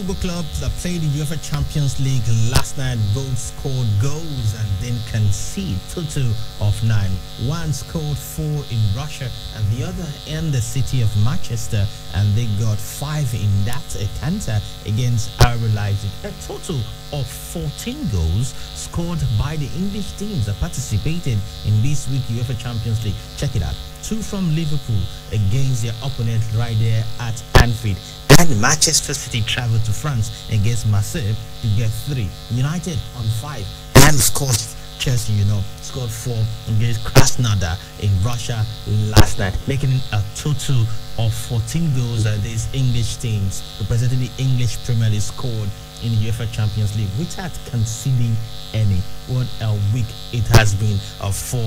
football clubs that played in UEFA Champions League last night both scored goals and then conceded total of 9. One scored 4 in Russia and the other in the city of Manchester, and they got 5 in that encounter against RB Leipzig. A total of 14 goals scored by the English teams that participated in this week's UEFA Champions League. Check it out. 2 from Liverpool against their opponent right there at Anfield. And Manchester City traveled to France against Marseille to get 3. United on 5. And of course, Chelsea, scored 4 against Krasnodar in Russia last night, making it a total of 14 goals that these English teams representing the English Premier League scored in the UEFA Champions League without conceding any. What a week it has been for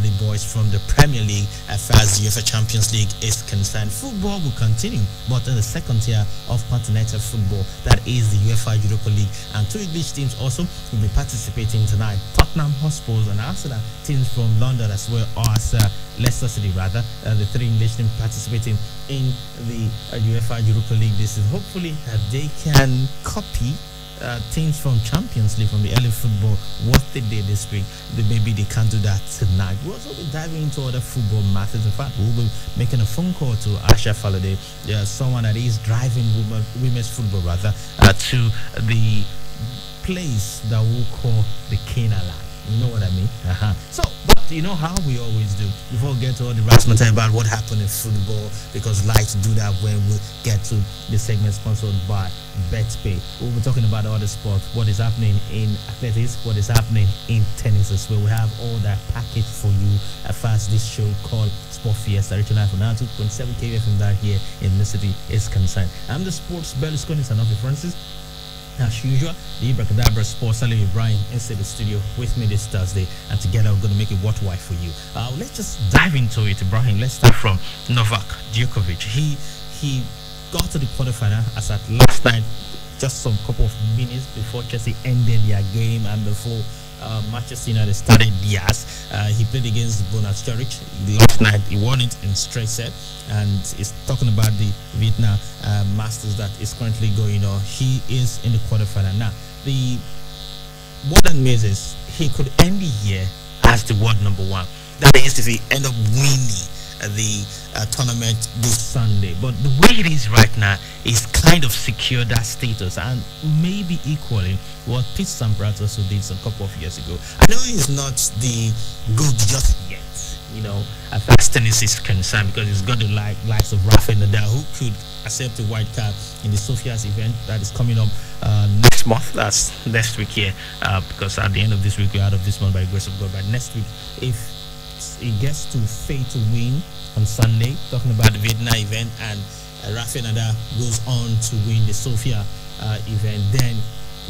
the boys from the Premier League as far as the UEFA Champions League is concerned. Football will continue, but in the second tier of continental football, that is the UEFA Europa League, and 2 English teams also will be participating tonight. Tottenham Hotspur and Arsenal, teams from London, as well as Leicester City, rather, the 3 English teams participating in the UEFA Europa League this is hopefully that they can copy teams from Champions League, from the early football, what they did this week. Maybe they can't do that tonight. We'll also be diving into other football matters. In fact, we'll be making a phone call to Asha Faladay, someone that is driving women's football, rather, to the place that we'll call the Cana Land. You know what I mean? So, but you know how we always do. Before we get to all the razzmatazz about what happened in football, because I like to do that when we get to the segment sponsored by BetPay. We'll be talking about other sports, what is happening in athletics, what is happening in tennis as well. We have all that package for you as far as this show called Sport Fiesta, reaching out for 92.7 KFM that here in the city is concerned. I'm the sports Berlusconi Sanofi Francis. As usual, the Ibracadabra Sports Salim Ibrahim inside the studio with me this Thursday, and together we're going to make it worthwhile for you. Let's just dive into it, Ibrahim. Let's start from Novak Djokovic. He got to the quarterfinal as at last night, just some couple of minutes before Chelsea ended their game and before Manchester United started theirs. He played against Bonus Church last night. He won it in straight set, and he's talking about the Vietnam Masters that is currently going on. He is in the quarterfinal now. The modern is he could end the year as the world number 1. That is if he end up winning the tournament this Sunday. But the way it is right now is kind of secure that status, and maybe equally what Pete Sampras also did a couple of years ago. I know he's not the good just yet, as far as tennis is concerned, because he's got the likes of Rafael Nadal, who could accept a white card in the Sofia's event that is coming up next month. That's next week here, because at the end of this week, we're out of this month by the grace of God. But next week, if he gets to fail to win on Sunday, talking about the Vietnam event, and Rafael Nadal goes on to win the Sofia event, then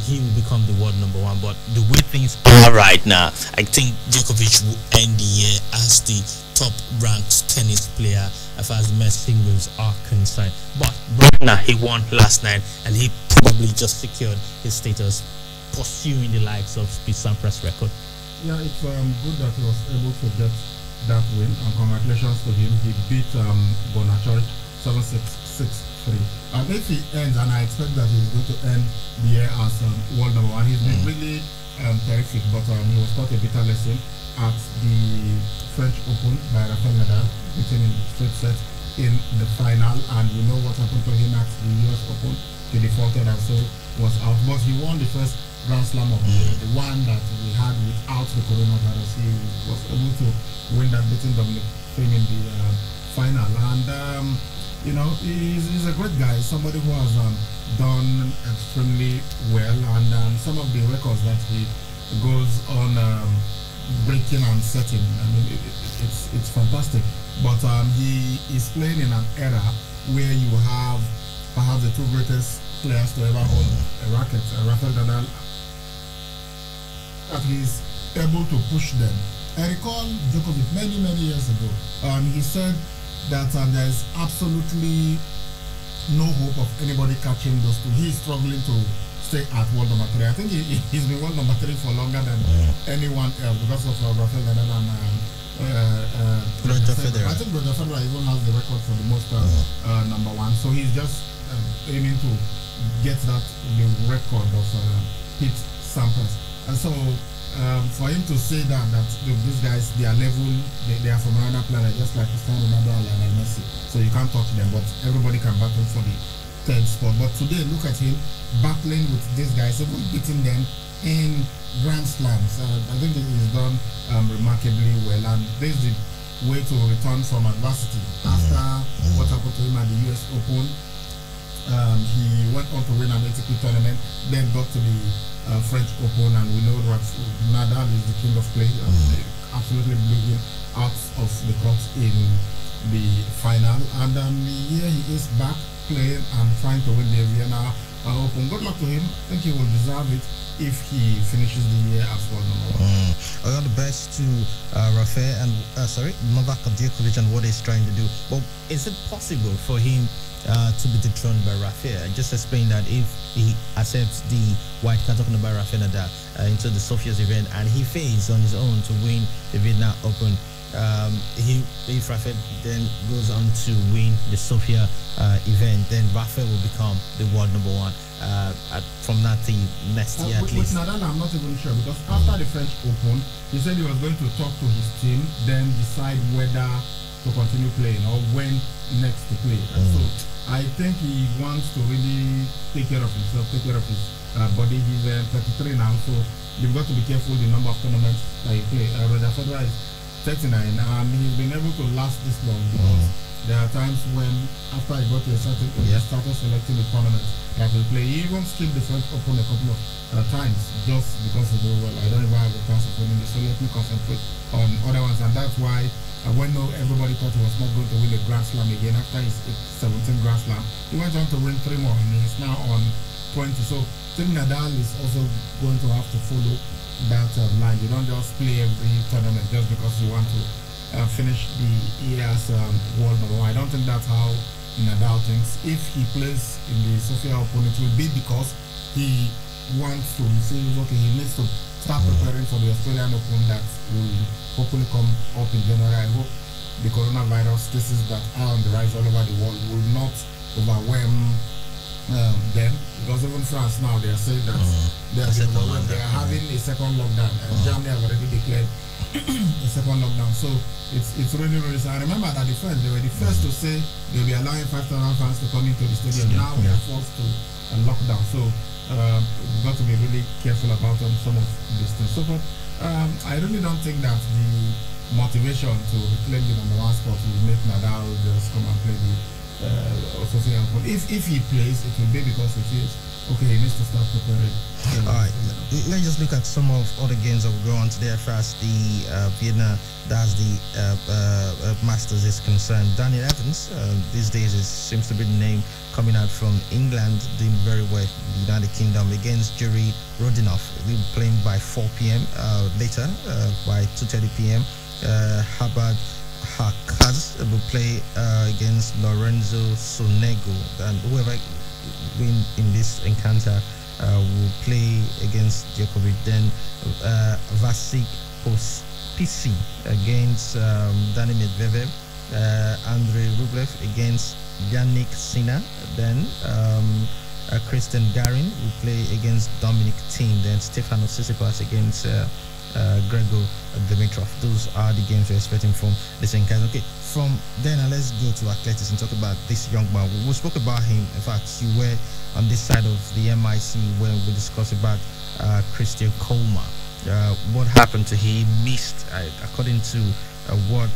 he will become the world number 1. But the way things are right now, I think Djokovic will end the year as the top ranked tennis player as far as men's singles are concerned. But right now, he won last night, and he probably just secured his status, pursuing the likes of Pete Sampras' record. Yeah, it's good that he was able to get that win, and congratulations to him. He beat Bonachori 7-6, 6-3. And if he ends, and I expect that he's going to end the year as world number 1, he's been really terrific, but he was taught a bitter lesson at the French Open by Rafael Nadal, beating in straight set in the final, and we know what happened to him at the US Open. He defaulted and so was out, but he won the first Grand Slam of the one that we had without the coronavirus. He was able to win that, beating Dominic Thiem in the final, and he's a great guy, somebody who has done extremely well, and some of the records that he goes on breaking and setting, I mean, it's fantastic. But he is playing in an era where you have perhaps the 2 greatest players to ever hold a racket, Rafael Nadal, that he's able to push them. I recall Djokovic many years ago, he said that there's absolutely no hope of anybody catching those 2. He's struggling to stay at world number 3. I think he's been world number 3 for longer than anyone else because of Rafael Nadal and Roger Federer. I think Roger Federer even has the record for the most number 1. So he's just aiming to get the record of Pete Sampras. And so for him to say that these guys, they are level, they are from another planet, just like Cristiano Ronaldo and Lionel Messi. So you can't touch them, but everybody can battle for the third spot. But today, look at him battling with these guys, even beating them in Grand Slams. I think he's done remarkably well, and this is the way to return from adversity. After what happened to him at the US Open, he went on to win an ATP tournament, then got to the French Open, and we know that Nadal is the king of clay. Absolutely blew him out of the court in the final, and here he is back playing and trying to win the Vienna Open. Good luck to him. I think he will deserve it if he finishes the year as well. All the best to Rafael and Novak Djokovic and what he's trying to do. But is it possible for him to be dethroned by Rafael? I just explained that if he accepts the white card, talking about Rafael Nadal, into the Sofia's event, and he fails on his own to win the Vienna Open, if Rafael then goes on to win the Sofia event, then Rafael will become the world number one from that next year at least. With Nadal, I'm not even sure, because after the French Open, he said he was going to talk to his team, then decide whether to continue playing or when next to play. So I think he wants to really take care of himself, take care of his body. He's 33 now, so you've got to be careful the number of tournaments that you play. Roger Federer is 39, and he's been able to last this long because there are times when, after he got to a certain age, he started selecting the tournaments that will play. He even skipped the French Open a couple of times just because he knew, well, I don't even have a chance of winning this, so let me concentrate on other ones. And that's why when everybody thought he was not going to win a Grand Slam again after his 17th Grand Slam, he went on to win 3 more, and he's now on 20. So I think Nadal is also going to have to follow that line. You don't just play every tournament just because you want to finish the year's world number one. I don't think that's how Nadal thinks. If he plays in the Sofia Open, it will be because he wants to, he feels okay, he needs to start preparing for the Australian Open that will hopefully come up in January. I hope the coronavirus cases that are on the rise all over the world will not overwhelm them, because even France now, they are saying that they are having a second lockdown, and Germany have already declared a second lockdown. So it's really sad. I remember that the French, they were the first to say they'll be allowing 5,000 fans to come into the stadium. Now we are forced to lock down. So we've got to be really careful about some of these things. So but I really don't think that the motivation to reclaim the number one spot will make Nadal just come and play the Sofia Open. If he plays, it will be because he feels okay, he needs to start preparing. Alright, let's just look at some of other games that will go on today. First, the Vienna, that's the Masters is concerned. Daniel Evans, these days seems to be the name coming out from England, doing very well in the United Kingdom against Jerry Rodinoff. They'll be playing by 4 p.m. Later, by 2:30 p.m. Habad Hakaz will play against Lorenzo Sonego, and whoever win in this encounter will play against Djokovic. Then Vasek Pospisil against Dani Medvedev, Andrei Rublev against Yannick Sinner. Then Christian Garin will play against Dominic Thiem. Then Stefanos Tsitsipas against Grigor Dimitrov. Those are the games we're expecting from this encounter. Okay, from then let's go to athletics and talk about this young man. We spoke about him. In fact, you were on this side of the MIC when we discussed about Christian Coleman. What happened to him? He missed, according to what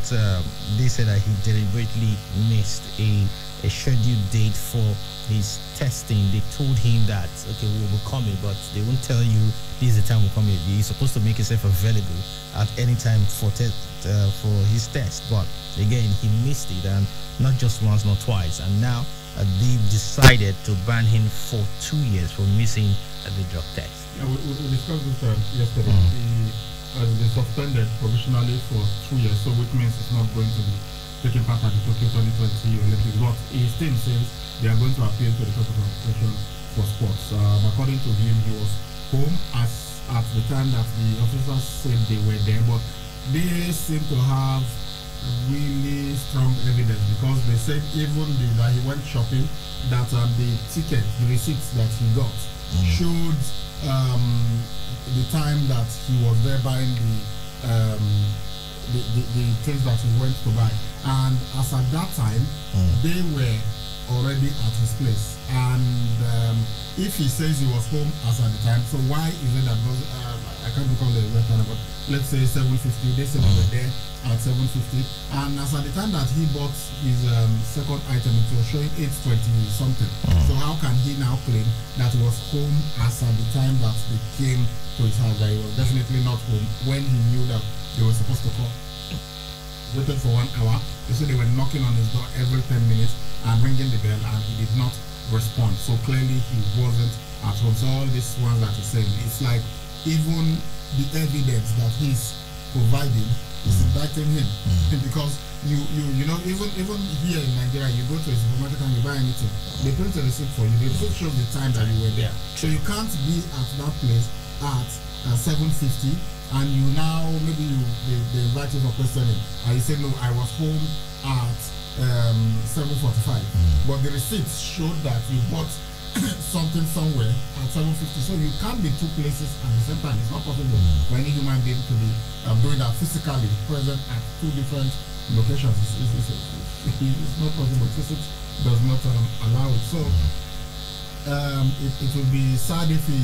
they said, that he deliberately missed a scheduled date for his testing. They told him that, okay, we'll be coming, but they won't tell you this is the time we're coming. He's supposed to make himself available at any time for his test, but again, he missed it, and not just once, not twice. And now they've decided to ban him for 2 years for missing the drug test. Yeah, we discussed this yesterday. He has been suspended provisionally for 2 years, so which means it's not going to be taking part at the Tokyo 2020 Olympics. But his team says they are going to appeal to the Court of Arbitration for Sports. According to him, he was home at the time that the officers said they were there, but they seem to have really strong evidence, because they said even that he went shopping, that the ticket, the receipts that he got showed the time that he was there buying the things that he went to buy, and as at that time they were already at his place. And if he says he was home as at the time, so why is it that because I can't recall the exact time, but let's say 7:50, they said they were there at 7:50, and as at the time that he bought his second item, it was showing 8:20 something. So how can he now claim that he was home as at the time that they came to his house? That he was definitely not home when he knew that they were supposed to call. Waited for 1 hour. They said they were knocking on his door every 10 minutes and ringing the bell, and he did not respond. So clearly he wasn't at home. So all these ones that he's saying, it's like even the evidence that he's providing is indicting him, because you know, even here in Nigeria, you go to a supermarket and you buy anything, they print a receipt for you. The receipt shows the time that you were there. So you can't be at that place at 7:50, and you now maybe they invite you for questioning, and you say no, I was home at 7:45, but the receipt showed that you bought something somewhere at 7:50. So you can't be two places at the same time. It's not possible for any human being to be doing that physically present at two different locations. It's not possible. Physics does not allow it. So it will be sad if he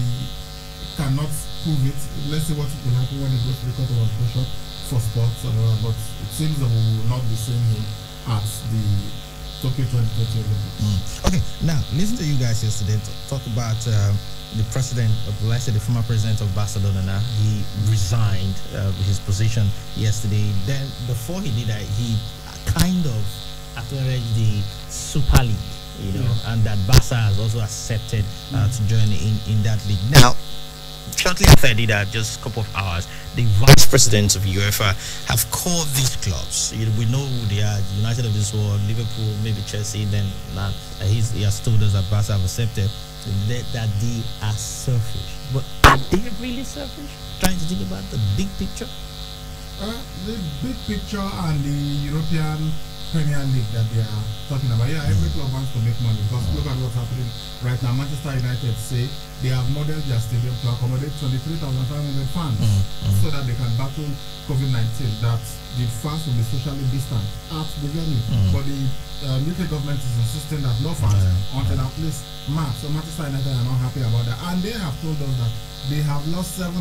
cannot prove it. Let's see what will happen when he goes to the court of arbitration for sports. But it seems that we will not be seeing him at the Tokyo 2020 Olympics. Okay, now listen to you guys yesterday talk about the president, let's say the former president of Barcelona. Now he resigned his position yesterday. Then before he did that, he kind of acknowledged the Super League, you know, and that Barca has also accepted to join in that league. Now, shortly after I did that, just a couple of hours, the vice presidents of UEFA have called these clubs. We know who they are: United of this world, Liverpool, maybe Chelsea. Then he has told us that Barca have accepted that they are selfish. But are they really selfish? Trying to think about the big picture. The big picture and the European Premier League that they are talking about. Yeah, every club wants to make money, because look at what's happening right now. Manchester United say they have modeled their stadium to accommodate 23,500 fans so that they can battle COVID-19, that the fans will be socially distant at the venue. But the UK government is insisting that no fans until at least March. So Manchester United are not happy about that. And they have told us that they have lost 70%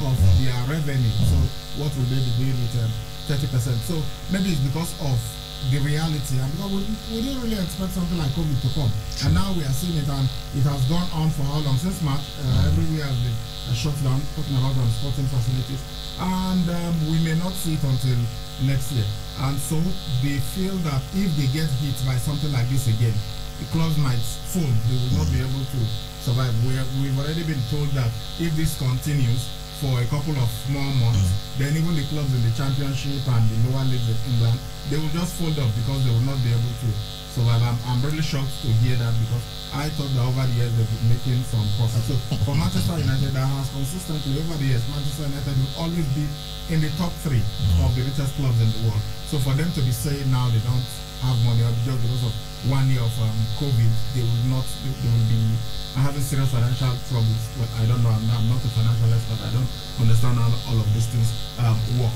of their revenue. So what will they be doing with 30%? So maybe it's because of the reality, and because we didn't really expect something like COVID to come, and now we are seeing it, and it has gone on for how long? Since March, everywhere has been shut down, talking about sporting facilities, and we may not see it until next year. And so they feel that if they get hit by something like this again, the clubs might fold. They will not be able to survive. We've already been told that if this continues for a couple of more months, then even the clubs in the Championship and the lower leagues in England, they will just fold up because they will not be able to survive. I'm really shocked to hear that, because I thought that over the years they've been making some profit. So for Manchester United, that has consistently over the years, Manchester United will always be in the top 3 of the richest clubs in the world. So for them to be saying now they don't have money, or just because of 1 year of COVID, they will be having serious financial troubles. But I don't know, I'm not a financial expert, I don't understand how all of these things work.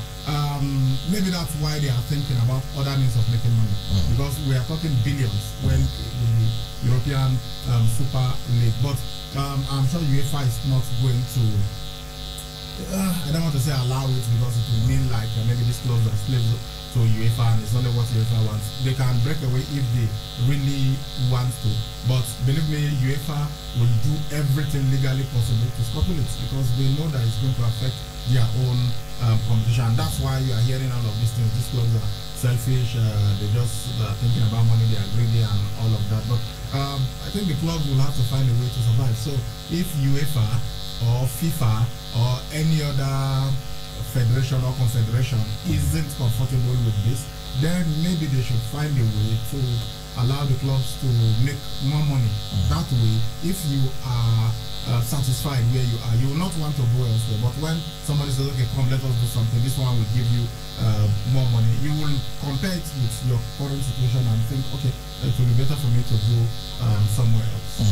Maybe that's why they are thinking about other means of making money, because we are talking billions when the European Super League. But I'm sure UEFA is not going to, I don't want to say allow it, because it will mean like maybe these clubs are slaves to UEFA, and it's only what UEFA wants. They can break away if they really want to, but believe me, UEFA will do everything legally possible to scuttle it, because they know that it's going to affect their own competition. And that's why you are hearing all of these things. These clubs are selfish, they just thinking about money, they are greedy and all of that. But I think the clubs will have to find a way to survive. So if UEFA or FIFA or any other federation or confederation isn't comfortable with this, then maybe they should find a way to allow the clubs to make more money. That way, if you are satisfied where you are. You will not want to go elsewhere. But when somebody says, okay, come, let us do something, this one will give you more money, you will compare it with your current situation and think, okay, it will be better for me to go somewhere else.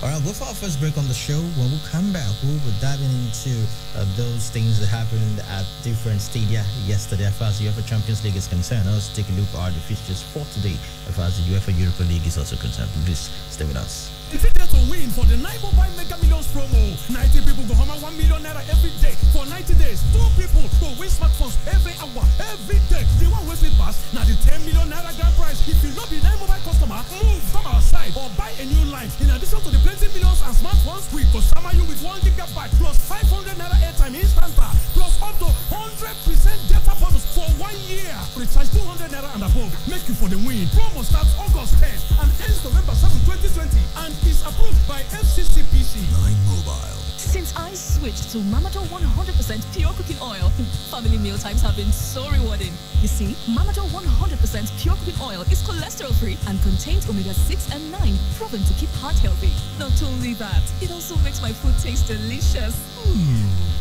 All right, we'll go for our first break on the show. When we come back, we'll be diving into those things that happened at different stadia yesterday as far as the UEFA Champions League is concerned. Also take a look at the fixtures for today as far as the UEFA Europa League is also concerned. Please stay with us. If you dare to win for the 9 Mobile Mega Millions promo, 90 people go home 1 million naira every day for 90 days. 2 people go win smartphones every hour, every day. The one who wins pass, now the 10 million naira grand prize. If you not be 9 Mobile customer, move, come outside or buy a new line. In addition to the plenty millions and smartphones, we go summer you with 1 gigabyte plus 500 naira airtime instanta plus up to 100% data bonus for 1 year. Recharge 200 naira and above. Make you for the win. Promo starts August 10 and ends November 7, 2020. And is approved by FCCPC. 9 Mobile. Since I switched to Mamador 100% pure cooking oil, family meal times have been so rewarding. You see, Mamador 100% pure cooking oil is cholesterol-free and contains omega-6 and 9, proven to keep heart healthy. Not only that, it also makes my food taste delicious.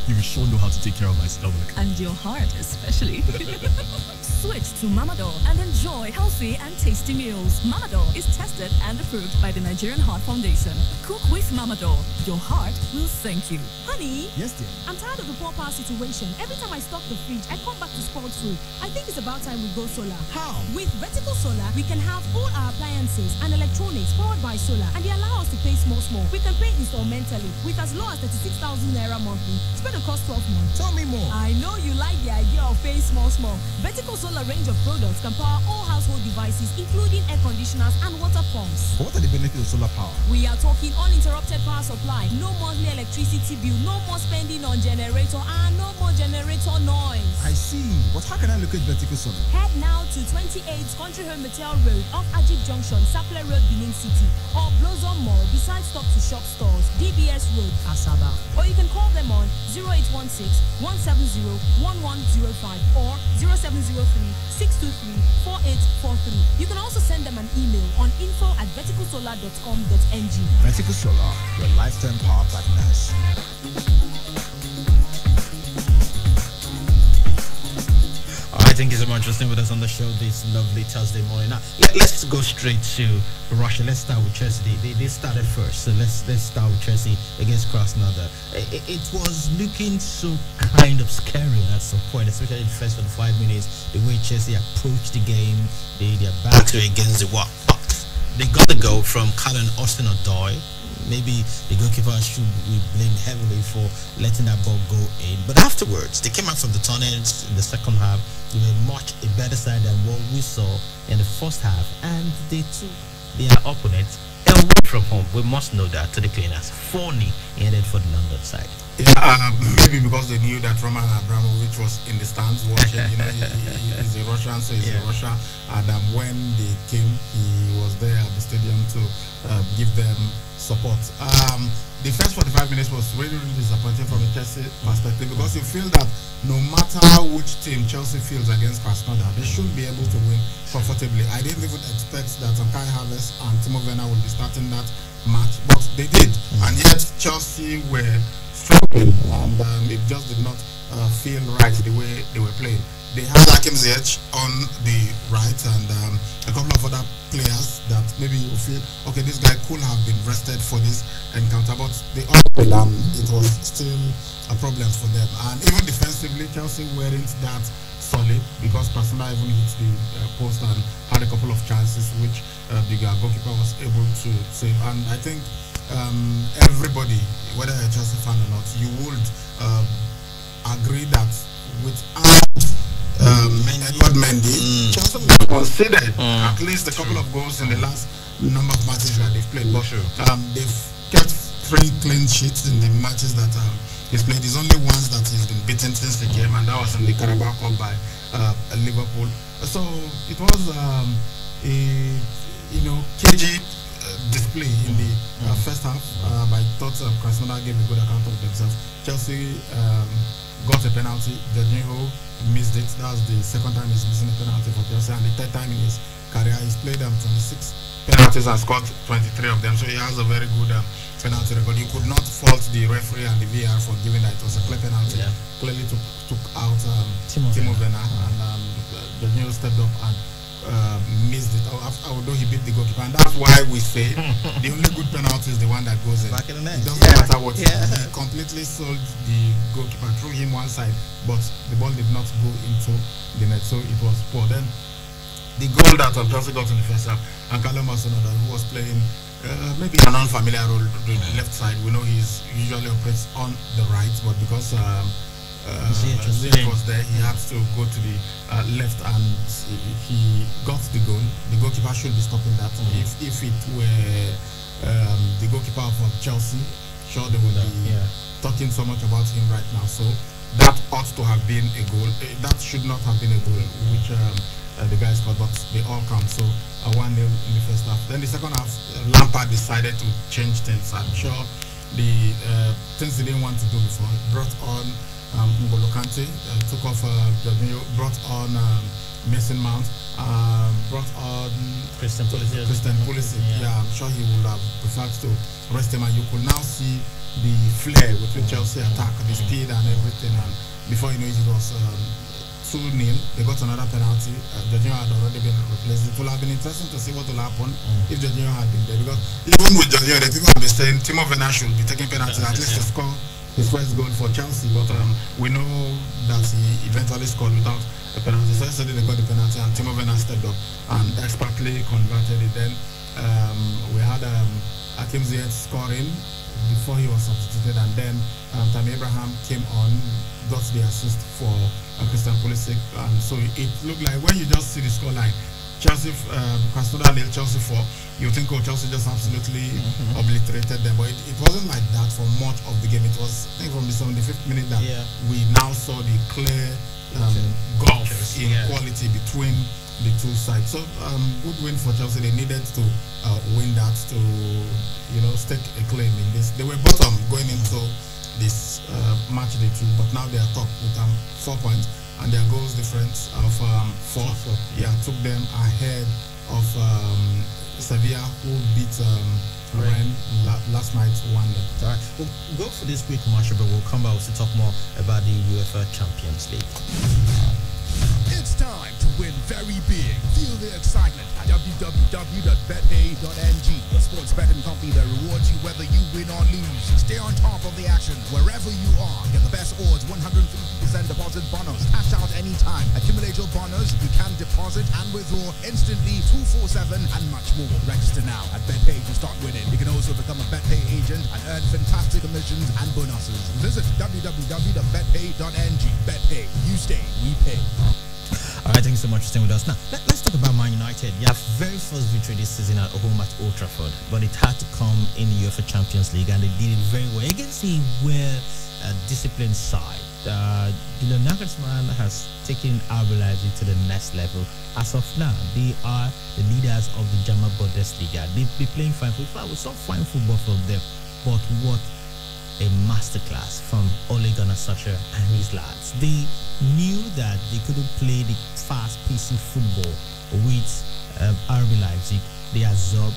You sure know how to take care of my stomach. And your heart, especially. Switch to Mamador and enjoy healthy and tasty meals. Mamador is tested and approved by the Nigerian Heart Foundation. Cook with Mamador. Your heart will thank you. Honey? Yes, dear. I'm tired of the poor power situation. Every time I stock the fridge, I come back to spoiled food. I think it's about time we go solar. How? With Vertical Solar, we can have all our appliances and electronics powered by solar, and they allow us to pay small. We can pay installmentally with as low as 36,000 naira monthly. Spread across 12 months. Tell me more. I know you like the idea of paying small. Vertical Solar range of products can power all household devices, including air conditioners and water pumps. What are the benefits of solar power? We are talking uninterrupted power supply, no monthly electricity bill, no more spending on generator, and no more generator noise. I see. But how can I locate Vertical Solar? Head now to 28 Country Home Metal Road off Ajib Junction, Sapele Road, Benin City, or Blossom Mall beside Stop to Shop stores, DBS Road, Asaba. Or you can call them on 0816 170 1105 or 0703 623 4843. You can also send them an email on info@verticalsolar.com.ng. Vertical Solar, your lifetime power partners. Thank you so much for staying with us on the show this lovely Thursday morning. Now, let's go straight to Russia. Let's start with Chelsea. They started first, so let's start with Chelsea against Krasnodar. It was looking so kind of scary at some point, especially the first 45 minutes. The way Chelsea approached the game, their backs were against the wall. They got the goal from Callum Hudson-Odoi. Maybe the goalkeeper should be blamed heavily for letting that ball go in. But afterwards, they came out from the tunnel in the second half. They were much a better side than what we saw in the first half. And they took their opponents away from home. We must know that to the cleaners. 4-0 ended for the London side. Yeah, maybe because they knew that Roman Abramovich was in the stands watching. He's a Russian, so he's a Russia. And when they came, he was there at the stadium to give them support. The first 45 minutes was really disappointing from a Chelsea perspective because you feel that no matter which team Chelsea fields against Krasnodar, they should be able to win comfortably. I didn't even expect that Kai Havertz and Timo Werner would be starting that match, but they did. And yet Chelsea were struggling, and it just did not feel right the way they were playing. They had Hakim Ziyech on the right and a couple of other players that maybe you feel, okay, this guy could have been rested for this encounter, but it was still a problem for them. And even defensively, Chelsea weren't that solid because Krasnodar even hit the post and had a couple of chances which the goalkeeper was able to save. And I think everybody, whether you're a Chelsea fan or not, you would agree that without Edward Mendy, Chelsea considered at least a couple of goals in the last number of matches that they've played. But they've kept 3 clean sheets in the matches that he's played. He's only once that he's been beaten since the game, and that was in the Carabao Cup by Liverpool. So it was a cagey display in the first half. I thought Krasnodar gave a good account of themselves. Chelsea got a penalty. Jorginho missed it. That was the second time he's missing a penalty for Chelsea, and the third time in his career. He's played 26 penalties and scored 23 of them, so he has a very good penalty record. You could not fault the referee and the VAR for giving that. It was a clear penalty. Yeah. Clearly took out Timo Werner, and the new stepped up and missed it. Although he beat the goalkeeper, and that's why we say the only good penalty is the one that goes in. Back in the net. It doesn't matter what. Yeah. He completely sold the goalkeeper, threw him one side, but the ball did not go into the net, so it was poor. Then the goal that Chelsea got in the first half, and Callum Hudson-Odoi, who was playing maybe an unfamiliar role to the left side. We know he's usually operates on the right, but because Ziyech was there, he had to go to the left, and he got the goal. The goalkeeper should be stopping that. If it were the goalkeeper of Chelsea, sure they would be talking so much about him right now. So that ought to have been a goal. That should not have been a goal, which the guys scored, but they all count. So 1-0 in the first half. Then the second half, Lampard decided to change things. I'm sure the things he didn't want to do before. Brought on N'Golo Kante, took off Jorginho, brought on Mason Mount, brought on Christian Pulisic. Yeah, I'm sure he would have preferred to rest him, and you could now see the flair with which Chelsea attack, the speed and everything. And before you know it, it was 2-0. They got another penalty. Jorginho had already been replaced. It would have been interesting to see what will happen if Jorginho had been there, because even with Jorginho, the people have been saying Timo Werner should be taking penalties at least to score his first goal for Chelsea, but we know that he eventually scored without a penalty. So yesterday they got the penalty, and Timo Werner stepped up and expertly converted it. Then we had Hakim Ziyech scoring before he was substituted, and then Tammy Abraham came on, got the assist for Christian Pulisic, and so it looked like, when you just see the scoreline, Chelsea, Krasnodar nil, Chelsea 4, you think, oh, Chelsea just absolutely obliterated them, but it wasn't like that for much of the game. It was, I think, from the 75th minute that we now saw the clear gulf in quality between the two sides. So good win for Chelsea. They needed to win that to, stake a claim in this. They were bottom going into this match day 2, but now they are top with 4 points, and their goals difference of 4 took them ahead of Sevilla, who beat Rennes last night 1-0. All right, we'll go for this quick commercial, but we'll come back to talk more about the UEFA Champions League. It's time to win very big. Feel the excitement at www.betpay.ng, the sports betting company that rewards you whether you win or lose. Stay on top of the action wherever you are. Get the best odds, 150% deposit bonus. Cash out anytime. Accumulate your bonus. You can deposit and withdraw instantly, 247, and much more. Register now at BetPay to start winning. You can also become a BetPay agent and earn fantastic commissions and bonuses. Visit www.betpay.ng. BetPay. You stay, we pay. All right, thank you so much for staying with us. Now, let's talk about Man United. Their very first victory this season at home at Old Trafford, but it had to come in the UEFA Champions League, and they did it very well against a well-disciplined side. Julian Nagelsmann has taken RB Leipzig to the next level. As of now, they are the leaders of the German Bundesliga. They've been playing fine football. We saw fine football from them, but what a masterclass from Ole Gunnar Solskjaer and his lads. They knew that they couldn't play the fast-paced football with RB Leipzig. They absorbed,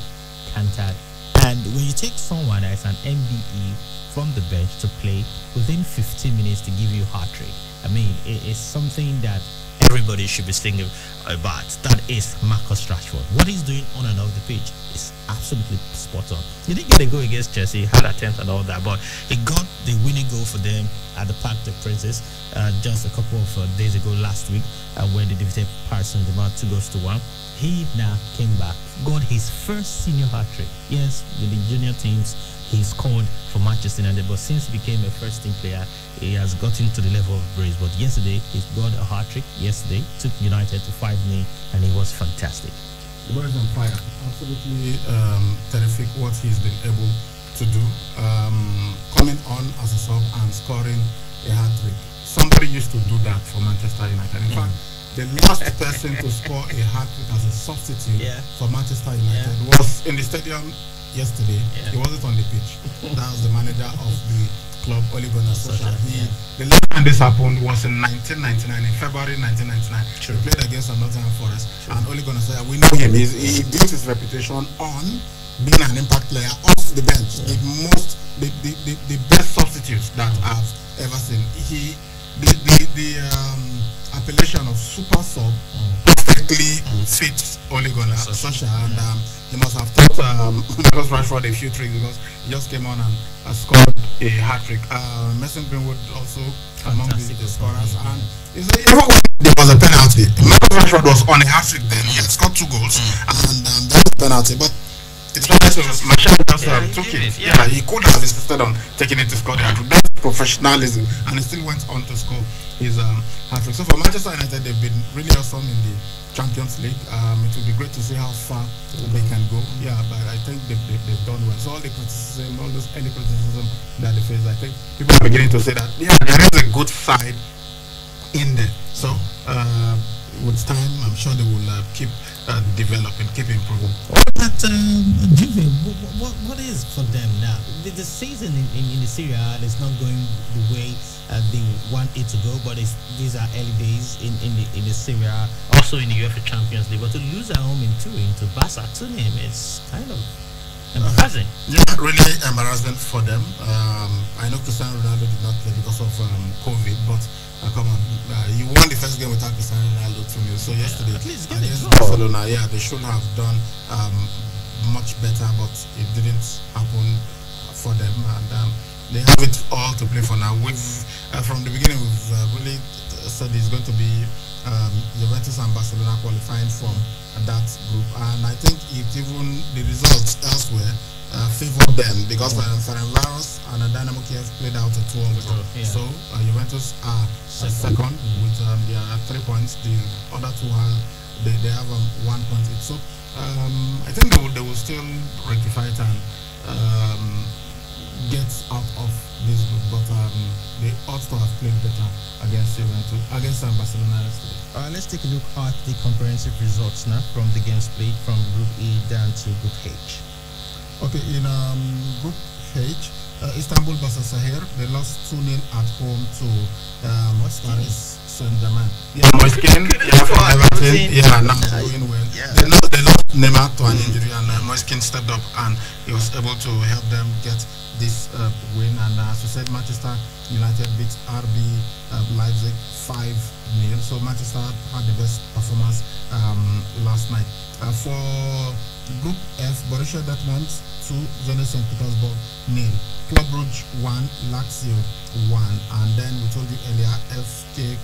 countered, and when you take someone that is an MBE from the bench to play within 15 minutes to give you a hat-trick, I mean, it is something that everybody should be thinking about. That is Marcus Rashford. What he's doing on and off the pitch is absolutely spot on. He didn't get a goal against Chelsea, had attempts and all that, but he got the winning goal for them at the Parc des Princes just a couple of days ago last week when they defeated Paris Saint-Germain 2-1. He now came back, got his first senior hat-trick. Yes, with the junior teams, he scored for Manchester United, but since he became a first-team player, he has gotten to the level of brace. But yesterday, he got a hat-trick. Yesterday, took United to 5-0, and he was fantastic. The boy is on fire. Absolutely terrific what he's been able to do. Coming on as a sub and scoring a hat-trick. Somebody used to do that for Manchester United. In fact, the last person to score a hat-trick as a substitute for Manchester United was in the stadium yesterday. He wasn't on the pitch. That was the manager of the club, Ole Gunnar Solskjaer. The last time this happened was in 1999, in February 1999. He played against Nottingham Forest, and Ole Gunnar Solskjaer, we know him. He built his reputation on being an impact player off the bench. The best substitutes that I've ever seen. The appellation of super sub perfectly fits Ole Gunnar Solskjaer, and he must have taught Marcus Rashford a few tricks because he just came on and scored a hat-trick. Mason Greenwood also among the scorers, and even when there was a penalty, Marcus Rashford was on a hat-trick then. He had scored 2 goals, and that was a penalty, but it's right, so Martial just took it. Yeah, he could have insisted on taking it to score the hat-trick. That's professionalism, and he still went on to score his hat-trick. So for Manchester United, they've been really awesome in the Champions League. It will be great to see how far they can go. Yeah, but I think they've done well. So all the criticism, all those early criticism that they face, I think people are beginning to say that there is a good side in there. So with time, I'm sure they will keep developing, keep improving. But Juve, what is for them now? The season in the Serie A is not going the way they want it to go, but these are early days in the Serie A, also in the UEFA Champions League. But to lose at home in Turin to Barca, to him, it's kind of embarrassing. Yeah, really embarrassing for them. I know Cristiano Ronaldo did not play because of COVID, but come on, you won the first game without Cristiano Ronaldo 2-0. So yesterday against Barcelona, they should have done much better, but it didn't happen for them, and they have it all to play for now. We've from the beginning we've really said it's going to be Juventus and Barcelona qualifying from that group, and I think even the results elsewhere favored them because Ferencváros and Dynamo Kiev played out a 2-1. So Juventus are second with their 3 points. The other two they have 1 point each. So I think they will still rectify it and get out of this group, but they ought to have played better against Juventus, against Barcelona yesterday. Let's take a look at the comprehensive results now from the games played from Group E down to Group H. Okay, in Group H, Istanbul versus Sahir, they lost 2-0 at home to Paris Saint-Germain. Moiskin, from Everton, now doing well. They lost Neymar to an injury, and Moiskin stepped up and he was able to help them get this win. And as you said, Manchester United beat RB Leipzig 5-0. So Manchester had the best performance last night. For Group F, Borussia Dortmund 2, Zenit St. Petersburg 0, Club Brugge 1, Lazio 1, and then we told you earlier FC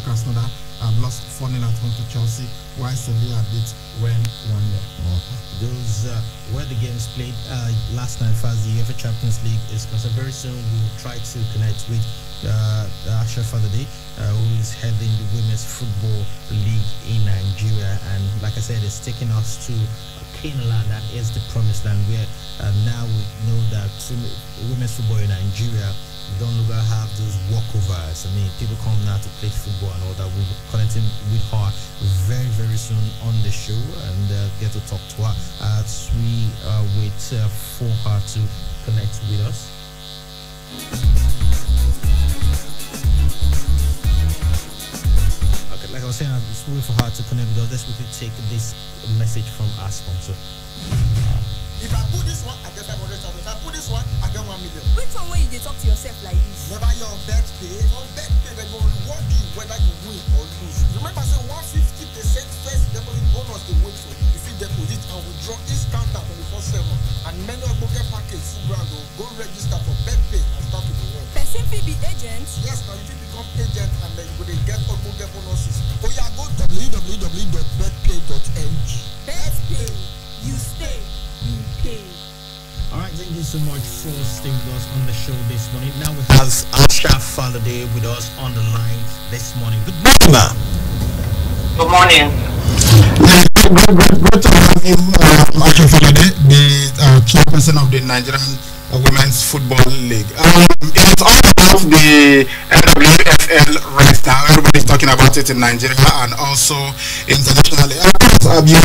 Krasnodar lost 4-0 at home to Chelsea, while Sevilla beat Rennes 1-0. Those were the games played last night as the UEFA Champions League is concerned. Very soon we'll try to connect with Ashraf Alade, who is heading the Women's Football League in Nigeria, and like I said, it's taking us to Land, that is the promised land, where now we know that women's football in Nigeria don't longer have those walkovers. I mean, people come now to play football and all that. We'll be connecting with her very, very soon on the show and get to talk to her as we wait for her to connect with us. Like I was saying, I'm just waiting for her to connect with us. Let's quickly take this message from our sponsor. If I put this one, I get 500,000. If I put this one, I get 1 million. Which one when you talk to yourself like this? Never your bet pay. On bet pay, they go reward you whether you win or lose. Remember, say 150% first deposit bonus they wait for you. If you deposit and withdraw each counter 24/7, and many of them get package full brand, go register for bet pay and start with the one. Person fee be agent? Yes, now you become agent and then you go to get bonuses. Oh yeah, go www.betpay.ng. BetPay, you stay, you pay. Alright, thank you so much for staying with us on the show this morning. Now we have Ashraf Alade with us on the line this morning. Good morning, ma'am. Good morning. Good to have you, Ashraf Alade, the chairperson of the Nigerian Women's Football League. It's all about the NWFL race now. Everybody's talking about it in Nigeria and also internationally. now you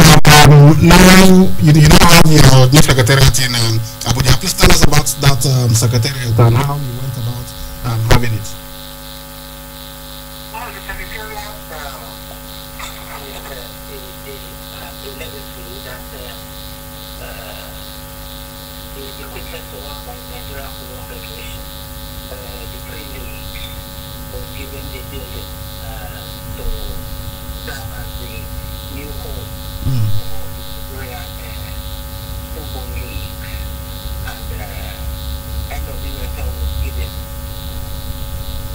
now have your new secretariat in Abuja. Please tell us about that secretariat and how you went about having it. Well, the secretariat is a legacy that is equated to one by Nigeria Football Federation. The three leagues was given the building to serve as the new home for the Nigeria Football League, and NWFL was given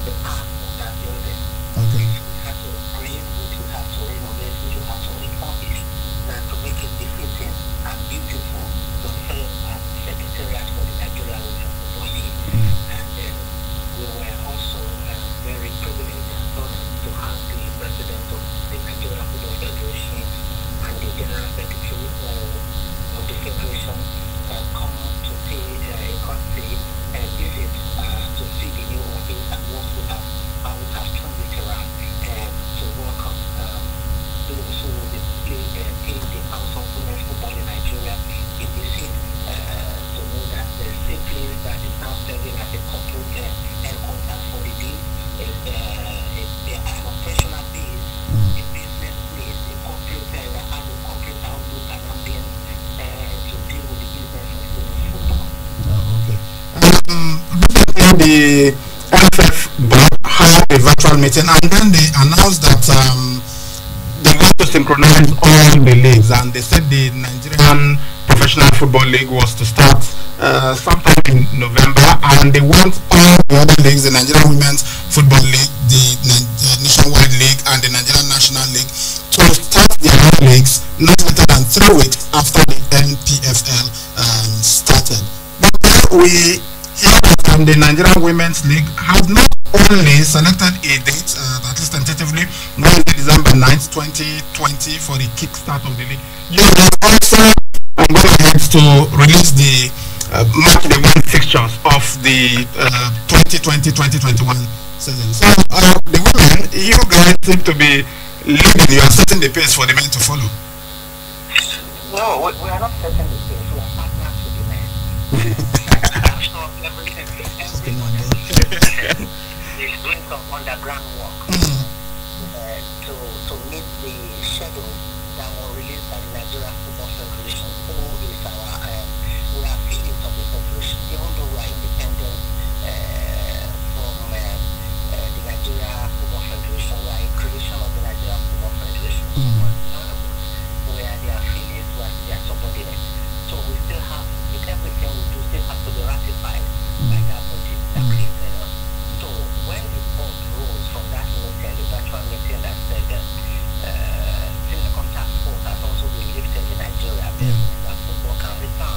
the path of that building. Okay. We had to create, which we had to renovate, which we had to refurbish, to make it befitting and beautiful to serve as secretariat for the Nigeria Women's Football League. And we were also very privileged and honored to have the president of the Nigeria Football Federation and the general secretary of the federation come to pay a courtesy visit to see the new office and what we have, how we have turned it around to welcome those who will be playing the house of women's football in Nigeria. A visit to know that the same place that is now serving as a corporate headquarters for the league, an operational base, a business place, a corporate that has a corporate outlook and ambience to deal with the business of women's football. Okay. The NFF board had a virtual meeting, and then they announced that they want to synchronize all the leagues, and they said the Nigerian Professional Football League was to start sometime in November, and they want all the other leagues, the Nigerian Women's Football League, the Nationwide League, and the Nigerian National League, to start their own leagues not later than 3 weeks after the NPFL started. But then we hear that the Nigerian Women's League has not only selected a date, at least tentatively, Wednesday, December 9th, 2020, for the kickstart of the league. You have also gone ahead to release the match the one fixtures of the 2020-2021 season. So the women, you guys seem to be leading. You are setting the pace for the men to follow. No, we are not setting the pace. We are partners with the men. I'm sure everything is doing some underground work to meet the schedule that was released by the Nigeria Football Federation, who is we are affiliates of the federation, even though we are independent from the Nigeria Football Federation. We are a creation of the Nigeria Football Federation. We are the affiliates, we are their subordinates. So we still have, everything we do still has to be ratified by that body that created us. So when the board rose from that meeting, the virtual meeting that said senior contact force has also been lifted in Nigeria, that football can return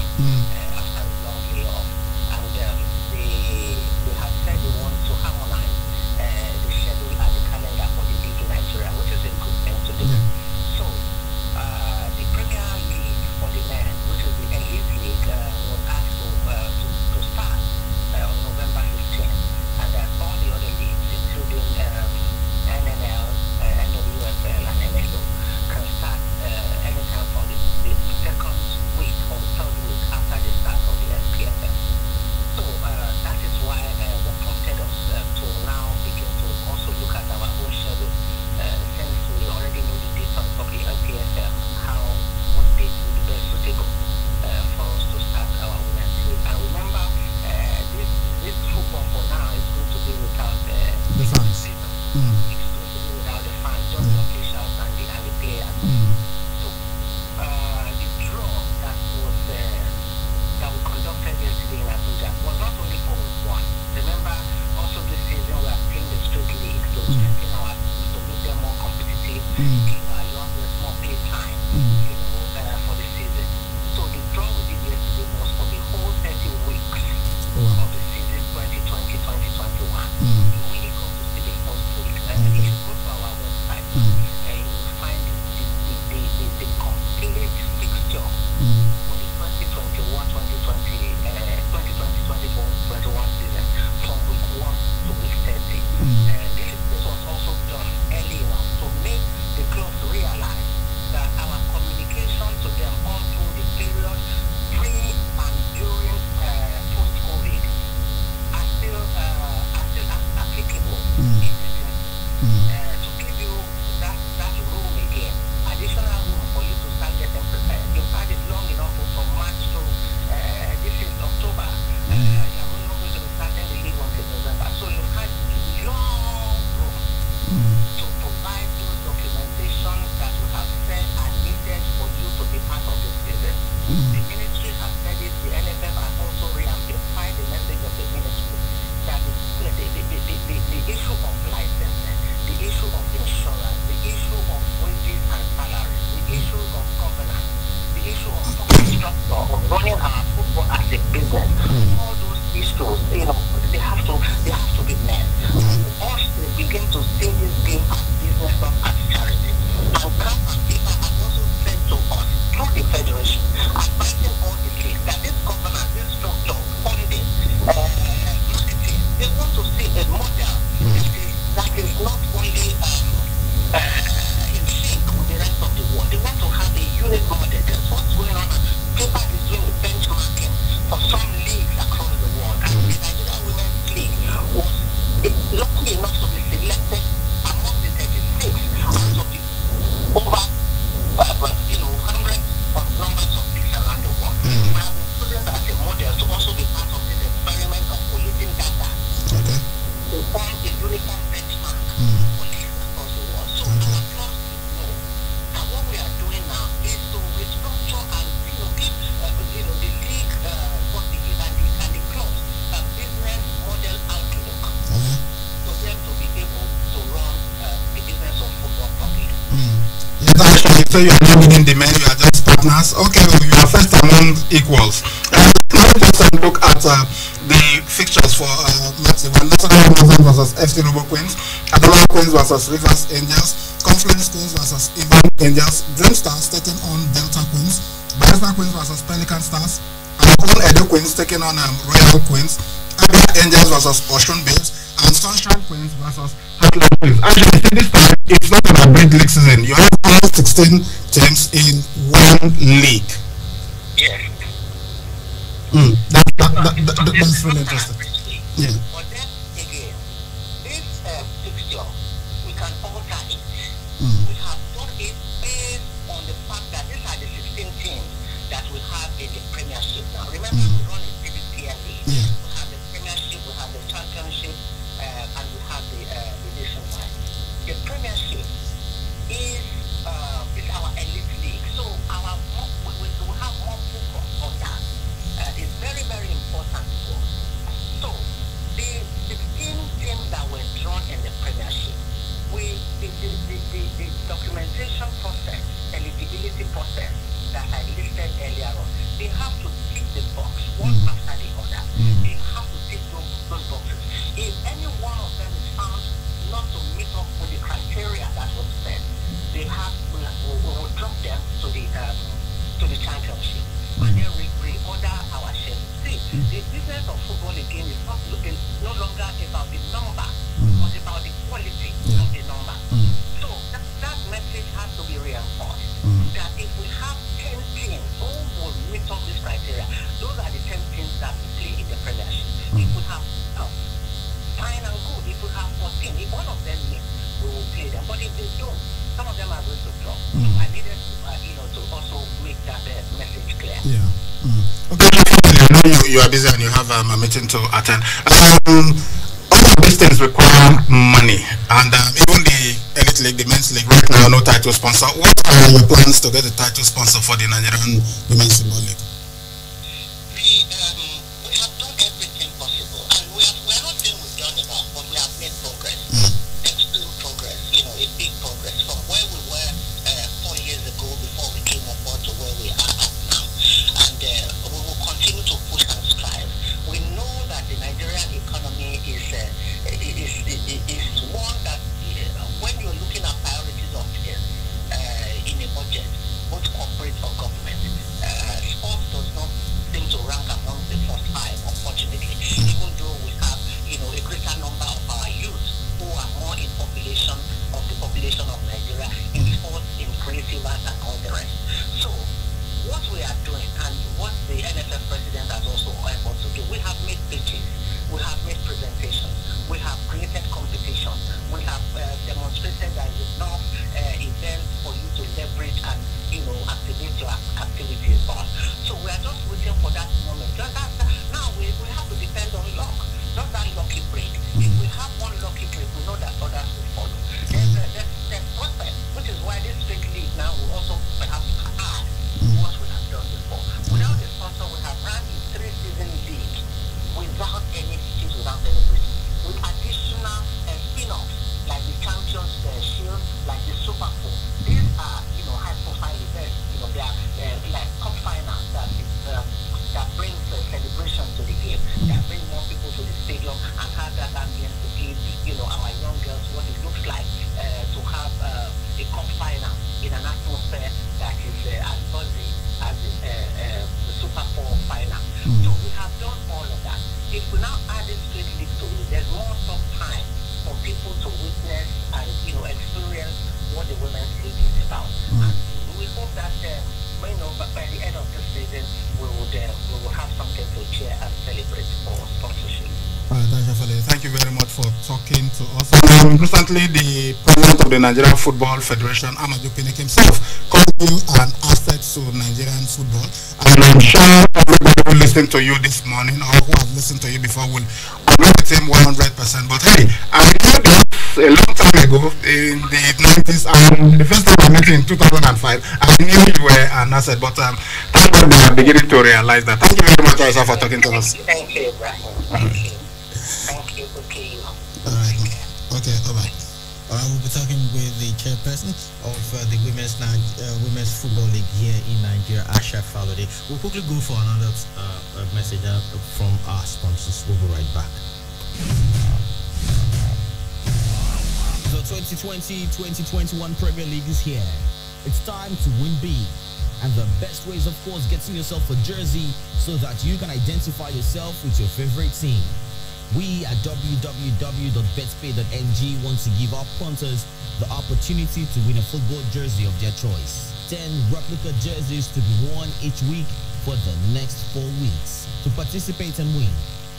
after a long layoff. And they have said they want to harmonize the schedule and the calendar for the league in Nigeria, which is a good thing to do. So the Premier League for the men, which is the Elite League, was asked to start on November 15th, and all the other leagues, including NNL, NWFL, and NSO, can start anytime from the second week or third week after the start of the NPFL. So that is why what prompted us to now begin to also look at our own schedule, since we already know the dates of the NPFL, what date would be best suitable for us to start our women's league. And remember, this football for now is going to be without The fans. It's going to be without the fans, just the officials and the players. So the draw that we conducted yesterday in Abuja was not only for one. Remember, also this season we are playing the street league to strengthen our teams, to make them more competitive, give our young players more play time, for the season. So the draw we did yesterday was for the whole 30 weeks of the season 2020-2021. You really go to see the first week, and if you go to our website, you will find the complete fixture for the 2021 season from week 1 to week 30. This was also done early enough to make the clubs using this game as business, not as charity. And CAF and FIFA have also said to us through the federation, advising all the leagues that this governance, this structure, funding, marketing, they want to see a model that is not only in sync with the rest of the world. They want to have a unique model. That's what's going on. FIFA is doing a benchmarking for some leagues across the world. And the Nigeria Women's League was lucky enough to be selected among the 36 out of the over hundreds of numbers of leagues around the world. We have been chosen as a model to also be part of this experiment of collating data to form a uniform benchmark for leagues across the world. So our clubs know that what we are doing now is to restructure and give the league and the clubs a business model outlook for them to be able to run the business of football properly. Yes, actually, so you are not within the men, you are just partners. Okay, well, you are first among equals. Now let's just look at the fixtures for National Amazon versus FC Robo Queens, Adamawa Queens versus Rivers Angels, Confluence Queens versus Ivan Angels, Dream Stars taking on Delta Queens, Barista Queens versus Pelican Stars, and Edo Queens taking on Royal Queens, Abia Angels versus Ocean Babes, and Sunshine Queens versus Heartland Queens. Actually, this time it's not an abridged league season. You have all 16 teams in one league. Yes. That's really interesting. Yeah. But then again, this fixture, we can alter it. We have done it based on the fact that these are the 16 teams that we have in the Premiership now. Remember, we run a PBPL league. We have the Premiership, we have the Championship, and we have the Nationwide. The Premiership is our elite league, so we have more focus on that. It's very, very important to us. So the 16 teams that were drawn in the Premiership, the documentation process, eligibility process that I listed earlier on, they have to tick the box one after the other. They have to tick those boxes. If any one of them is found not to meet up with the criteria that was set, we will drop them to the championship. And then we reorder our shares. See, the business of football again is no longer about the number, but about the quality of the number. So that message has to be reinforced. That if we have 10 teams who will meet up this criteria, those are the 10 teams that will play in the Premiership. If we have fine and good. If we have 14, if one of them meets, we will play them. But if they don't, some of them are going to drop. So I needed to also make that message clear. Yeah. Okay, I know you are busy and you have a meeting to attend. All of these things require money, and even the elite league, the men's league, right now, no title sponsor. What are your plans to get a title sponsor for the Nigerian Women's Football League? We have done everything possible, and we are not saying we've done enough, but we have made progress. Extreme progress, a big progress from where we were 4 years ago before we came on board to where we are at now. And we will continue to push and strive. We know that the Nigerian economy is one that when you're looking at priorities of this in a budget, both corporate or government, sports Thank you very much for talking to us. Recently, the president of the Nigerian Football Federation, Amadou Pinnick himself, called you an asset to Nigerian football. And I'm sure everybody who listened to you this morning or who have listened to you before will agree with him 100%. But hey, I knew this a long time ago in the 90s, and the first time I met you in 2005, I knew you were an asset. But thank God we are beginning to realize that. Thank you very much, Aisha, for talking to us. Thank you, Ibrahim. Thank you. Thank you. Okay. All right. Okay. All right. We'll be talking with the chairperson of the Women's Football League here in Nigeria, Asha Falode. We'll quickly go for another message from our sponsors. We'll be right back. The 2020-2021 Premier League is here. It's time to win big. And the best way is, of course, getting yourself a jersey so that you can identify yourself with your favorite team. We at www.betspay.ng want to give our punters the opportunity to win a football jersey of their choice. 10 replica jerseys to be worn each week for the next 4 weeks. To participate and win,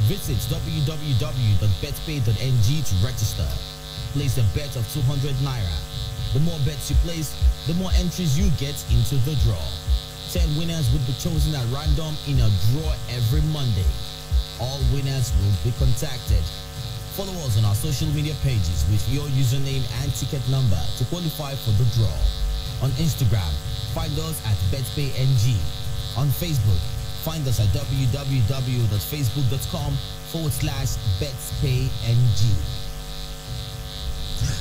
visit www.betspay.ng to register. Place a bet of 200 naira. The more bets you place, the more entries you get into the draw. 10 winners will be chosen at random in a draw every Monday. All winners will be contacted. Follow us on our social media pages with your username and ticket number to qualify for the draw. On Instagram, find us at BetPayNG. On Facebook, find us at www.facebook.com/BetPayNG.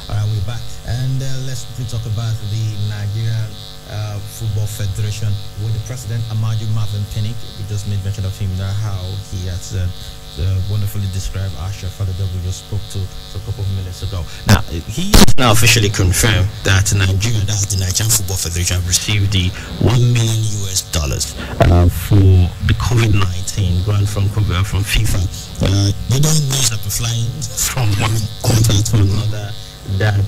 Alright, we're back, and let's talk about the Nigerian Football Federation with the president, Amadou Marvin Pinnick. We just made mention of him now, how he has wonderfully described Asha Falode we just spoke to a couple of minutes ago. Now, he has now officially confirmed that Nigeria, that's the Nigerian Football Federation, received the $1 million for the COVID-19 grant from FIFA. They don't know that we're flying from one country to another, that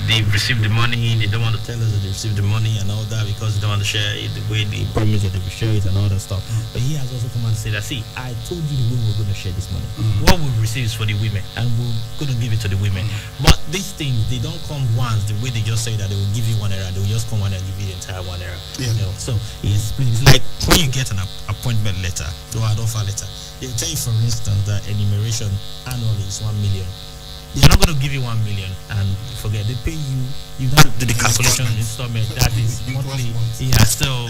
they've received the money. They don't want to tell us that they received the money and all that because they don't want to share it the way they promised that they will share it and all that stuff. But he has also come and said that, see, I told you the way we were going to share this money. What we receive is for the women, and we're going to give it to the women. But these things, they don't come once the way they just say that they will give you $1, they will just come and give you the entire $1. Yeah. You know? So he explains, like when you get an appointment letter or an offer letter, they'll tell you, for instance, that enumeration annually is 1 million. They're not going to give you 1 million and forget. They pay you. You don't do the calculation installment. That is monthly. Yeah. So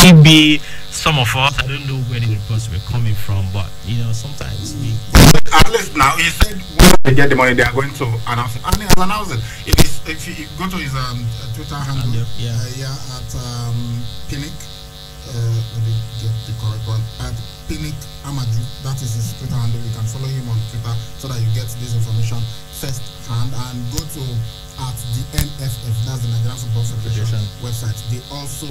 maybe some of us, I don't know where the reports were coming from, but you know, sometimes we. At least now he said when they get the money, they are going to announce it. And he has announced it. If you go to his Twitter handle, at Pinnick. Let me get the correct one. At Pinnick Amadou, that is his Twitter handle. You can follow him on Twitter so that you get this information first hand. And go to at the NFF, that's the Nigerian Football Federation website. They also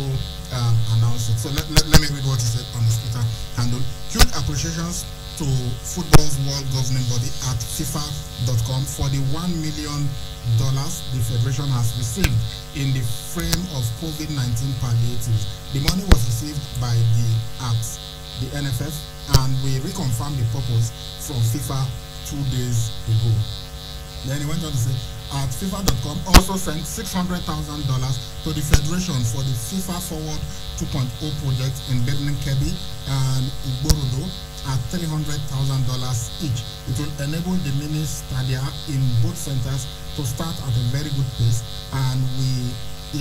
announced it. So let me read what he said on his Twitter handle. Huge appreciations to football's world governing body at FIFA.com for the $1 million the Federation has received in the frame of COVID-19 palliatives. The money was received by the NFF, and we reconfirmed the purpose from FIFA 2 days ago. Then he went on to say, at FIFA.com also sent $600,000 to the Federation for the FIFA Forward 2.0 project in Birnin Kebbi and Igborodo at $300,000 each. It will enable the mini stadia in both centers to start at a very good pace, and we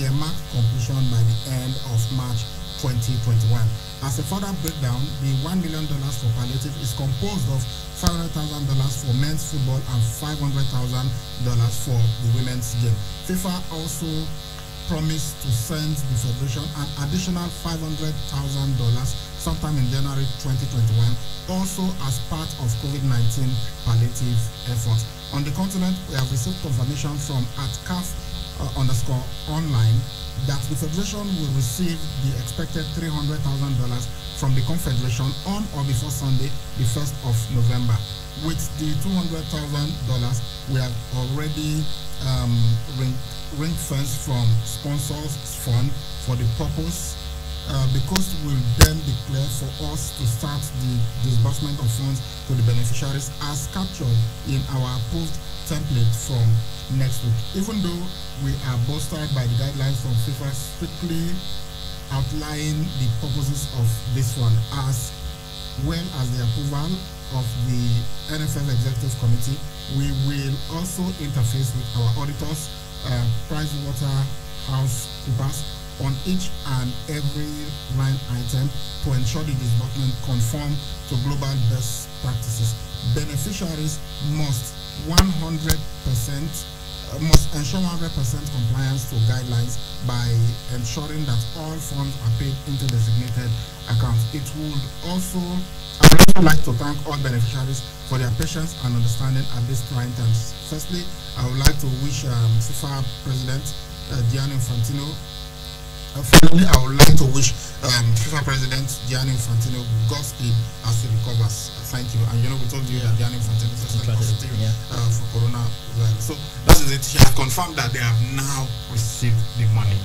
earmark completion by the end of March 2021. As a further breakdown, the $1 million for palliative is composed of $500,000 for men's football and $500,000 for the women's game. FIFA also promised to send the Federation an additional $500,000 sometime in January 2021, also as part of COVID-19 palliative efforts. On the continent, we have received confirmation from @CAF_online that the Federation will receive the expected $300,000 from the Confederation on or before Sunday, the 1st of November. With the $200,000, we have already ring-fenced from sponsors fund for the purpose the coast will then be clear for us to start the disbursement of funds to the beneficiaries as captured in our approved template from next week. Even though we are bolstered by the guidelines from FIFA strictly outlining the purposes of this one, as well as the approval of the NFF Executive Committee, we will also interface with our auditors, PricewaterhouseCoopers, on each and every line item to ensure the disbursement conform to global best practices. Beneficiaries must ensure 100% compliance to guidelines by ensuring that all funds are paid into designated accounts. I would also like to thank all beneficiaries for their patience and understanding at this trying times. Firstly, I would like to wish FIFA President Gianni Infantino. Finally, I would like to wish FIFA President Gianni Infantino Godspeed as he recovers. Thank you. And we told you that Gianni Infantino tested positive for coronavirus. So that is it. He has confirmed that they have now received the money.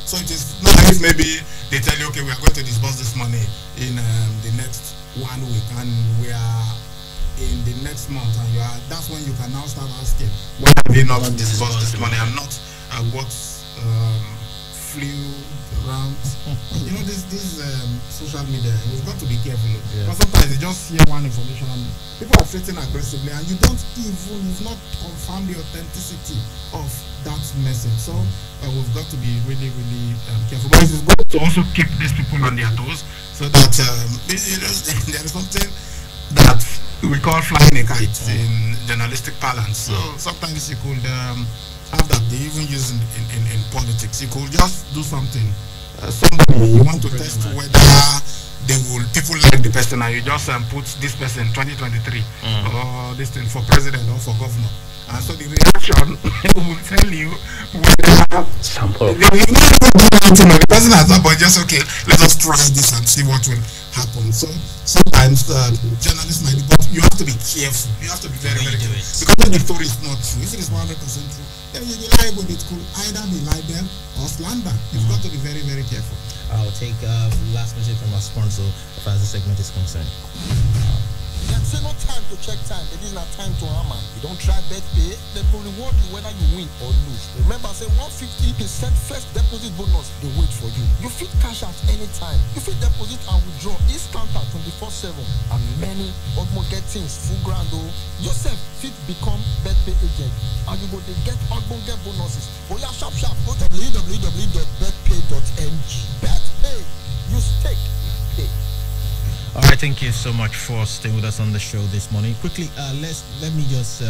So it is not as if maybe they tell you, okay, we are going to disburse this money in the next 1 week, and we are in the next month, and that's when you can now start asking, why have they not disbursed this money and not what flew around? This social media, you've got to be careful. Because sometimes you just hear one information and people are treating aggressively, and you've not confirmed the authenticity of that message. So we've got to be really, really careful. But it's good to also keep these people on their toes, so that there is something that we call flying a kite in journalistic parlance. So sometimes you could have that they even use in politics. You could just do something. Somebody you want to test whether people like the person, and you just put this person 2023 or this thing for president or for governor. And so the reaction will tell you whether the person has not, but just okay, let us try this and see what will happen. So sometimes journalists might be, but you have to be careful. You have to be very, very careful. Because when the story is not true, if it is 100% true, then you'll be liable. It could either be libel or slander. You've got to be very, very careful. I'll take last message from our sponsor as far as the segment is concerned. There's no time to check time. There is no time to hammer. You don't try bet pay, they will reward you whether you win or lose. Remember, say 150% first deposit bonus, they wait for you. You fit cash out anytime. You fit deposit and withdraw instant 24/7. And many almost get things full grand though. Yourself fit become bet pay agent. And you go to get almost get bonuses. Oh yeah, sharp. Go to www.betpay.ng. Bet pay. You stake. Pay. All right, thank you so much for staying with us on the show this morning. Quickly, let me just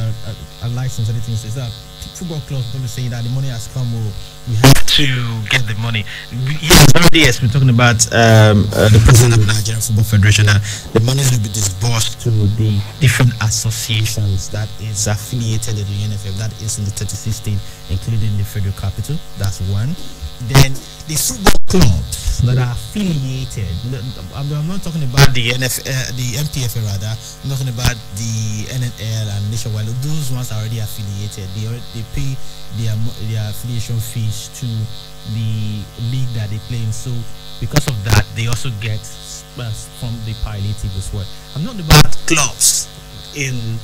highlight some other things. Is that football clubs going to say that the money has come, or we have to get the money? Yes, we're talking about the president of the Nigerian Football Federation, that the money will be disbursed to the different associations that is affiliated with the NFF, that is in the 36 states, including the federal capital. That's one. Then the football clubs that are affiliated, I'm not talking about the MPFA rather, I'm talking about the NNL and Nationwide. Those ones are already affiliated. They pay their affiliation fees to the league that they play in. So because of that, they also get from the palliative as well. I'm not about clubs in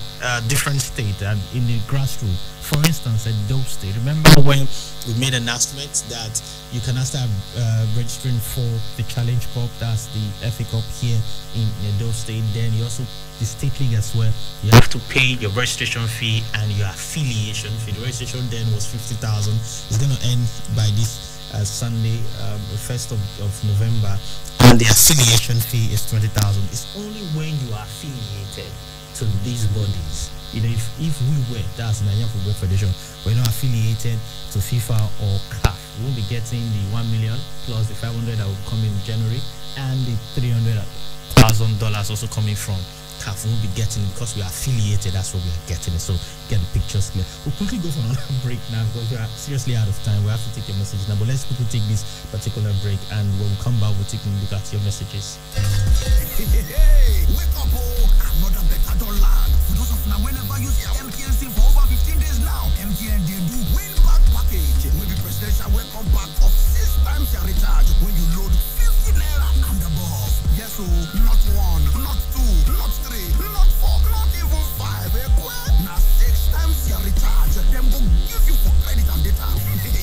different states and in the grassroots. For instance, at Dope State, remember when we made an announcement that you can now start registering for the Challenge Cup, that's the FA Cup here in Dope State. Then you also, the state league as well, you have to pay your registration fee and your affiliation fee. The registration then was 50,000. It's going to end by this Sunday, 1st of November, and the affiliation fee is 20,000. It's only when you are affiliated to these bodies. If we were, that's the Nigerian Football Federation, we're not affiliated to FIFA or CAF, we won't be getting the 1 million plus the 500 that will come in January, and the $300,000 also coming from CAF. We won't be getting it because we are affiliated. That's what we are getting it. So get the pictures clear. We'll quickly go for another break now because we are seriously out of time. We have to take your messages now, but let's quickly take this particular break, and when we come back, we'll take a look at your messages. Hey, wake up, another better don't land. For those of now, whenever you see MTN SIM for over 15 days now, MTN they do win back package. With the presidential welcome back of 6 times your recharge when you load 50 naira and above. Yes, so not 1, not 2, not 3, not 4, not even 5. Now 6 times your recharge. Them go give you for credit and data.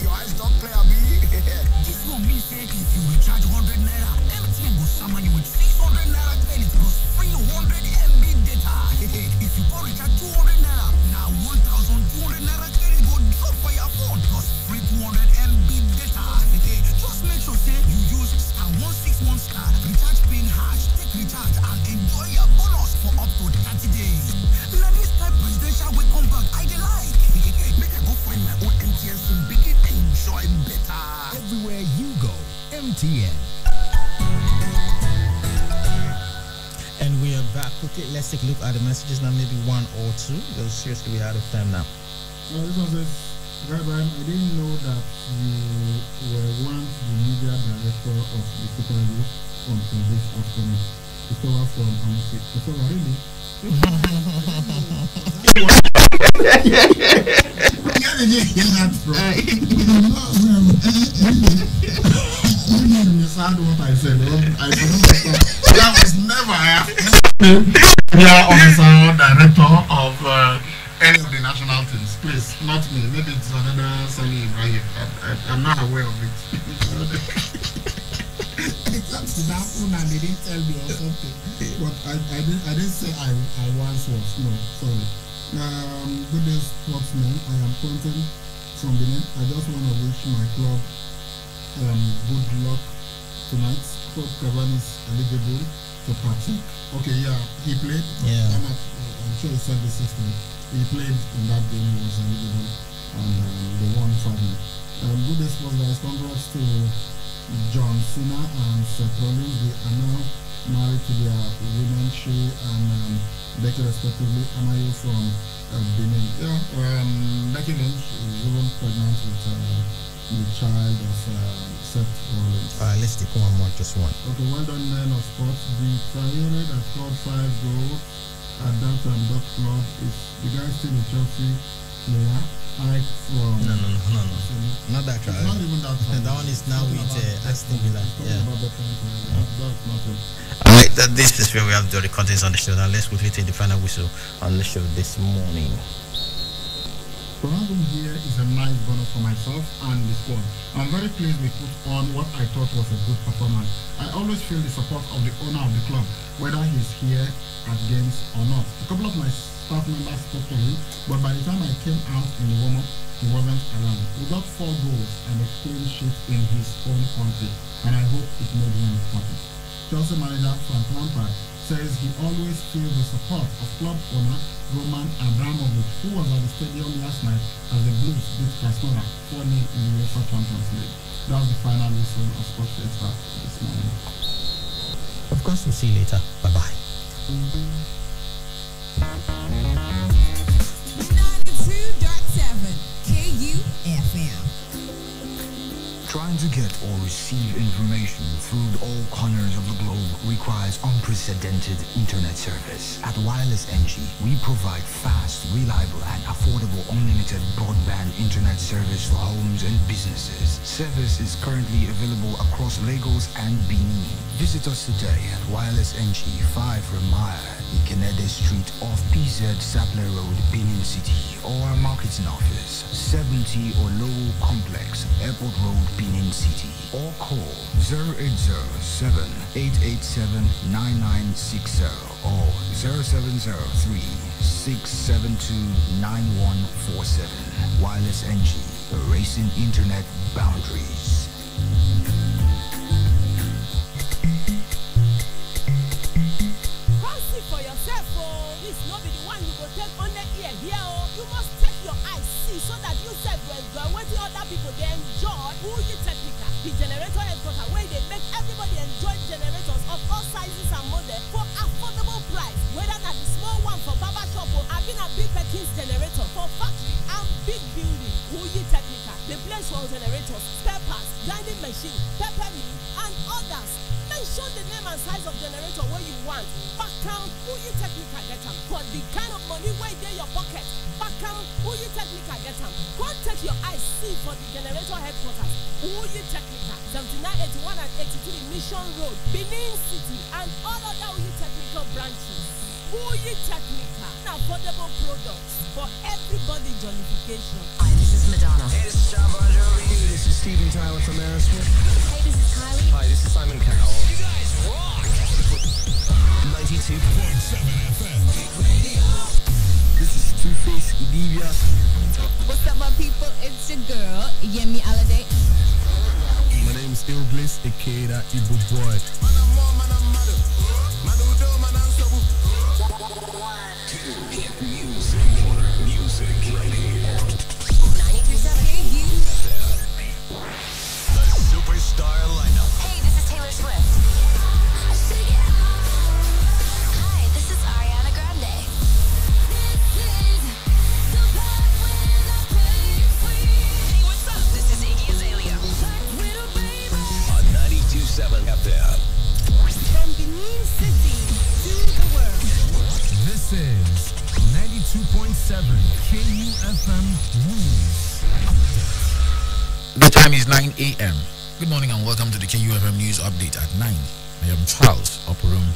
Your eyes don't clear me. This one means say if you recharge 100 naira, MTN will summon you with 600 naira credit plus free 100 MB data. If you go recharge 200 naira, now 1,200 naira credit go drop for your phone plus free 200 MB data. Just make sure say you use *161 recharge pin hash, take recharge and enjoy your bonus for up to 30 days. Now this type presidential will come back, I like. Make I go find my own MTN SIM, begin enjoy better. Everywhere you go, MTN. And we are back. Okay, let's take a look at the messages now, maybe one or two. Because seriously, we're out of time now. This one says, Rabbi, I didn't know that you were once the media director of the Super Group until this afternoon. Christopher from Amusi. Christopher, really? Where did you hear that from? What I said. I that was never media officer or director of any of the national teams. Please, not me. Maybe it's another Sani Ibrahim. I'm not aware of it. That's that one and they didn't tell me or something. But I didn't say I once was. No, sorry. Good day, sportsmen. I am Quentin from Benin. I just want to wish my club good luck tonight. Hope Cavani is eligible to partake. Okay, yeah, he played. Yeah. I'm sure he said this yesterday. He played in that game. He was eligible, and they won 5-0. Good day, sports guys. Congrats to John Cena and Seth Rollins. They are now married to their women, Shay and Becky respectively. Amayo from Benin. Yeah, Becky Lynch is even pregnant with the child of Seth Rollins. Let's take one more, just one. Okay, well done, men of sports. The Traore that scored 5 goals at that club is the guy still in Chelsea player. I from No. Not that it's Traore. not even that one. That one is now with Aston Villa. Yeah. That's not it. Alright, this is where we have the recordings on the show. Now let's quickly take the final whistle on the show this morning. To have him here is a nice bonus for myself and the squad. I'm very pleased we put on what I thought was a good performance. I always feel the support of the owner of the club, whether he's here at games or not. A couple of my staff members spoke to him, but by the time I came out in the warm-up, he wasn't around. We got 4 goals and a clean sheet in his own country, and I hope it made him happy. Chelsea manager Frank Lampard says he always feels the support of club owner Roman Abramovich, who was at the stadium last night as the Blues beat Krasnodar 4-0 in the UEFA Champions League. That was the final whistle of Sports Fiesta this morning. Of course, we'll see you later. Bye-bye. 92.7 KUFM. Trying to get or receive information through all corners of the globe requires unprecedented internet service. At Wireless NG, we provide fast, reliable, and affordable unlimited broadband internet service for homes and businesses. Service is currently available across Lagos and Benin. Visit us today at Wireless NG 5 Ramaya, Ikenede Street off PZ Sapler Road, Benin City, or our marketing office, 70 Olowo Complex, Airport Road, Benin City, or call 0807-887-9960 or 0703-672-9147. Wireless NG, erasing internet boundaries. Come see for yourself, oh. This not be the one you go take on the ear here, oh. You must take your eyes see so that you self will enjoy what the other people they enjoy. Who you technical? The generator headquarter where they make everybody enjoy generators of all sizes and models for affordable price. Whether not the small one for barber shop or having a big Perkins generator for factory and big building. Who you technical? The place for generators, spare parts, grinding machine, pepper mill, and others. Mention the name and size of generator where you want. Bakam, who you technical get them. For the kind of money where they your pocket. Bakam, who you technical get them. Go take your eyes see for the generator headquarters, Uyi Technica, 7981 and 83 Mission Road, Benin City, and all other Uyi Technical branches. Uyi Technica, affordable products for everybody jollification. Hi, this is Madonna. Hey, this is John Bon Jovi. This is Steven Tyler from Aerosmith. Hey, this is Kylie. Hi, this is Simon Cowell. You guys rock! 92.7 FM. This is Two-Face Idibia. What's up, my people? It's your girl, Yemi Alade. My name is Il Bliss, aka that Igbo boy. Music radio. 93.7 KU. Superstar lineup. Hey, this is Taylor Swift. Hi, this is Ariana Grande. Hey, what's up? This is Iggy Azalea. On 92.7 FM. From Benin City to the world. This is 92.7 KUFM News. The time is 9 a.m. Good morning and welcome to the KUFM News Update at 9. I am Charles Oporum.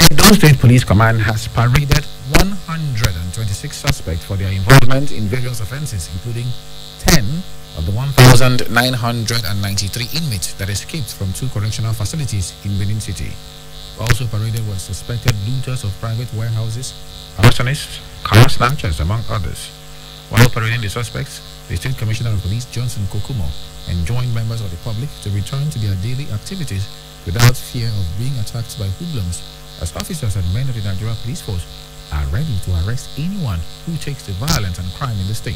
Edo State Police Command has paraded 126 suspects for their involvement in various offences, including 10 of the 1,993 inmates that escaped from 2 correctional facilities in Benin City. Also paraded were suspected looters of private warehouses, arsonists, car snatchers, among others. While parading the suspects, the State Commissioner of Police, Johnson Kokumo, enjoined members of the public to return to their daily activities without fear of being attacked by hoodlums, as officers and men of the Nigeria Police Force are ready to arrest anyone who takes to violence and crime in the state.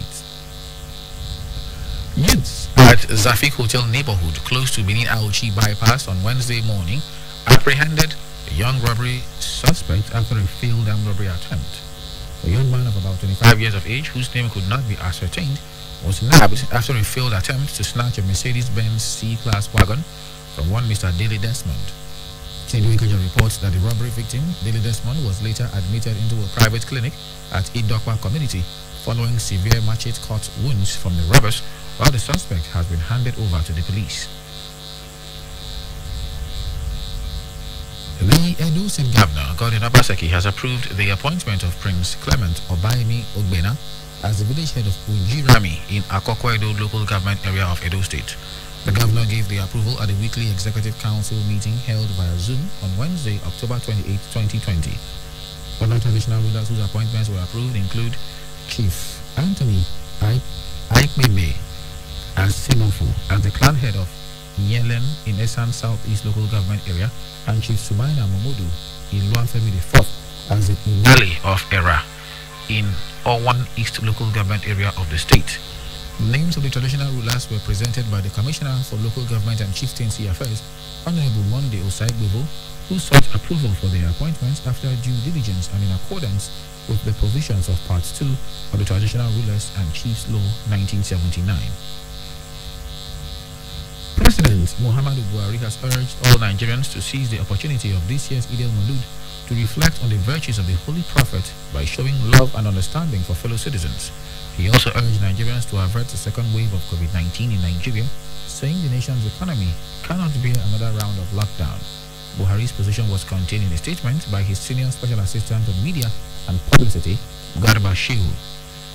Youths at Zafik Hotel neighborhood close to Benin Auchi bypass on Wednesday morning apprehended a young robbery suspect after a failed armed robbery attempt. A young man of about 25 years of age, whose name could not be ascertained, was nabbed after a failed attempt to snatch a Mercedes-Benz C-Class wagon from one Mr. Daily Desmond. Chinedu reports that the robbery victim, Daily Desmond, was later admitted into a private clinic at Idokwa community following severe machete-cut wounds from the robbers, while the suspect has been handed over to the police. The Edo State Governor, Godwin Obaseki, has approved the appointment of Prince Clement Obaimi Ogbena as the village head of Ujirami in Akoko Edo local government area of Edo State. The governor gave the approval at the weekly executive council meeting held via Zoom on Wednesday, October 28, 2020. Other traditional rulers whose appointments were approved include Chief Anthony Aikmebe as Simofu as the clan head of Nyelen in Esan Southeast local government area, and Chief Sumaina Momodu in Luafemi IV as the Ngali of Era in Owan East local government area of the state. Names of the traditional rulers were presented by the Commissioner for Local Government and Chieftaincy Affairs, Honorable Monday Osaigbebo, who sought approval for their appointments after due diligence and in accordance with the provisions of Part 2 of the Traditional Rulers and Chiefs Law 1979. President Muhammadu Buhari has urged all Nigerians to seize the opportunity of this year's Eid al-Maulud to reflect on the virtues of the Holy Prophet by showing love and understanding for fellow citizens. He also urged Nigerians to avert the second wave of COVID-19 in Nigeria, saying the nation's economy cannot bear another round of lockdown. Buhari's position was contained in a statement by his senior special assistant on media and publicity, Garba Shehu.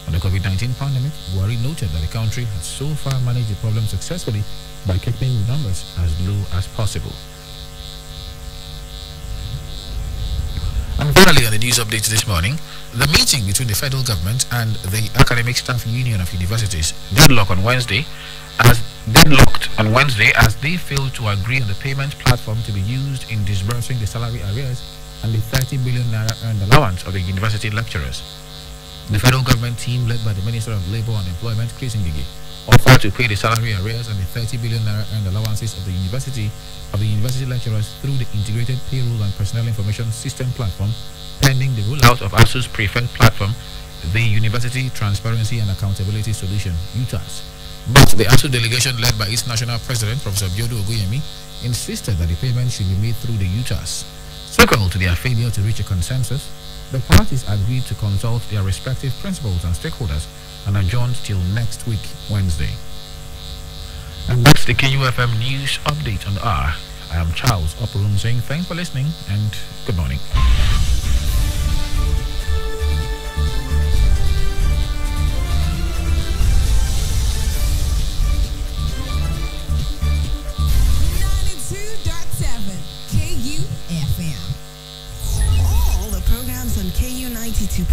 On the COVID-19 pandemic, Buhari noted that the country has so far managed the problem successfully by keeping the numbers as low as possible. And finally, on the news update this morning, the meeting between the federal government and the Academic Staff Union of Universities deadlocked on Wednesday as they failed to agree on the payment platform to be used in disbursing the salary arrears and the 30 billion naira earned allowance of the university lecturers. The federal government team, led by the Minister of Labour and Employment, Chris Ngigi, offered to pay the salary arrears and the 30 billion naira earned allowances of the university lecturers through the integrated payroll and personnel information system platform, pending the rollout of ASU's preferred platform, the University Transparency and Accountability Solution, UTAS. But the ASU delegation, led by its national president, Professor Biodu Oguyemi, insisted that the payment should be made through the UTAS. Second to their failure to reach a consensus, the parties agreed to consult their respective principals and stakeholders and adjourned till next week, Wednesday. And that's the KUFM News Update on the hour. I am Charles Oporum saying thanks for listening and good morning. On KU 92.7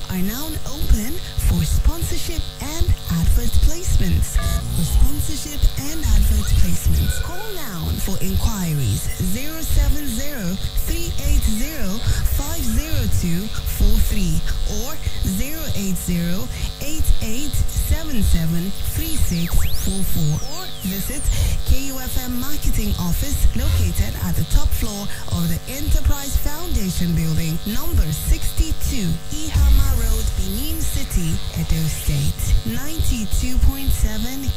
are now open for sponsorship and advert placements. For sponsorship and advert placements, call now for inquiries 070-380-50243 or 080-8877-3644 or visit KUFM Marketing Office located at the top floor of the Enterprise Foundation Building, number 62, Ihama Road, Benin City, Edo State. 92.7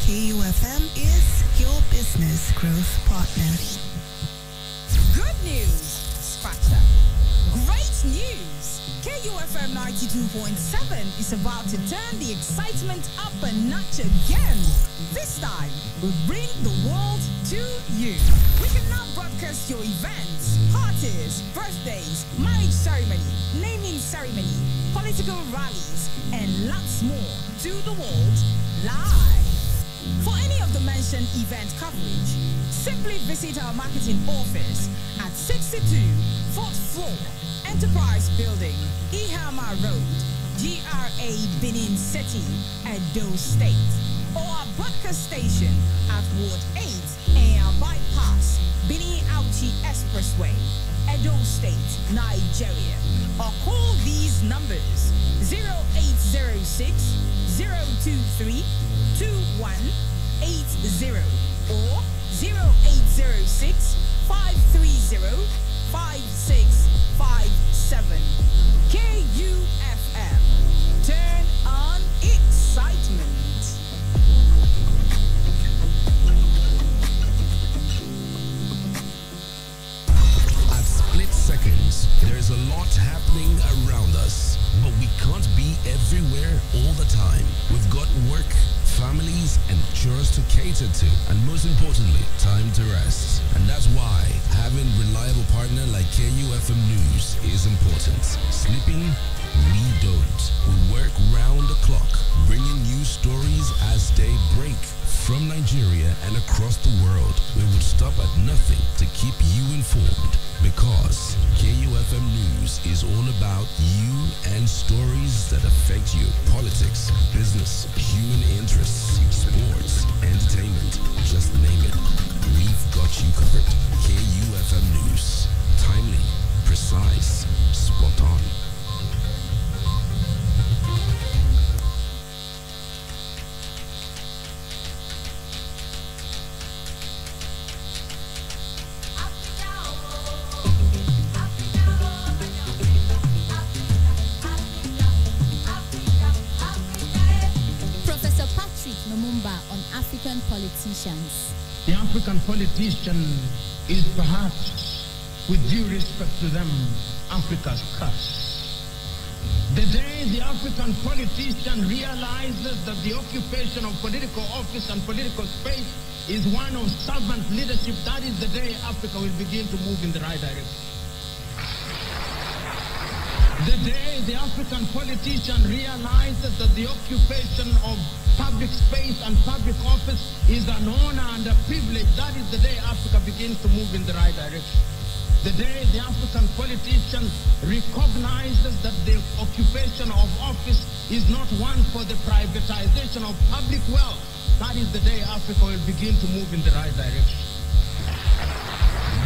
KUFM is your business growth partner. Good news! Scratch that. Great news! KUFM 92.7 is about to turn the excitement up a notch again. This time, we'll bring the world to you. We can now broadcast your events, parties, birthdays, marriage ceremony, naming ceremony, political rallies, and lots more to the world live. For any of the mentioned event coverage, simply visit our marketing office at 62 4th floor, Enterprise Building, Ihama Road, GRA Benin City, Edo State, or our broadcast station at Ward 8 Air Bypass, Benin Auchi Expressway, Edo State, Nigeria, or call these numbers 0806 023 2180 or 0806 530 5657. KUFM. Turn on excitement. At split seconds, there's a lot happening around us, but we can't be everywhere all the time. We've got work, families, and chores to cater to, and most importantly, time to rest. And that's why having reliable partner like KUFM News is important. Sleeping? We don't. We work round the clock, bringing you stories as they break. From Nigeria and across the world, we would stop at nothing to keep you informed, because KUFM News is all about you and stories that affect you. Politics, business, human interests, sports, entertainment, just name it. We've got you covered. KUFM News. Timely, precise, spot on. On African politicians. The African politician is perhaps, with due respect to them, Africa's curse. The day the African politician realizes that the occupation of political office and political space is one of servant leadership, that is the day Africa will begin to move in the right direction. The day the African politician realizes that the occupation of public space and public office is an honor and a privilege, that is the day Africa begins to move in the right direction. The day the African politician recognizes that the occupation of office is not one for the privatization of public wealth, that is the day Africa will begin to move in the right direction.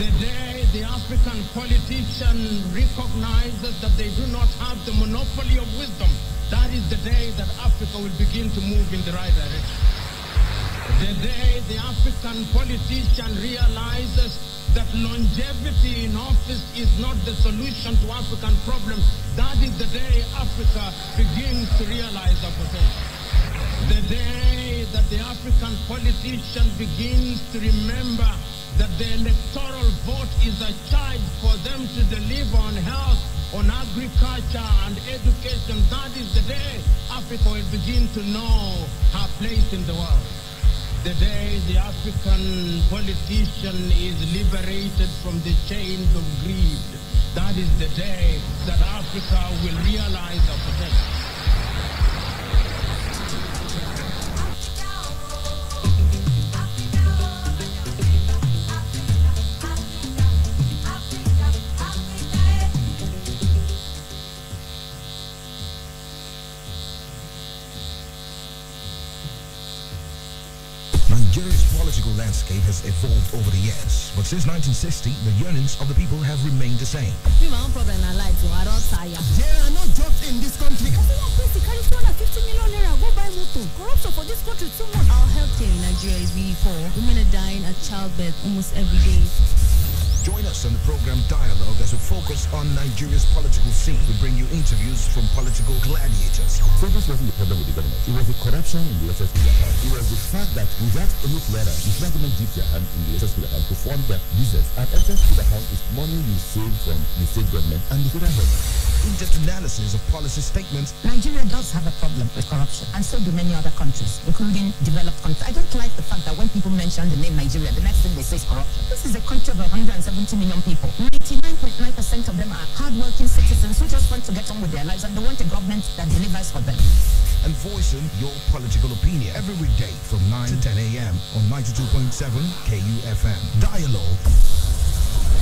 The day the African politician recognizes that they do not have the monopoly of wisdom, that is the day that Africa will begin to move in the right direction. The day the African politician realizes that longevity in office is not the solution to African problems, that is the day Africa begins to realize our potential. The day that the African politician begins to remember that the electoral vote is a charge for them to deliver on health, on agriculture and education, that is the day Africa will begin to know her place in the world. The day the African politician is liberated from the chains of greed, that is the day that Africa will realize her potential. Nigeria's political landscape has evolved over the years, but since 1960, the yearnings of the people have remained the same. My own problem in life, so I don't tire. There are no jobs in this country. Everyone pays to carry 250 million naira, go buy motor. Corruption for this country too much. Our healthcare in Nigeria is really poor. Women are dying at childbirth almost every day. Join us on the program Dialogue as we focus on Nigeria's political scene. We bring you interviews from political gladiators. So this wasn't the problem with the government. It was the corruption in the SSP account. It was the fact that without any clearance, the federal government dipped their hand in the SSP account to fund their business. And SSP account is money you save from the state government and the federal government. In-depth analysis of policy statements. Nigeria does have a problem with corruption, and so do many other countries, including developed countries. I don't like the fact that when people mention the name Nigeria, the next thing they say is corruption. This is a country of 170 million people. 99.9% of them are hardworking citizens who just want to get on with their lives, and they want a government that delivers for them. And voicing your political opinion every weekday from 9 to 10 a.m. on 92.7 KUFM. Dialogue.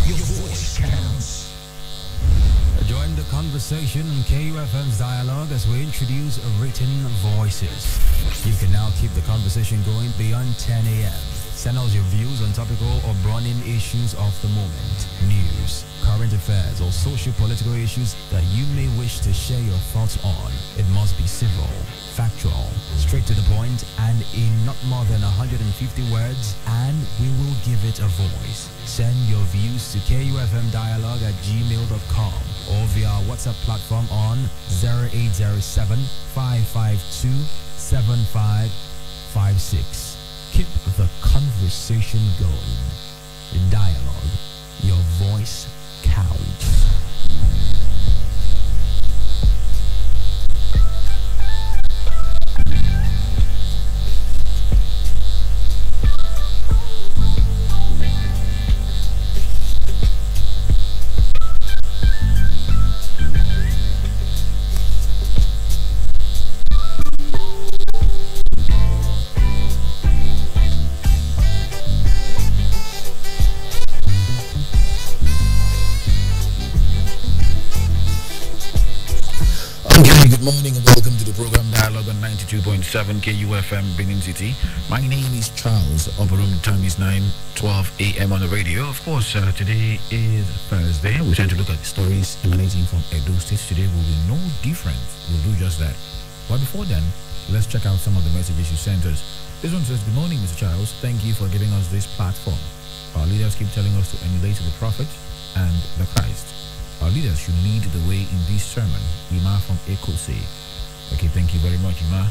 Your voice counts. Join the conversation on KUFM's Dialogue as we introduce written voices. You can now keep the conversation going beyond 10 a.m. Send us your views on topical or burning issues of the moment, news, current affairs, or social-political issues that you may wish to share your thoughts on. It must be civil, factual, straight to the point, and in not more than 150 words, and we will give it a voice. Send your views to kufmdialogue@gmail.com or via our WhatsApp platform on 0807 552 7556. Keep the conversation going. Dialogue. Your voice counts. Good morning and welcome to the program Dialogue on 92.7 KUFM Benin City. My name is Charles. Operum time is 9:12 a.m. on the radio. Of course, today is Thursday. We're trying to look at stories emanating from Edo State. Today will be no different. We'll do just that. But before then, let's check out some of the messages you sent us. This one says, "Good morning, Mr. Charles. Thank you for giving us this platform. Our leaders keep telling us to emulate the Prophet and the Christ. Our leaders should lead the way in this sermon." Ima from Ekose. Okay, thank you very much, Ima.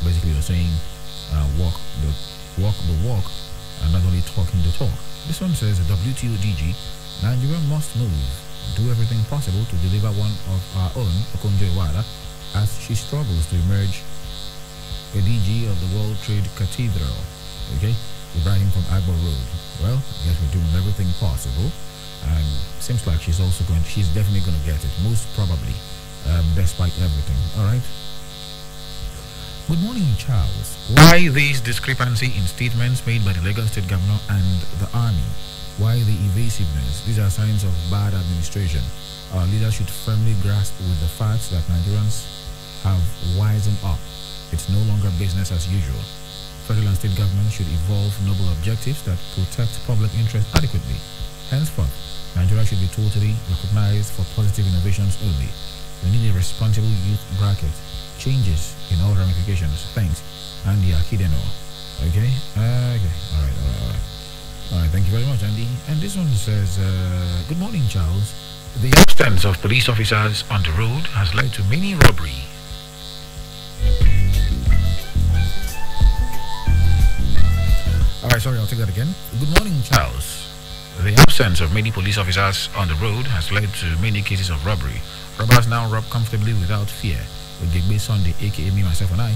Basically, you're saying walk the walk and not only talking the talk. This one says, WTODG, Nigeria must move, do everything possible to deliver one of our own, Okonjo Iweala, as she struggles to emerge a DG of the World Trade Cathedral. Okay, Ibrahim from Agbo Road. Well, I guess we're doing everything possible. And seems like she's definitely going to get it, most probably, despite everything. All right. Good morning, Charles. Why this discrepancy in statements made by the Lagos State Governor and the Army? Why the evasiveness? These are signs of bad administration. Our leaders should firmly grasp with the fact that Nigerians have wisened up. It's no longer business as usual. Federal and state government should evolve noble objectives that protect public interest adequately. Henceforth, Nigeria should be totally recognized for positive innovations only. We need a responsible youth bracket. Changes in all ramifications. Thanks. Andy Akideno. Okay. Okay. All right. All right. Thank you very much, Andy. And this one says, "Good morning, Charles. The absence of police officers on the road has led to many robbery." All right. Sorry, I'll take that again. Good morning, Charles. The absence of many police officers on the road has led to many cases of robbery. Robbers now rob comfortably without fear. With Digbe Sunday, aka me, myself, and I,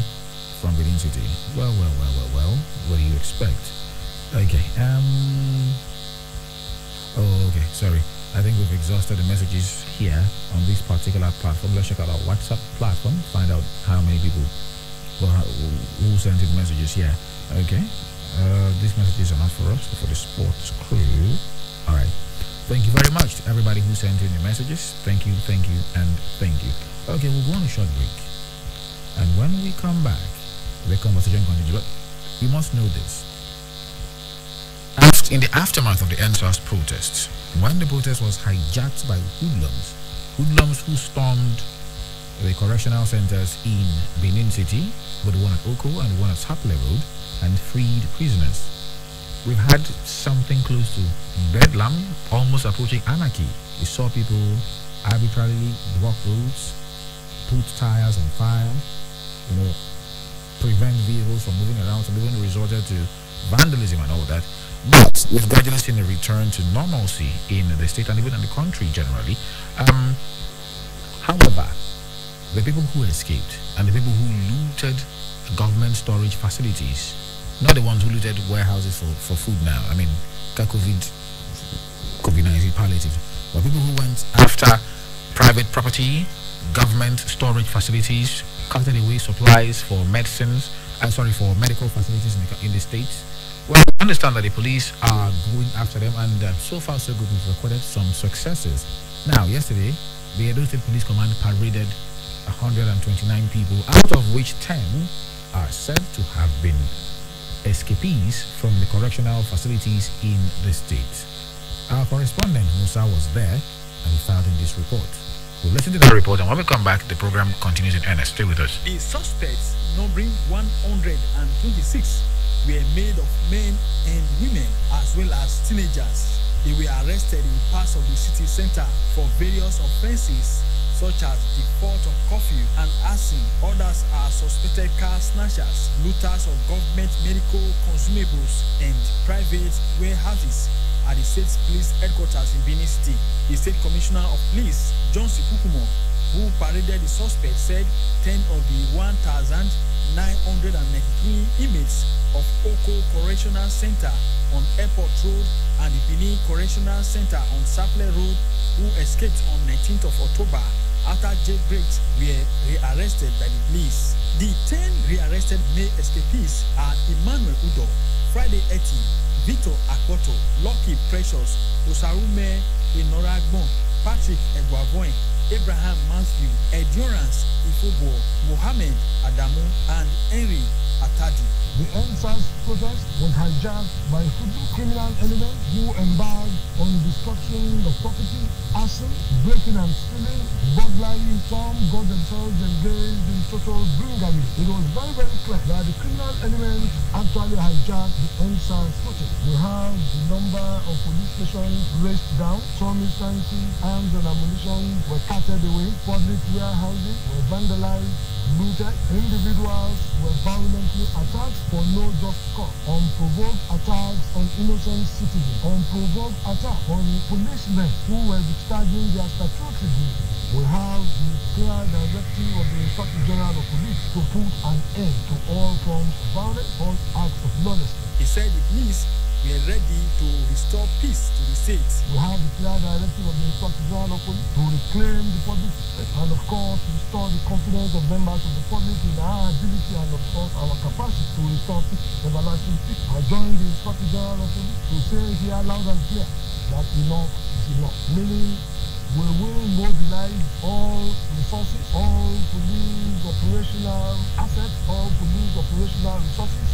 from Benin City. Well. What do you expect? Okay. Okay. Sorry. I think we've exhausted the messages here on this particular platform. Let's check out our WhatsApp platform. Find out how many people who sent in messages here. Okay. These messages are not for us, but for the sports crew. All right. Thank you very much to everybody who sent in your messages. Thank you, and thank you. Okay, we'll go on a short break. And when we come back, the conversation continues. But we must know this. In the aftermath of the NSAS protests, when the protest was hijacked by hoodlums who stormed the correctional centers in Benin City, with the one at Oko and the one at Saple Road, and freed prisoners. We've had something close to bedlam, almost approaching anarchy. We saw people arbitrarily block roads, put tires on fire, prevent vehicles from moving around. Some even resorted to vandalism and all that. But we've gradually seen a return to normalcy in the state and even in the country generally. However, the people who escaped and the people who looted government storage facilities, not the ones who looted warehouses for food now. I mean, COVID-19 palliative. But people who went after private property, government storage facilities, carted away supplies for medicines, for medical facilities in the states. Well, I understand that the police are going after them, and so far so good. We've recorded some successes. Now, yesterday, the Edo State Police Command paraded 129 people, out of which 10 are said to have been escapees from the correctional facilities in the state. Our correspondent Musa was there and he filed in this report. We'll listen to that report, and when we come back, the program continues in earnest. Stay with us. The suspects, numbering 126, were made of men and women as well as teenagers. They were arrested in parts of the city center for various offenses such as default of curfew and arson. Others are suspected car snatchers, looters of government medical consumables, and private warehouses at the state police headquarters in Benin City. The state commissioner of police, John Sikukumo, who paraded the suspect, said 10 of the 1,993 inmates of Oko Correctional Center on Airport Road and the Benin Correctional Center on Saple Road, who escaped on 19th of October after jailbreaks, were rearrested by the police. The 10 rearrested male escapees are Emmanuel Udo, Friday Eti, Victor Akpoto, Lucky Precious, Osarume Enoragbon, Patrick Egwavoin, Abraham Matthew, Endurance Ifobo, Mohammed Adamu, and Henry Atadi. The NSAS protest was hijacked by criminal elements who embarked on destruction of property, arson, breaking and stealing, burglary. Some got themselves engaged in total brigandage. It was very, very clear that the criminal elements actually hijacked the NSAS protest. We have the number of police stations raced down. Some instances, arms and ammunition were carted away. Public warehouses were vandalized, looted. Individuals were violently attacked for no just cause. Unprovoked attacks on innocent citizens. Unprovoked attacks on policemen who were discharging their statutory duties. We have the clear directive of the Inspector General of Police to put an end to all forms of violence, all acts of lawlessness. He said the police were ready to restore peace to the state. We have the clear directive of the Inspector General of Police to reclaim the public and, of course, restore the confidence of members of the public in our ability and, of course, our capacity to restore peace, everlasting peace. I join the Inspector General of Police to say here loud and clear that enough is enough. Meaning, we will mobilize all resources, all police operational assets, all police operational resources,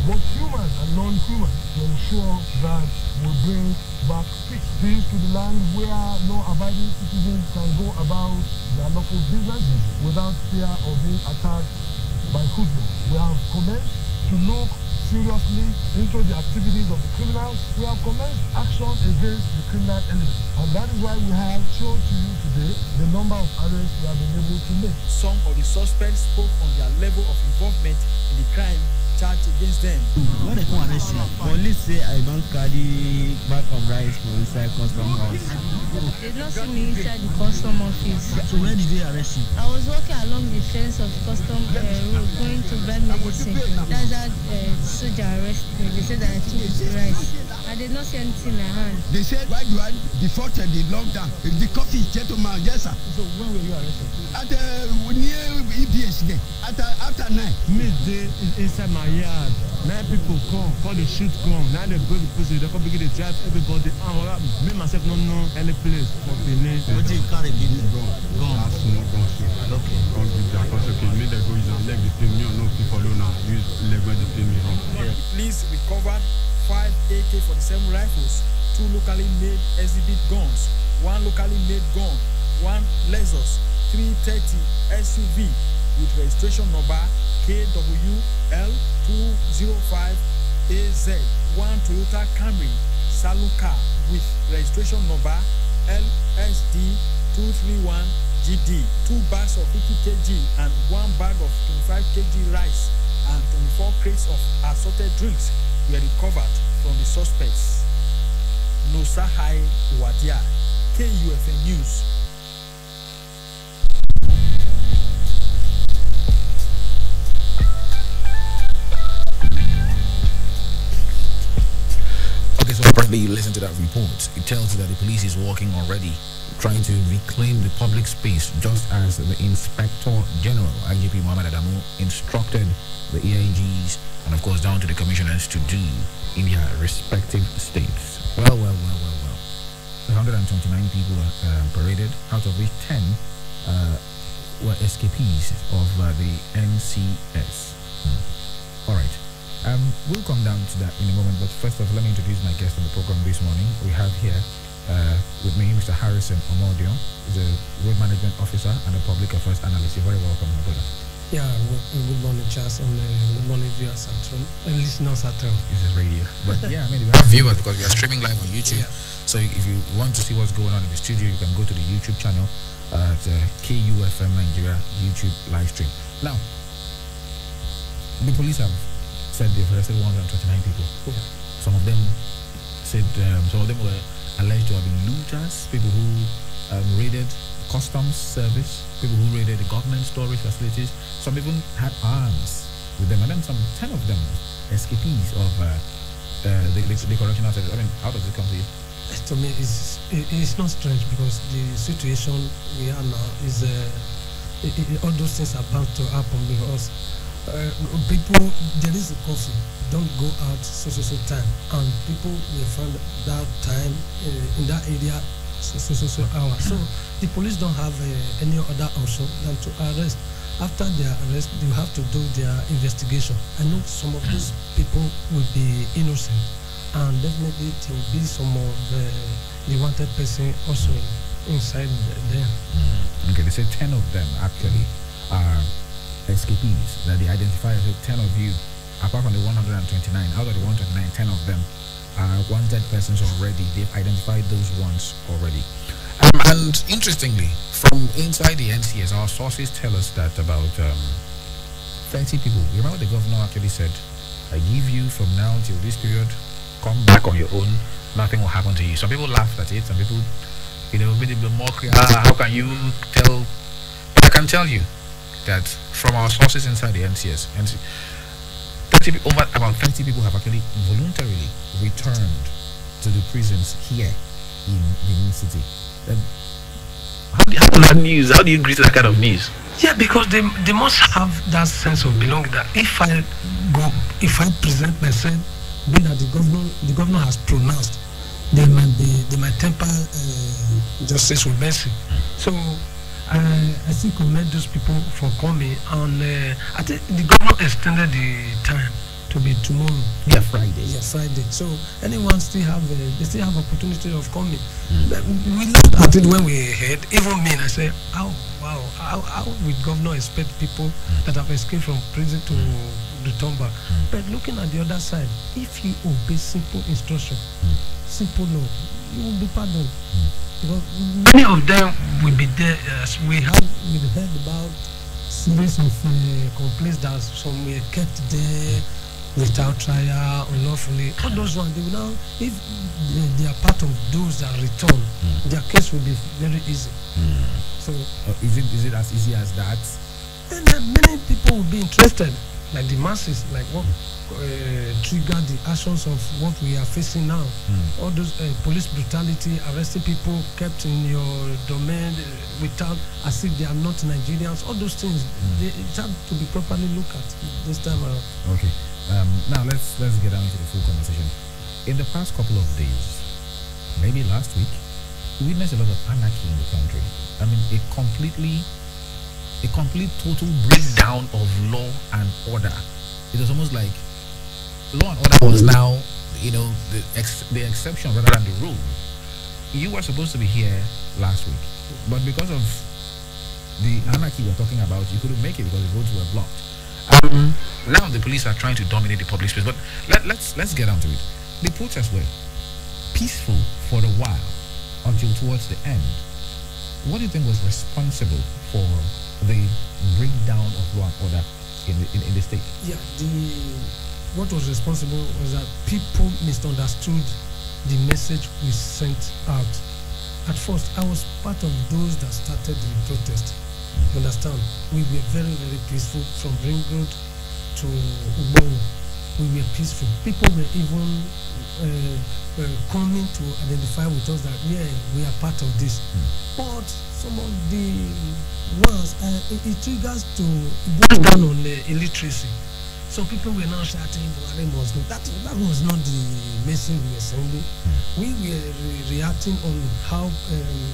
both human and non-human, to ensure that we bring back peace. Peace to the land where no abiding citizens can go about their local businesses without fear of being attacked by hoodlums. We have commenced to look seriously into the activities of the criminals. We have commenced action against the criminal element, and that is why we have shown to you today the number of arrests we have been able to make. Some of the suspects spoke on their level of involvement in the crime charged against them. When they come arrest you, police say I don't carry bag of rice for inside custom house. They did not see me inside the custom office. So where did they arrest you? I was walking along the fence of the custom road going to buy medicine. That's how soldier arrested me. They said that I took rice. I did not see anything in my hand. They said why you had defaulted the lockdown. The coffee gentleman, yes sir. So when were you arrested? At near EBS there. After 9. Midday is inside my yard. 9 people come, call the shoot gun. Now they go to the police, they come begin to drive everybody. Me myself don't know any place for Benin. What do you carry business gun? That's not gun. Okay. Don't do that. Because okay, me they go use and leg the thing. Me or no people alone now use leg when the thing me wrong. The police recovered 5 AK-47 rifles, 2 locally made exhibit guns, 1 locally made gun, 1 Lexus 330 SUV with registration number KWL205AZ, 1 Toyota Camry saloon car with registration number LSD231GD, 2 bags of 50 kg and 1 bag of 25 kg rice and 24 crates of assorted drinks were recovered from the suspects. Nosahai Wadia, KUFM News. Okay, so apparently you listen to that report. It tells you that the police is working already, trying to reclaim the public space, just as the Inspector General, IGP Mohammed Adamu, instructed the EIGs and of course down to the commissioners to do in their respective states. Well. 129 people paraded, out of which 10 were escapees of the NCS. All right. We'll come down to that in a moment, but first off, let me introduce my guest on the program this morning. We have here with me Mr. Harrison Omodio. He's a road management officer and a public affairs analyst. You're very welcome, my brother. Yeah, good morning, Charles, and good morning, viewers at home, and listeners at home. This is radio. But yeah, I mean, we have viewers because we are streaming live on YouTube. Yeah. So if you want to see what's going on in the studio, you can go to the YouTube channel at KUFM Nigeria YouTube live stream. Now, the police have said they've arrested 129 people. Yeah. Some of them said, some of them were alleged to have been looters, people who raided customs service, people who raided the government storage facilities. Some even had arms with them, and then some 10 of them escapees of the correctional service. I mean, how does it come to you? To me, it's not strange because the situation we are now is all those things are about to happen because people, there is a coffee, don't go out so time, and people will find that time in that area so hour. So the police don't have any other option than to arrest. After their arrest, they have to do their investigation. I know some of these people will be innocent, and definitely there will be some of the wanted person also inside them. Okay, they say 10 of them actually are escapees that they identify as 10 of you, apart from the 129. Out of the 129, 10 of them are wanted persons already. They've identified those ones already. And interestingly, from inside the NCS, our sources tell us that about 30 people. You remember the governor actually said, I give you from now till this period, come back on your own, nothing will happen to you. Some people laughed at it, some people, made it a mockery. How can you tell? But I can tell you that from our sources inside the NCS, about 30 people have actually voluntarily returned to the prisons here in Benin City. How do you greet that kind of news? Yeah, because they must have that sense of belonging. That if I present myself, being that the governor has pronounced, they might temper justice with mercy. So I still commend those people for coming, and I think the governor extended the time to be tomorrow. Yeah, Friday. Yeah, Friday. So anyone still have opportunity of coming. We looked at it when we heard. Even me, I said, how would governor expect people that have escaped from prison to return back. But looking at the other side, if you obey simple instruction, simple law, you will be pardoned. Because many of them will be there. As we've heard about series of complaints that some were kept there without trial, unlawfully. All those ones, they will now, if they are part of those that return, their case will be very easy. So, is it as easy as that? And many people will be interested, like the masses, like what triggered the actions of what we are facing now. All those police brutality, arresting people kept in your domain without, as if they are not Nigerians. All those things, they have to be properly looked at this time around. Okay. Now let's get down into the full conversation. In the past couple of days, maybe last week, we witnessed a lot of anarchy in the country. I mean, a complete total breakdown of law and order. It was almost like law and order was now, the exception rather than the rule. You were supposed to be here last week, but because of the anarchy we're talking about, you couldn't make it because the roads were blocked. Now the police are trying to dominate the public space, but let's get on to it. The protests were peaceful for a while until towards the end. What do you think was responsible for the breakdown of law and order in the state? Yeah, what was responsible was that people misunderstood the message we sent out. At first, I was part of those that started the protest. You understand? We were very, very peaceful from Ring Road to Ubowo. We were peaceful. People were even coming to identify with us that, yeah, we are part of this. But some of the ones, it triggers to break down on illiteracy. So people were now shouting, Buhari must go. That was not the message we were sending. We were reacting on how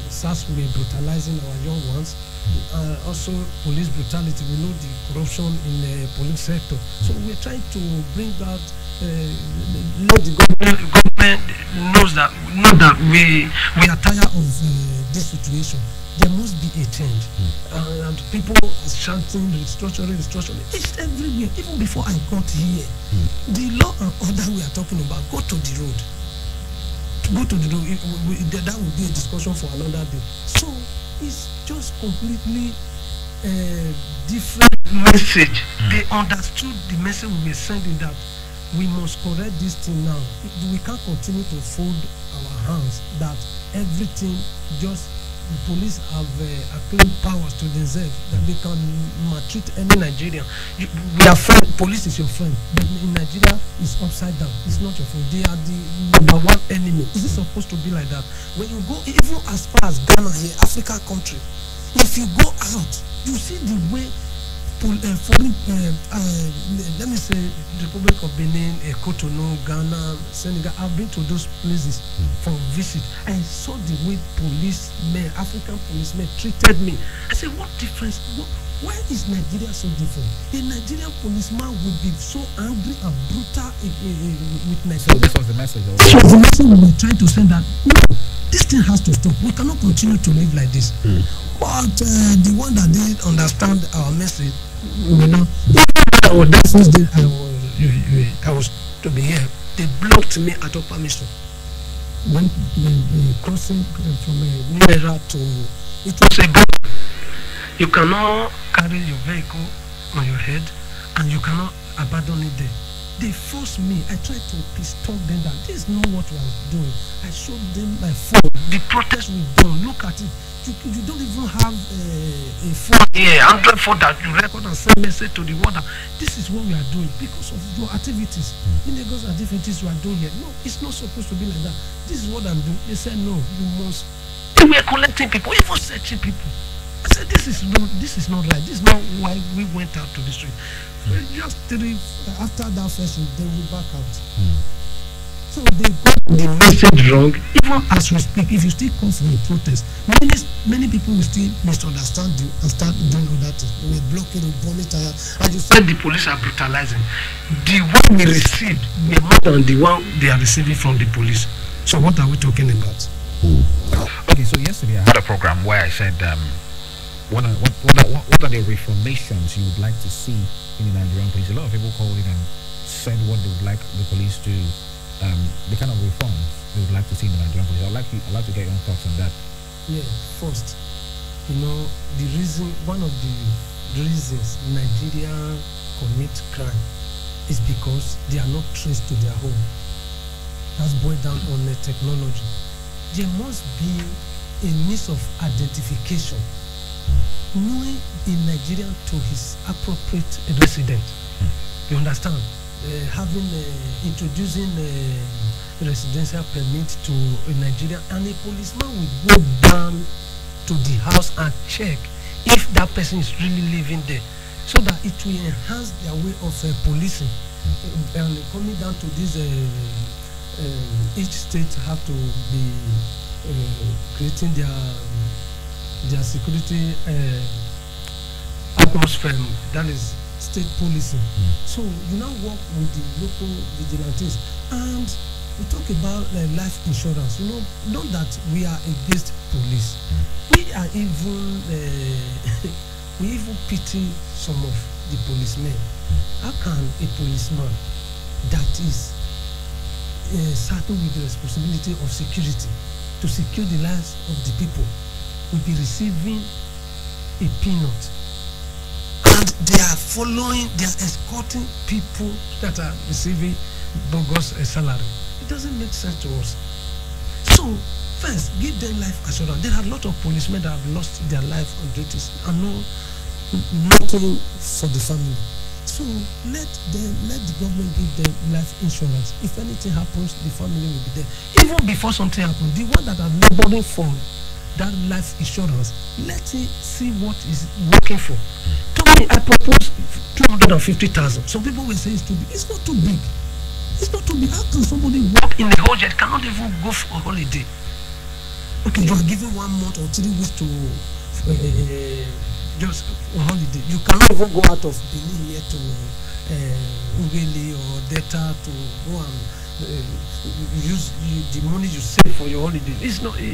SARS were brutalizing our young ones. Also police brutality. We know the corruption in the police sector. So we're trying to bring that, let the government knows that we are tired of this situation. There must be a change. And people are shouting restructuring. It's everywhere. Even before I got here, the law and order we are talking about, go to the road. That will be a discussion for another day. So it's just completely different message. They understood the message we were sending, that we must correct this thing now. We can't continue to fold our hands that everything just the police have acclaimed powers to themselves that they can maltreat any Nigerian. We are friend. Police is your friend, but in Nigeria it's upside down. It's not your friend. They are the number one enemy. Is it supposed to be like that? When you go even as far as Ghana here, African country, if you go out, you see the way foreign, let me say, Republic of Benin, Cotonou, Ghana, Senegal. I've been to those places for visit. I saw the way policemen, African policemen, treated me. I said, what difference? Why is Nigeria so different? A Nigerian policeman would be so angry and brutal with Nigeria. So this was the message. This was the message we were trying to send, that no, this thing has to stop. We cannot continue to live like this. But the one that didn't understand our message, that first day I was to be here, they blocked me at Upper Mission. When crossing from New Era to, it was a gap. You cannot carry your vehicle on your head and you cannot abandon it there. They forced me. I tried to peace talk them that this is not what we are doing. I showed them my phone. The protest we've done. Look at it. You don't even have a phone here, Android phone that you record and send message to the world. This is what we are doing because of your activities. In Lagos activities you are doing here. No, it's not supposed to be like that. This is what I'm doing. They said no, you must. They were collecting people, even searching people. I said this is not right. This is not why we went out to the street. Just after that session, then we back out. So they got the message wrong. Even as we speak, if you still come for a protest, many people will still misunderstand you and start doing all that. We're blocking the bonnet tire, and you said the police are brutalizing. The one we received were more than the one they are receiving from the police. So what are we talking about? Okay, so yesterday I had a program where I said, what are the reformations you would like to see in the Nigerian police. A lot of people called in and said what they would like the police to, the kind of reforms they would like to see in the Nigerian police. I'd like to get your thoughts on that. Yeah, first, one of the reasons Nigeria commit crime is because they are not traced to their home. That's boiled down on the technology. There must be a means of identification, knowing a Nigerian to his appropriate resident. You understand? Introducing a residential permit to a Nigerian, and a policeman will go down to the house and check if that person is really living there, so that it will enhance their way of policing. And coming down to this, each state have to be creating their security atmosphere, that is state policing. So you now work with the local vigilantes, and we talk about life insurance. Not that we are against police. We are even we even pity some of the policemen. How can a policeman that is saddled with the responsibility of security to secure the lives of the people will be receiving a peanut? And they are escorting people that are receiving bogus salary. It doesn't make sense to us. So, first, give them life assurance. There are a lot of policemen that have lost their life on duties and nothing for the family. So let the government give them life insurance. If anything happens, the family will be there. Even before something happens, the one that are laboring for that life insurance, let it see what is working for. To me, I propose 250,000. Some people will say it's too big. It's not too big. It's not too big. How can somebody work in a whole jet, cannot even go for a holiday? Okay, you are given 1 month or 3 weeks to just a holiday. You cannot even go out of Benin here to Ugeli or Delta to go and use the money you save for your holiday. It's not a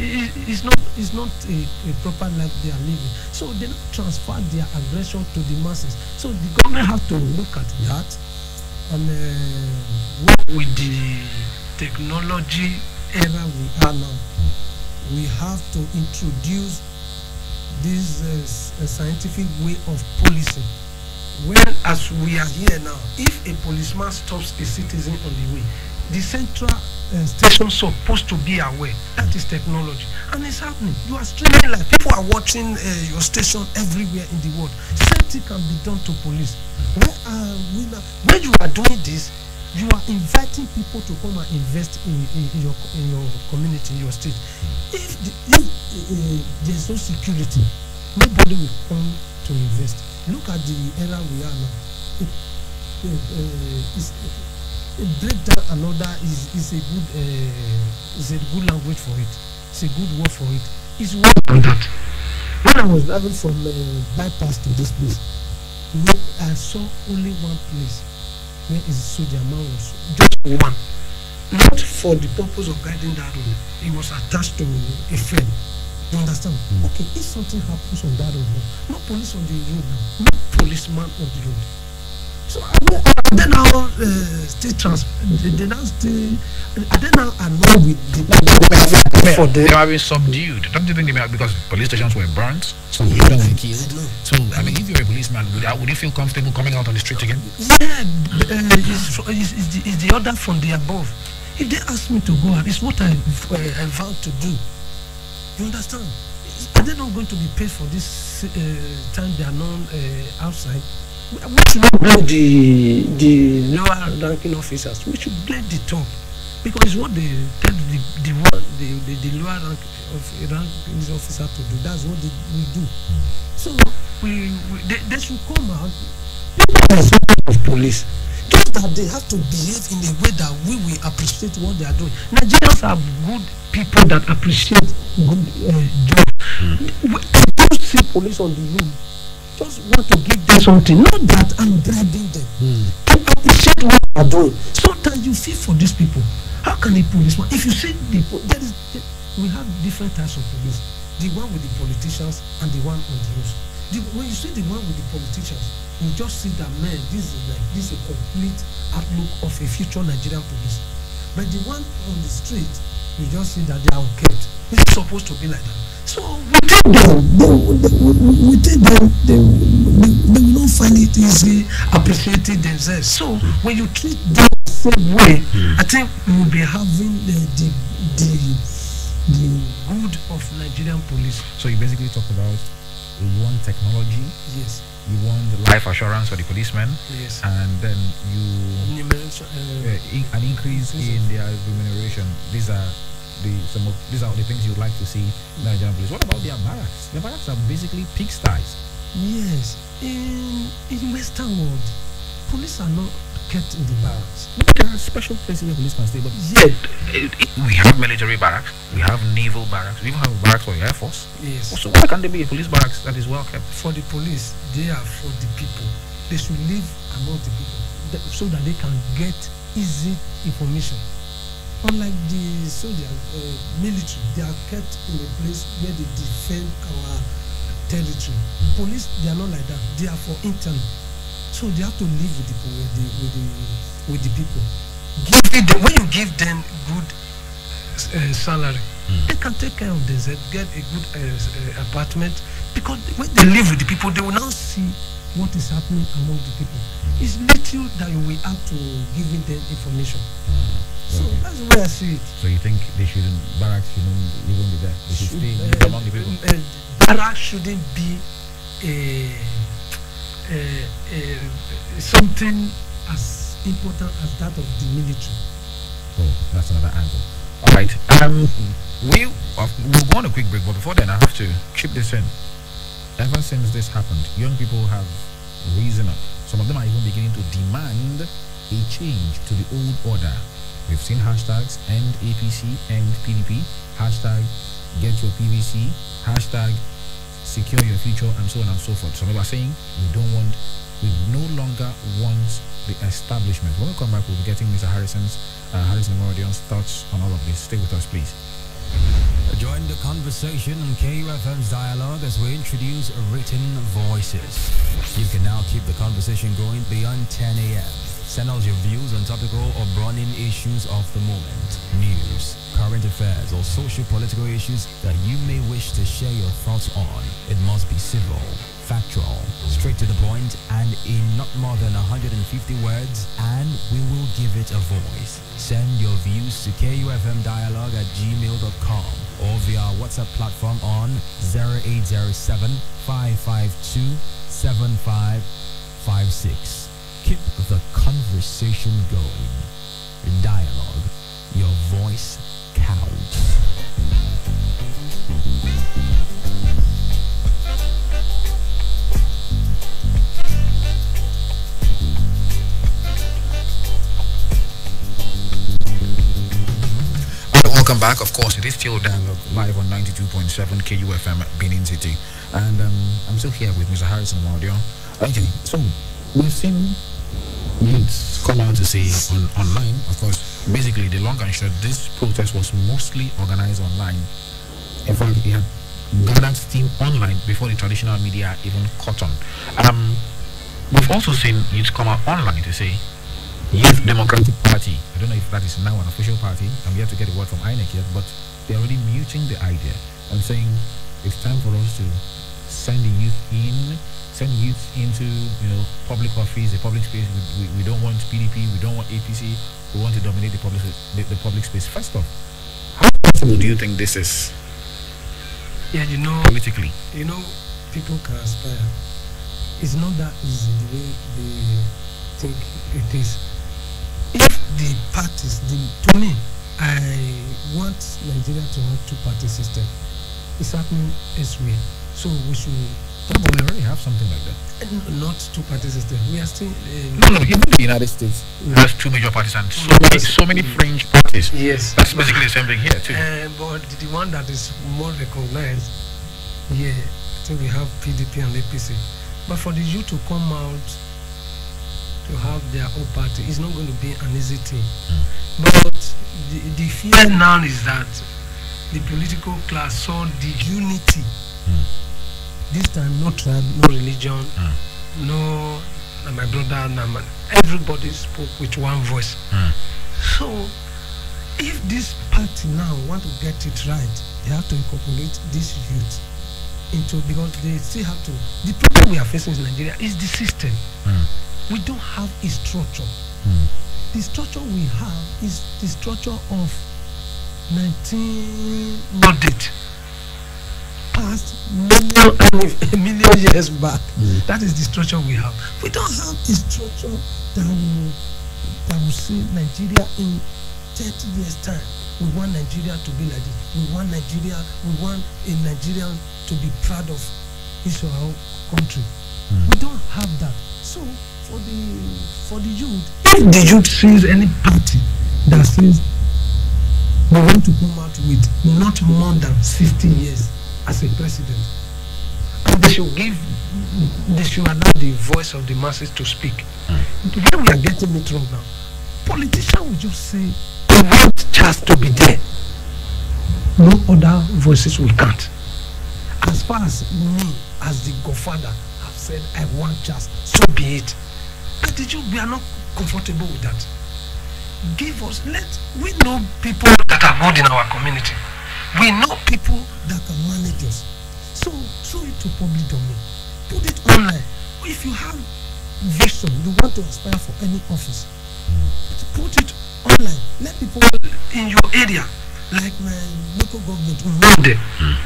proper life they are living. So they don't transfer their aggression to the masses. So the government has to look at that and work with the technology era we are now. We have to introduce this scientific way of policing. When, as we are here now, if a policeman stops a citizen on the way, the central station is supposed to be aware. That is technology, and it's happening. You are streaming live. People are watching your station everywhere in the world. Same thing can be done to police. When you are doing this, you are inviting people to come and invest in your community, in your state. If there is no security, nobody will come to invest. Look at the era we are now. Break down another is a good language for it. It's a good word for it. It's worse than that. When I was driving from bypass to this place, I saw only one place where a soldier man was, just one. Not for the purpose of guiding that road. He was attached to a friend. You understand? Okay, if something happens on that road now, no police on the road now, no policeman on the road. So they now annoyed with the for them. They have been subdued. Don't you think they may have, because police stations were burnt, some people were killed? So I mean, if you're a policeman, would you feel comfortable coming out on the street again? Yeah, it's the order from the above. If they ask me to go out, it's what I vowed to do. You understand? Are they not going to be paid for this time they are known outside? We should not blame the lower ranking officers. We should blame the top, because it's what they tell the lower ranking officer to do. That's what we do. So they should come out. People are supportive of police. Just that they have to behave in a way that we will appreciate what they are doing. Nigerians are good people that appreciate good job. I don't see police on the road. Just want to give them something, not that I'm bribing them. To appreciate what they are doing. Sometimes you feel for these people. How can a policeman, if you see we have different types of police. The one with the politicians and the one on the roads. When you see the one with the politicians, you just see that, man, this is a complete outlook of a future Nigerian police. But the one on the street, you just see that they are unkept. It's supposed to be like that. So we think they will not find it easy appreciating themselves. So when you treat them the same way, I think we will be having the good of Nigerian police. So you basically talk about you want technology. Yes. You want life assurance for the policemen. Yes. And then you an increase in their remuneration. These are the things you'd like to see in Nigerian police. What about their barracks? Their barracks are basically pigsties. Yes. In Western world, police are not kept in the barracks. There are special places where police can stay, but we have military barracks, we have naval barracks, we even have barracks for the Air Force. Yes. So why can't there be a police barracks that is well kept? For the police, they are for the people. They should live among the people so that they can get easy information. Unlike the soldiers, military, they are kept in a place where they defend our territory. Police, they are not like that. They are for internal. So they have to live with the people. When you give them good salary, they can take care of themselves, get a good apartment, because when they live with the people, they will now see what is happening among the people. It's little that you will have to give them information. So that's the way I see it. So you think barracks shouldn't even be there? They should stay among the people? Barracks shouldn't be something as important as that of the military. Oh, that's another angle. All right. We'll go on a quick break, but before then, I have to chip this in. Ever since this happened, young people have risen up. Some of them are even beginning to demand a change to the old order. We've seen hashtags end APC, end PDP, hashtag get your PVC, hashtag secure your future, and so on and so forth. Some people are saying we no longer want the establishment. When we come back, we'll be getting Mr. Harrison Memorial's thoughts on all of this. Stay with us, please. Join the conversation on KUFM's dialogue as we introduce written voices. You can now keep the conversation going beyond 10 a.m. Send us your views on topical or burning issues of the moment, news, current affairs, or social-political issues that you may wish to share your thoughts on. It must be civil, factual, straight to the point, and in not more than 150 words, and we will give it a voice. Send your views to kufmdialogue@gmail.com or via our WhatsApp platform on 0807 552 7556. Keep the conversation going. In dialogue, your voice counts. Welcome back. Of course, it is still Dialogue live on 92.7 KUFM Benin City, and I'm still here with Mr. Harrison Memorial. Okay, so we've seen youths come out to say online. Of course, basically the long and short, this protest was mostly organized online. In fact, it had gathered steam online before the traditional media even caught on. We've also seen youths come out online to say Youth Democratic Party. I don't know if that is now an official party. I'm yet to get a word from INEC yet, but they're already muting the idea and saying it's time for us to send the youth into public office, the public space. We don't want PDP, we don't want APC, we want to dominate the public space. First off, how possible do you think this is? Yeah, politically. People can aspire. It's not that easy the way they think it is. If the parties, to me, I want Nigeria to have two-party system. It's happening elsewhere, so we should. But we already have something like that. Not two-party system. We are still. No. Even the United States has two major parties and so many fringe parties. Yes. That's basically the same thing here too. But the one that is more recognized, I think we have PDP and APC. But for the youth to come out to have their own party, it's not going to be an easy thing. But the fear now is that the political class saw the unity. This time, no tribe, no religion, no, my brother, everybody spoke with one voice. So, if this party now want to get it right, they have to incorporate this youth into, because they still have to. The problem we are facing in Nigeria is the system. We don't have a structure. The structure we have is the structure of 19 date past million years back. That is the structure we have. We don't have a structure that will see Nigeria in 30 years time. We want Nigeria to be like this. We want a Nigerian to be proud of his or her country. We don't have that. So for the youth, if the youth sees any party that says we want to come out with not more than 15 years as a president, and they should allow the voice of the masses to speak. Where we are getting it wrong now, politicians will just say we want Charles to be there. No other voices will count. As far as me, as the godfather, have said I want Charles, so be it. But we are not comfortable with that. We know people that are good in our community. We know people that can manage us. So throw it to public domain. Put it online. If you have vision, you want to aspire for any office, put it online. Let people in your area, like my local government,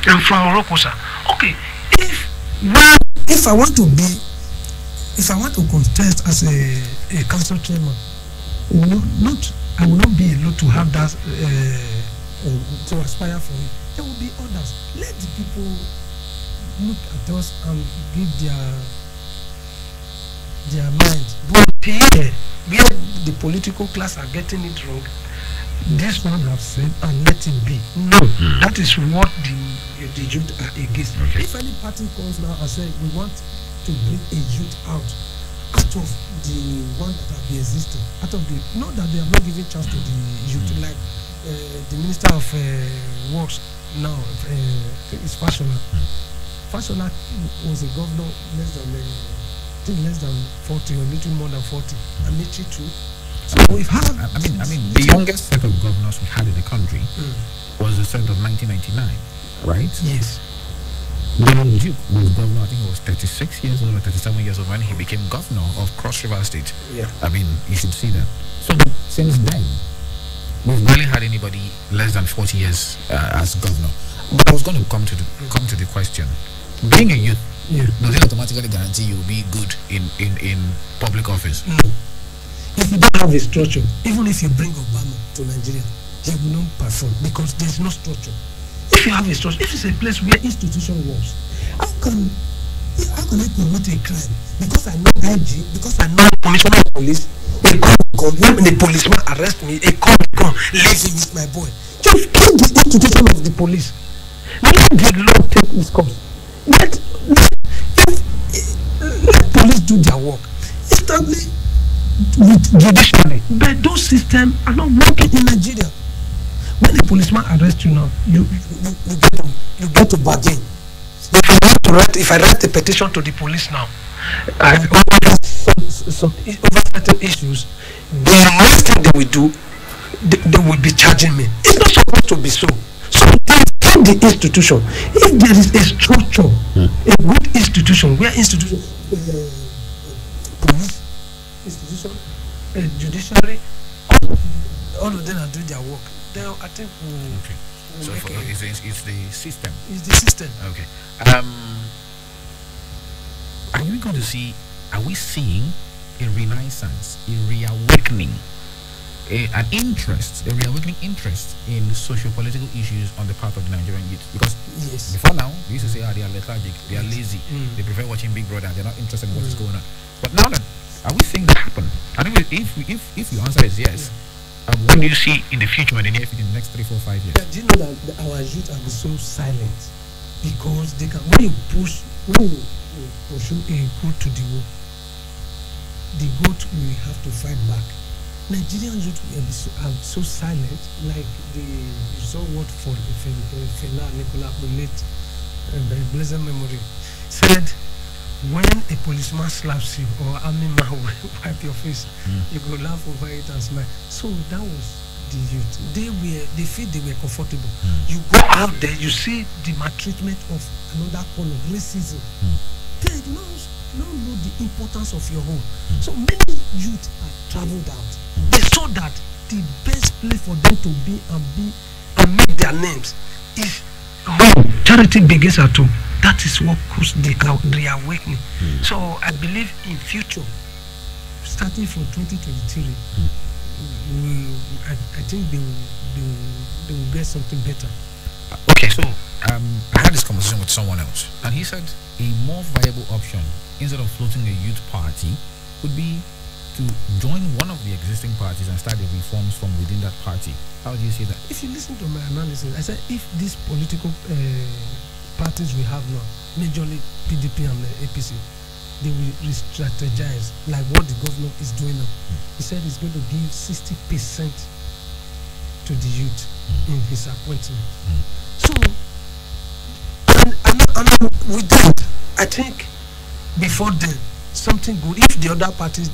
I'm from Rokosa. Okay, if I want to contest as a council chairman, I will not be able to have that to aspire for it. There will be others. Let the people look at us and give their mind. But here, where the political class are getting it wrong, this one have said and let it be. No, that is what the youth are against. If any party comes now and says we want to bring a youth out of the one that have been existing, not that they have not given chance to the youth, like the Minister of Works now is Fashola. Fashola was a governor less than 40 or a little more than 40, and Nichi too. So we've had. The youngest set of governors we had in the country was the set of 1999, right? Yes. When Duke was governor, I think he was 36 years old or 37 years old when he became governor of Cross River State. Yeah. You should see that. So since then, we've barely had anybody less than 40 years as governor. But I was going to come to the question: being a youth, does it automatically guarantee you'll be good in public office? No. If you don't have a structure, even if you bring Obama to Nigeria, he will not perform because there's no structure. If you have a structure, if it's a place where institution works, how can I commit a crime? Because I know IG, because I know commissioner of police, when the policeman arrest me, a cop come, leave him with my boy. Just kill the institution of the police. Let the law take its course. Let police do their work. Establish with judiciary. But those systems are not working in Nigeria. When the policeman arrests you now, you get to bargain. If I write a petition to the police now, over certain issues, the next thing they will do, they will be charging me. It's not supposed to be so. So in the institution, if there is a structure, a good institution, where institution, police institution, judiciary, all of them are doing their work. Then I think so it's the system. It's the system. Okay. Are we seeing a renaissance, a reawakening, a reawakening interest in socio-political issues on the part of the Nigerian youth? Because before now, we used to say, they are lethargic, they are lazy, they prefer watching Big Brother, they're not interested in what is going on. But now that, are we seeing that happen? I think if your answer is yes, what do you see in the future, in the near future, in the next 3, 4, 5 years? Yeah, do you know that our youth are so silent because they can, when you push a goat to the wall, the goat will have to fight back. Nigerian youth are so silent, like you saw what for Fela Nicola, late blessed memory, said when a policeman slaps you or army man will wipe your face, you go laugh over it and smile. So that was the youth. They feel they were comfortable. You go out there, you see the maltreatment of another color, racism. They don't know the importance of your home. So many youth have traveled out. They saw that the best place for them to be and make their names is home. Charity begins at home. That is what caused the awakening. So I believe in future, starting from 2023, I think they will get something better. Okay, so I had this conversation with someone else, and he said a more viable option instead of floating a youth party would be to join one of the existing parties and start the reforms from within that party. How do you see that? If you listen to my analysis, I said if these political parties we have now, majorly PDP and APC, they will re-strategize like what the government is doing now. He said he's going to give 60% to the youth in his appointment. So, and with that, I think before then, something good. If the other parties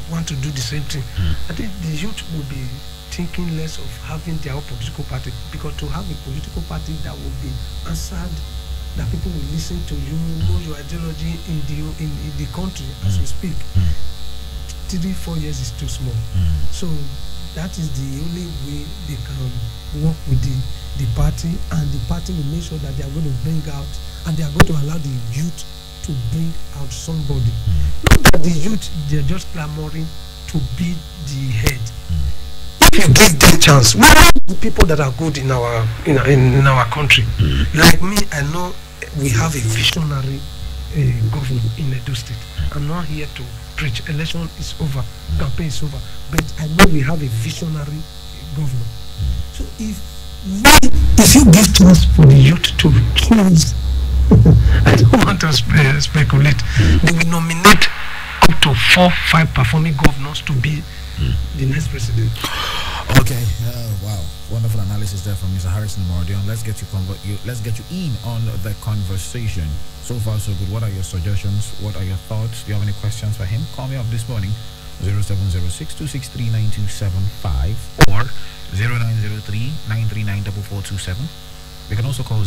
want to do the same thing, I think the youth will be thinking less of having their own political party, because to have a political party that will be answered, that people will listen to you, know your ideology in the country as we speak. 3-4 years is too small. So that is the only way they can work with the party, and the party will make sure that they are going to bring out, and they are going to allow the youth to bring out somebody. Not that the youth, they're just clamoring to be the head. If you give them chance, we have the people that are good in our country. Like me, I know we have a visionary governor in Edo State. I'm not here to preach. Election is over, campaign is over, but I know we have a visionary governor. So if you give chance for the youth to choose, I don't want to speculate, they will nominate up to 4-5 performing governors to be the next president. Okay, wow, wonderful analysis there from Mr. Harrison Mordion. Let's get you in on the conversation. So far, so good. What are your suggestions? What are your thoughts? Do you have any questions for him? Call me up this morning, 0706-263-9275 or 0903-939-4427. You can also call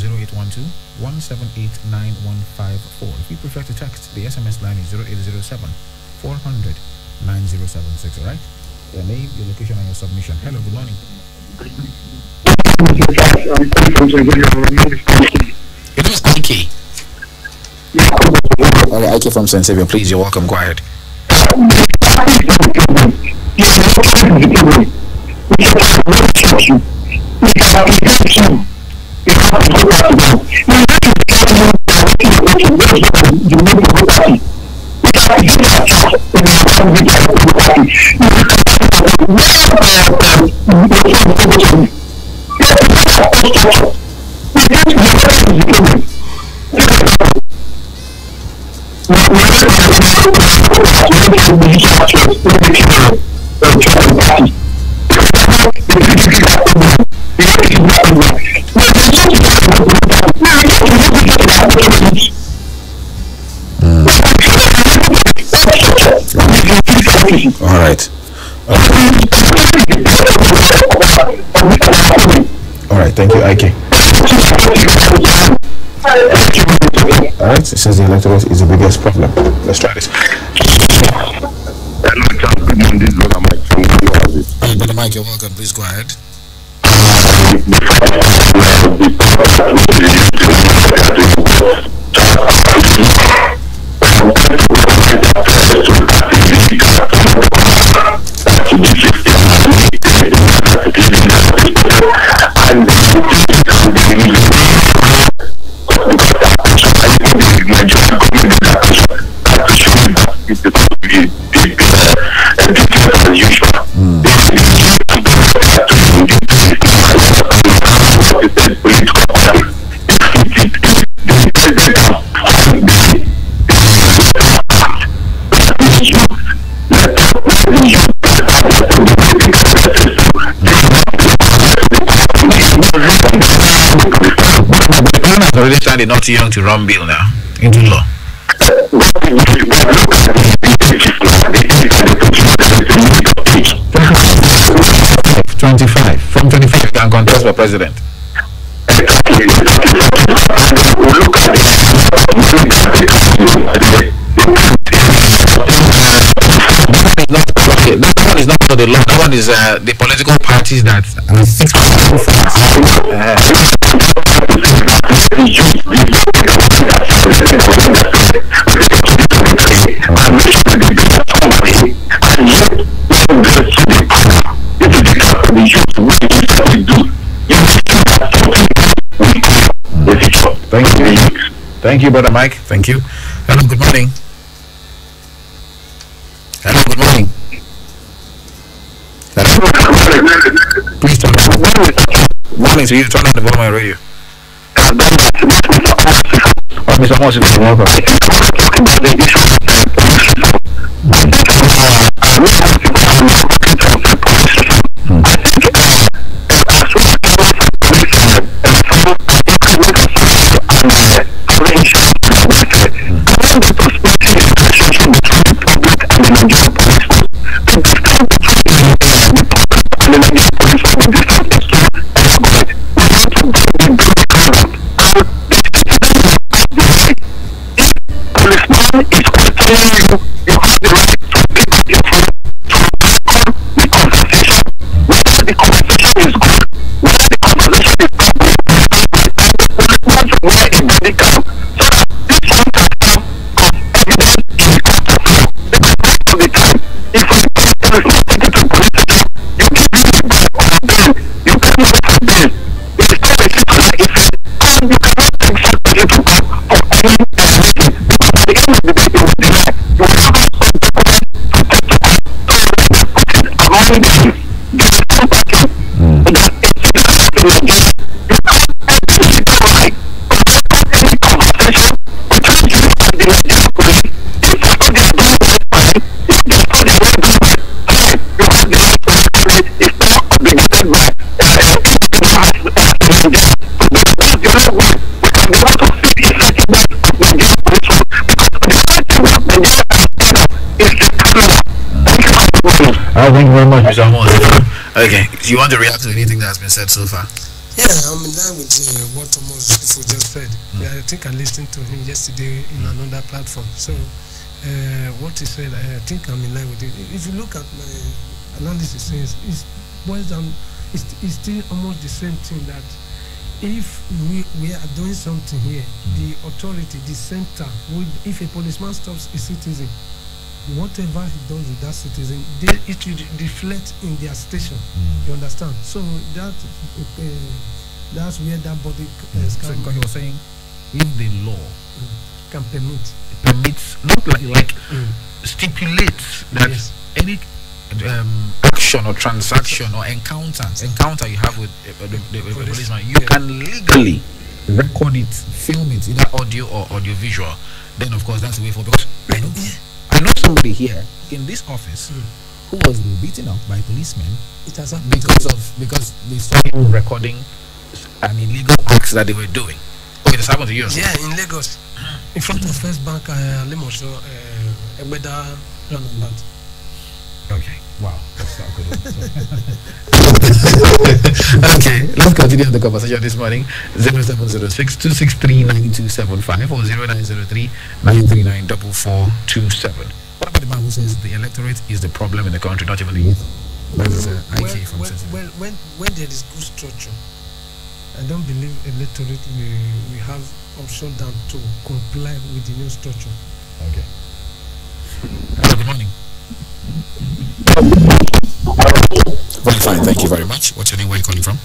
0812-178-9154. If you prefer to text, the SMS line is 0807-400-9076. All right? Your name, your location, and your submission. Hello, good morning. It was Ike. Okay, Ike from St. Saviour. Please, you're welcome. Go ahead. All right. All right, thank you, Ike. All right, it says the electoral is the biggest problem. Let's try this. Brother Mike, you're welcome. Please go ahead. Already started not too young to run bill now into law. From 25 you can contest for president. That one is not the law. That one is the political parties that are 6 Thank you, Brother Mike. Thank you. Hello, good morning. Hello, good morning. Hello. Please turn on. Morning to you. Turn on the volume on your radio. Oh, Mr. Moss, you're welcome. Thank you very much, Mr. Amos. Okay, do you want to react to anything that has been said so far? Yeah, I'm in line with what Thomas just said. Yeah, I think I listened to him yesterday in another platform. So, what he said, I think I'm in line with it. If you look at my analysis, it boils down, it's still almost the same thing that if we are doing something here, the authority, the center, if a policeman stops a citizen, whatever he does with that citizen, it will reflect in their station. You understand? So that's where that body so because he was saying, if the law can permits not like stipulates that any action or transaction or encounter you have with the policeman, you can legally record it, film it, either audio or audio visual. Then of course that's the way forward. Because I know somebody here in this office who was beaten up by policemen because they started recording an illegal acts that they were doing. Oh, it has happened to you? Yeah, in Lagos, in front of First Bank, Limosho, Ebeda, roundabout. Okay, wow, that's not good. Okay, let's continue the conversation this morning. 0706-263-9275 or 0903-939-4427. What about the man who says the electorate is the problem in the country, not even the youth? That is IK from when there is good structure, I don't believe electorate we have option than to comply with the new structure. Okay. Hello, good morning. Very fine, thank you very much. What's your name? Where are you calling from?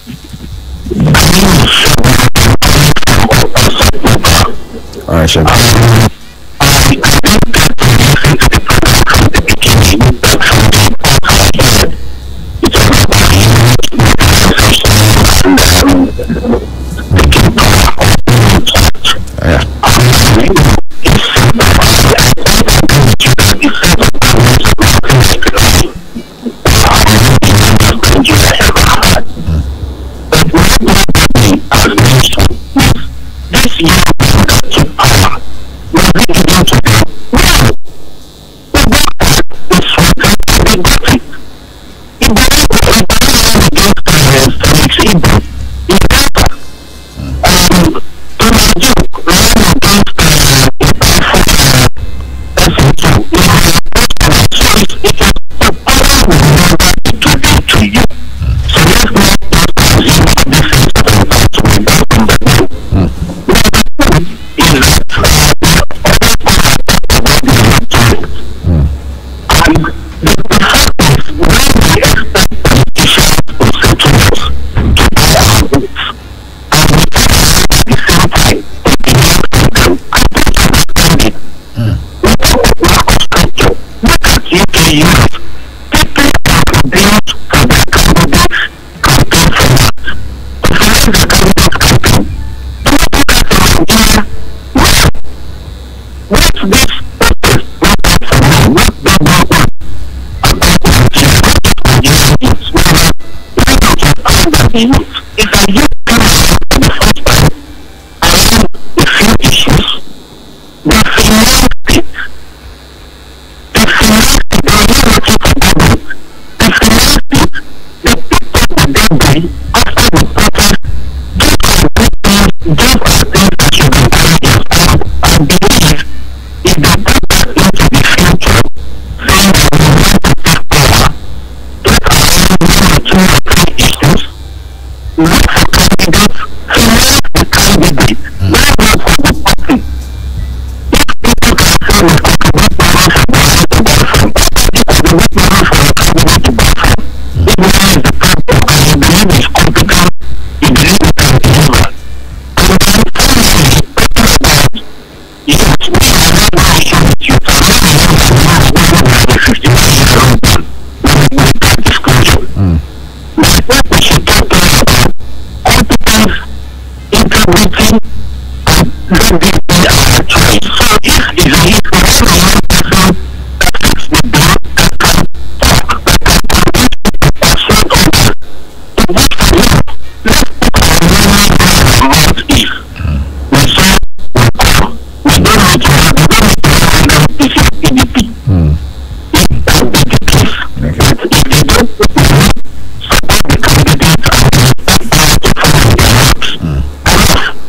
Alright, sure.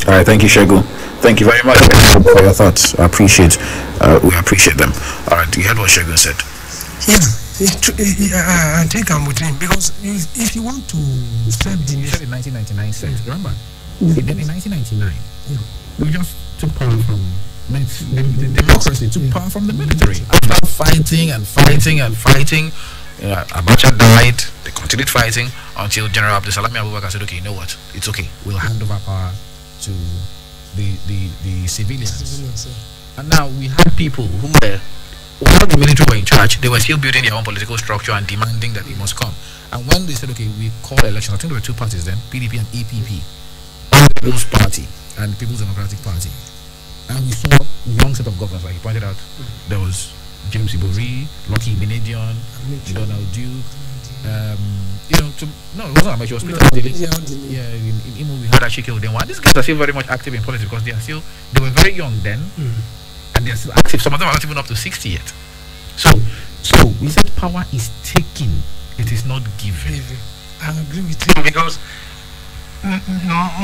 All right, thank you, Shegu. Thank you very much for your thoughts. We appreciate them. All right, you heard what Shegu said. Yeah, I think I'm with him because if you want to serve the you said in 1999 set, remember? Then in 1999, we just took power from the democracy, took power from the military. After fighting, Abacha died. They continued fighting until General Abdulsalami Abubakar said, "Okay, you know what? It's okay. We'll hand over power to the civilians." And now we had people who were, while the military were in charge, they were still building their own political structure and demanding that they must come. And when they said, "Okay, we call elections," I think there were two parties then, PDP and APP, People's Party and People's Democratic Party. And we saw a young set of governors, like he pointed out. There was James Ibori, Lucky Benedion, Donald Duke. It wasn't Amateur. In Imo we had Ashike Odenwa. These guys are still very much active in politics because they were very young then, and they're still active. Some of them are not even up to 60 yet. So we said power is taken; it is not given. I agree with him because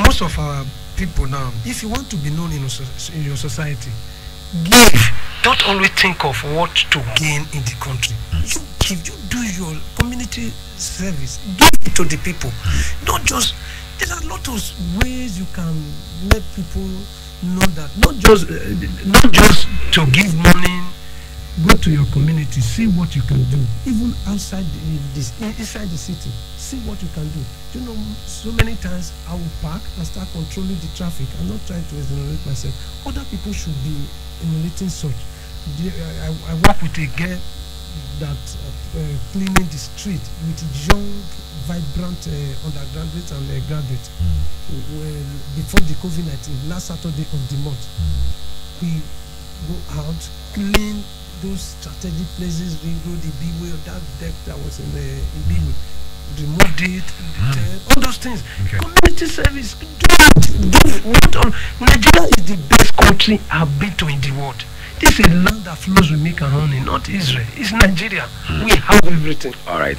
most of our people now, if you want to be known in your society, give. Don't always think of what to gain in the country. You give, you do your community service, give it to the people. Not just, there are a lot of ways you can let people know that. Not just to give money. Go to your community, see what you can do. Even outside inside the city, see what you can do. You know, so many times I will park and start controlling the traffic. I'm not trying to exonerate myself. Other people should be emulating such. I work with a girl that cleaning the street with young, vibrant undergraduates and graduates. Before the COVID-19, last Saturday of the month, we go out, clean those strategic places, Ring Road, the B-Way, that deck that was in B-Way, removed it, all those things. Okay. Community service, Nigeria is the best country I've been to in the world. This is a land that flows with milk and honey, not Israel. It's Nigeria. We have everything. All right.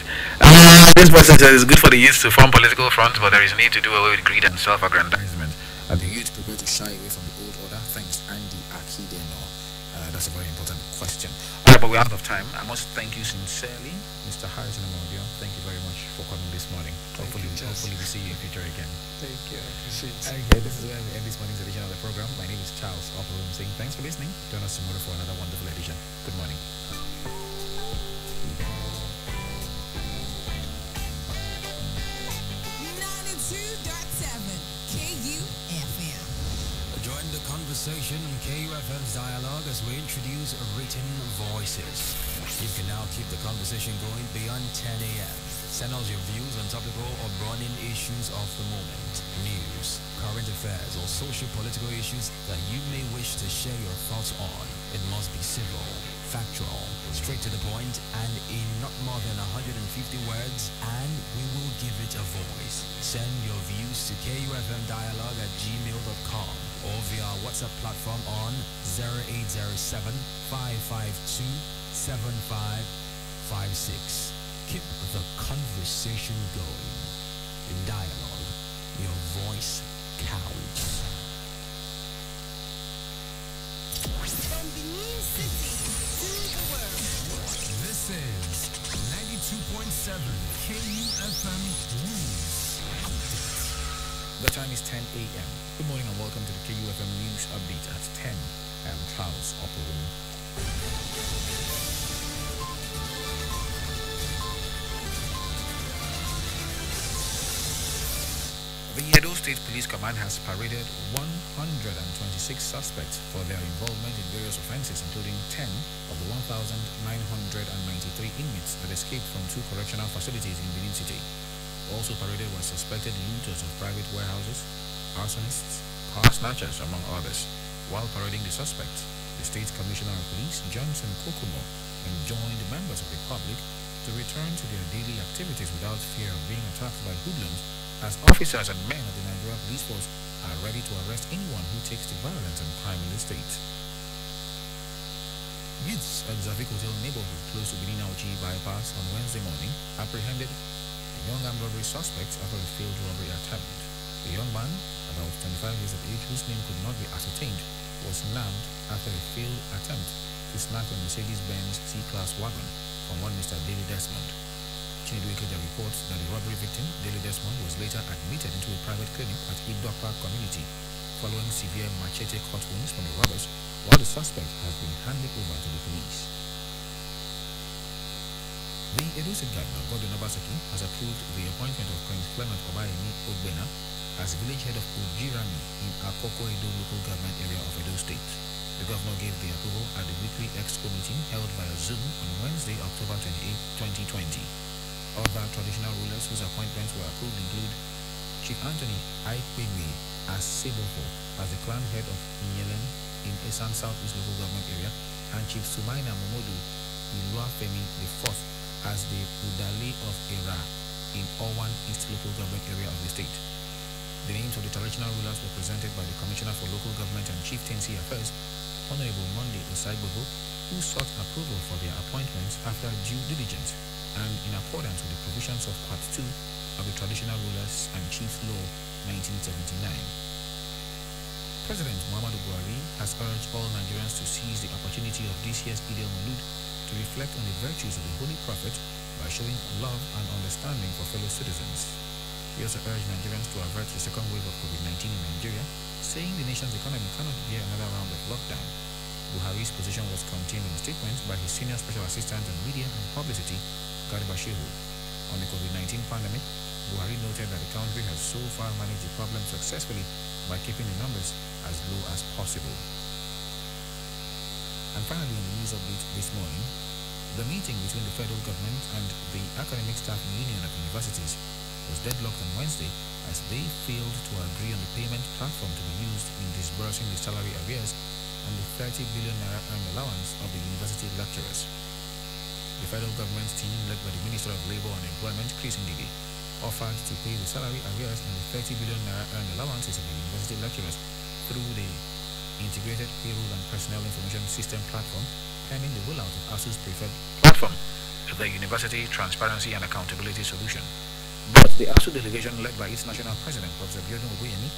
This person says it's good for the youth to form political fronts, but there is need to do away with greed and self-aggrandizement. Are the youth prepared to shy away from the old order? Thanks, Andy Akideno. That's a very important question. Alright, but we're out of time. I must thank you sincerely, Mr. Harrison Amodio. Thank you very much for coming this morning. Hopefully we see you in future again. Thank you. I appreciate it. Okay, this is where we end this morning's edition of the program. My name is Charles Opperum saying thanks for listening. Join us tomorrow for another wonderful edition. Good morning. 92.7 KUFM. Join the conversation on KUFM's dialogue as we introduce written voices. You can now keep the conversation going beyond 10 a.m. Send us your views on topical or burning issues of the moment, news, current affairs, or social-political issues that you may wish to share your thoughts on. It must be civil, factual, straight to the point, and in not more than 150 words, and we will give it a voice. Send your views to kufmdialogue@gmail.com or via our WhatsApp platform on 0807 552 7556. Keep the conversation going. In dialogue, your voice counts. From the new city to the world. This is 92.7 KUFM News Update. The time is 10 a.m. Good morning and welcome to the KUFM News Update at 10. I'm Charles Opperum. The Edo State Police Command has paraded 126 suspects for their involvement in various offenses, including 10 of the 1,993 inmates that escaped from 2 correctional facilities in Benin City. Also paraded were suspected looters of private warehouses, arsonists, car snatchers, among others. While parading the suspects, the State Commissioner of Police, Johnson Kokumo, enjoined members of the public to return to their daily activities without fear of being attacked by hoodlums, as officers and men of the Nigeria Police Force are ready to arrest anyone who takes to violence and crime in the state. Youths at Zavik Hotel neighborhood close to Benin Auchi bypass on Wednesday morning apprehended a young armed robbery suspect after a failed robbery attempt. The young man, about 25 years of age, whose name could not be ascertained, was nabbed after a failed attempt to snatch a Mercedes-Benz C-Class wagon from one Mr. Daily Desmond. Chinedu Ikeja reports that the robbery victim, Daily Desmond, was later admitted into a private clinic at Idokpa community following severe machete cut wounds from the robbers, while the suspect has been handed over to the police. The Edo State Governor, Godwin Obaseki, has approved the appointment of Prince Clement Obayemi Ogbena as village head of Ujirami in Akoko Edo local government area of Edo State. The governor gave the approval at the weekly EXCO meeting held via Zoom on Wednesday, October 28, 2020. Other traditional rulers whose appointments were approved include Chief Anthony Aikpeme as Sebofo as the clan head of Nyelen in Esan Southeast local government area, and Chief Sumaina Momodu Iluafemi IV as the Udale of Era in Owan East local government area of the state. The names of the traditional rulers were presented by the Commissioner for Local Government and Chieftaincy Affairs, Honorable Monday Osaibogo, who sought approval for their appointments after due diligence and in accordance with the provisions of Part 2 of the Traditional Rulers and Chiefs Law 1979. President Muhammadu Buhari has urged all Nigerians to seize the opportunity of this year's Eid al-Maulud to reflect on the virtues of the Holy Prophet by showing love and understanding for fellow citizens. He also urged Nigerians to avert the second wave of COVID-19 in Nigeria, saying the nation's economy cannot bear another round of lockdown. Buhari's position was contained in a statement by his senior special assistant on media and publicity, Garba Shehu. On the COVID-19 pandemic, Buhari noted that the country has so far managed the problem successfully by keeping the numbers as low as possible. And finally, on the news update this morning, the meeting between the federal government and the Academic Staff Union of Universities was deadlocked on Wednesday as they failed to agree on the payment platform to be used in disbursing the salary arrears and the 30 billion naira earned allowance of the university lecturers. The federal government team, led by the Minister of Labour and Employment, Chris Ngige, offered to pay the salary arrears and the 30 billion naira earned allowances of the university lecturers through the Integrated Payroll and Personnel Information System platform, pending the rollout of ASU's preferred platform, the University Transparency and Accountability Solution. But the ASU delegation, led by its national president, Professor Biodun Ogunyemi,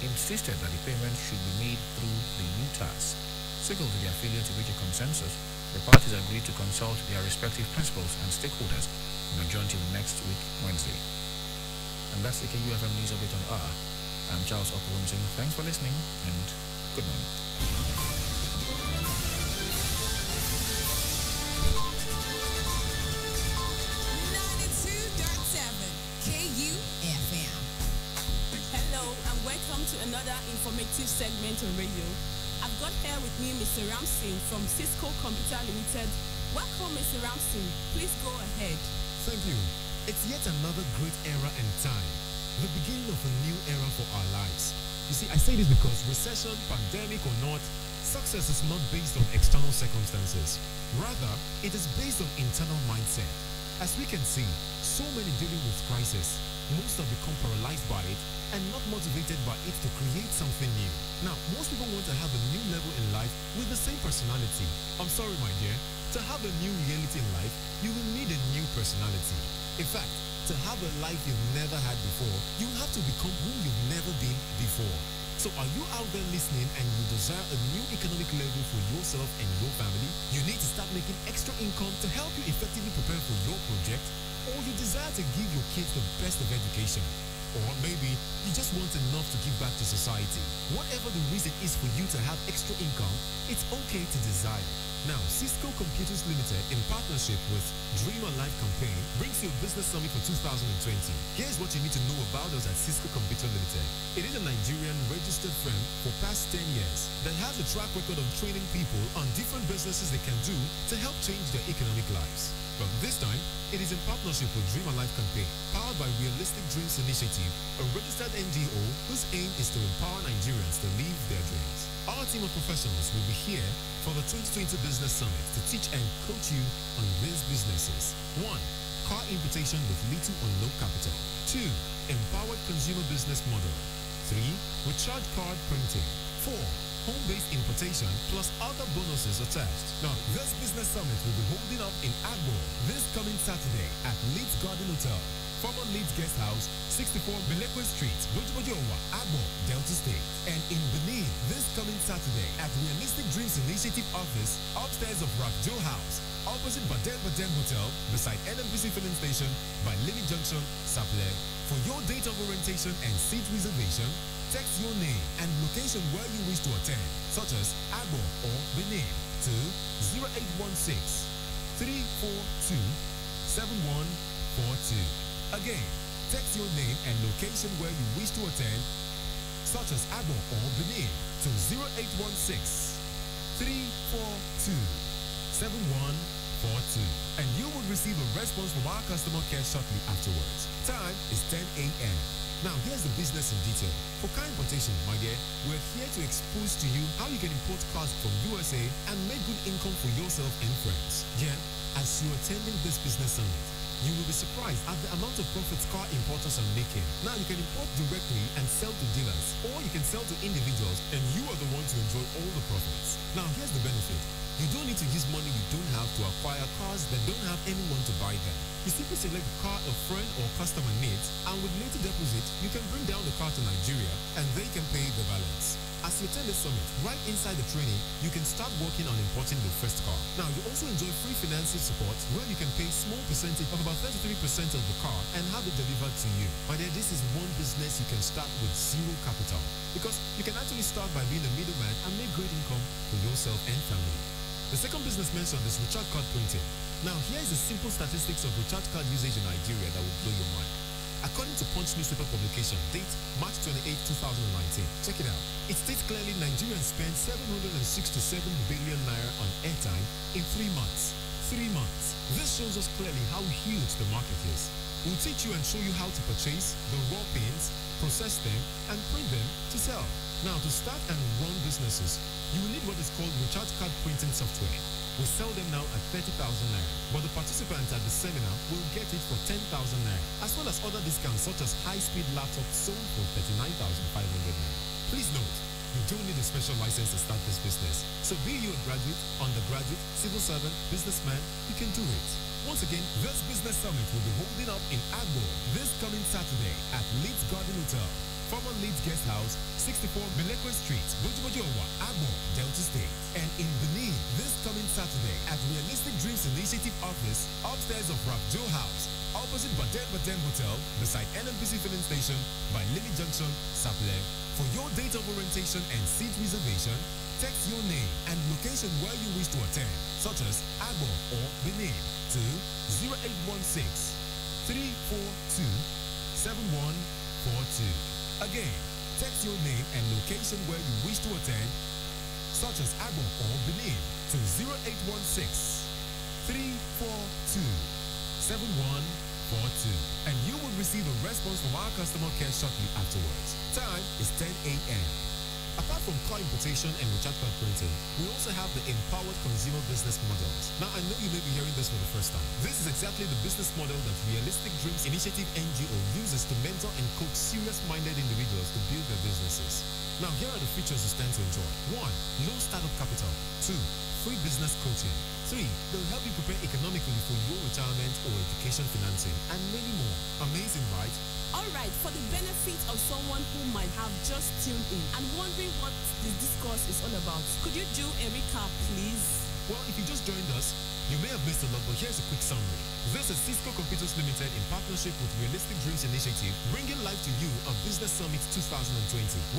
aimed insisted that the payment should be made through the UTAS. Signal to their failure to reach a consensus, the parties agreed to consult their respective principals and stakeholders and adjourn till next week, Wednesday. And that's the KUFM News Update on R. I'm Charles Okolum saying thanks for listening and good morning. 92.7 KUFM. Hello and welcome to another informative segment on radio. I've got here with me Mr. Ramsey from Cisco Computer Limited. Welcome, Mr. Ramsey. Please go ahead. Thank you. It's yet another great era and time. The beginning of a new era for our lives. You see, I say this because recession, pandemic or not, success is not based on external circumstances. Rather, it is based on internal mindset. As we can see, so many dealing with crisis. Most have become paralyzed by it and not motivated by it to create something new. Now, most people want to have a new level in life with the same personality. I'm sorry, my dear. To have a new reality in life, you will need a new personality. In fact, to have a life you've never had before, you have to become who you've never been before. So are you out there listening and you desire a new economic level for yourself and your family? You need to start making extra income to help you effectively prepare for your project, or you desire to give your kids the best of education. Or maybe you just want enough to give back to society. Whatever the reason is for you to have extra income, it's okay to desire. Now, Cisco Computers Limited, in partnership with Dream Alive Campaign, brings you a business summit for 2020. Here's what you need to know about us at Cisco Computer Limited. It is a Nigerian registered firm for past 10 years that has a track record of training people on different businesses they can do to help change their economic lives. But this time, it is in partnership with Dream Alive Campaign, powered by Realistic Dreams Initiative, a registered NGO whose aim is to empower Nigerians to live their dreams. Our team of professionals will be here for the 2020 Business Summit to teach and coach you on these businesses. 1. Car importation with little or low capital. 2. Empowered consumer business model. 3. Recharge card printing. 4. Home-based importation plus other bonuses attached. Now, this business summit will be holding up in Agbo this coming Saturday at Leeds Garden Hotel, former Leeds Guest House, 64 Belekwe Street, Bojobojowa, Agbo, Delta State. And in Benin this coming Saturday at Realistic Dreams Initiative Office, upstairs of Rakjo House, opposite Badem Hotel, beside NNPC filling station by Lily Junction, Saple. For your date of orientation and seat reservation, text your name and location where you wish to attend, such as Agbo or Benin, to 0816 342 7142. Again, text your name and location where you wish to attend, such as Agbo or Benin, to 0816 342 7142. And you will receive a response from our customer care shortly afterwards. Time is 10 a.m. Now, here's the business in detail. For car importation, my dear, we're here to expose to you how you can import cars from USA and make good income for yourself and friends. Yeah, as you're attending this business summit, you will be surprised at the amount of profits car importers are making. Now, you can import directly and sell to dealers, or you can sell to individuals, and you are the one to enjoy all the profits. Now, here's the benefit. You don't need to use money you don't have to acquire cars that don't have anyone to buy them. You simply select the car a friend or customer needs, and with little deposit, you can bring down the car to Nigeria, and they can pay the balance. As you attend the summit, right inside the training, you can start working on importing the first car. Now, you also enjoy free financing support where you can pay small percentage of about 33% of the car and have it delivered to you. My dear, this is one business you can start with zero capital, because you can actually start by being a middleman and make great income for yourself and family. The second business mentioned is recharge card printing. Now, here is the simple statistics of recharge card usage in Nigeria that will blow your mind. According to Punch newspaper publication, date March 28, 2019. Check it out. It states clearly Nigerians spend 767 billion naira on airtime in 3 months. 3 months. This shows us clearly how huge the market is. We'll teach you and show you how to purchase the raw pins, process them, and print them to sell. Now, to start and run businesses, you will need what is called recharge card printing software. We sell them now at 30,000 naira, but the participants at the seminar will get it for 10,000 naira, as well as other discounts such as high-speed laptops sold for 39,500 naira. Please note, you don't need a special license to start this business. So be you a graduate, undergraduate, civil servant, businessman, you can do it. Once again, this business summit will be holding up in Agbo this coming Saturday at Leeds Garden Hotel, former Leeds Guest House, 64 Melekwe Street, Bojubojowa, Agbo, Delta State. And in Benin, this coming Saturday at Realistic Dreams Initiative Office, upstairs of Rapjo House, opposite Baden Baden Hotel, beside NNPC filling station by Lily Junction, Saple. For your date of orientation and seat reservation, text your name and location where you wish to attend, such as Agbo or Benin, to 0816 342 7142. Again, text your name and location where you wish to attend, such as Agbo or Benin, to 0816 342 7142. And you will receive a response from our customer care shortly afterwards. Time is 10 a.m. Apart from car importation and recharge card printing, we also have the empowered consumer business models. Now, I know you may be hearing this for the first time. This is exactly the business model that Realistic Dreams Initiative NGO uses to mentor and coach serious-minded individuals to build their businesses. Now, here are the features you stand to enjoy. 1. Low startup capital. 2. Free business coaching. 3. They'll help you prepare economically for your retirement or education financing, and many more. Amazing, right? Alright, for the benefit of someone who might have just tuned in and wondering what this discourse is all about, could you do a recap, please? Well, if you just joined us, you may have missed a lot, but here's a quick summary. This is Cisco Computers Limited in partnership with Realistic Dreams Initiative, bringing live to you a Business Summit 2020,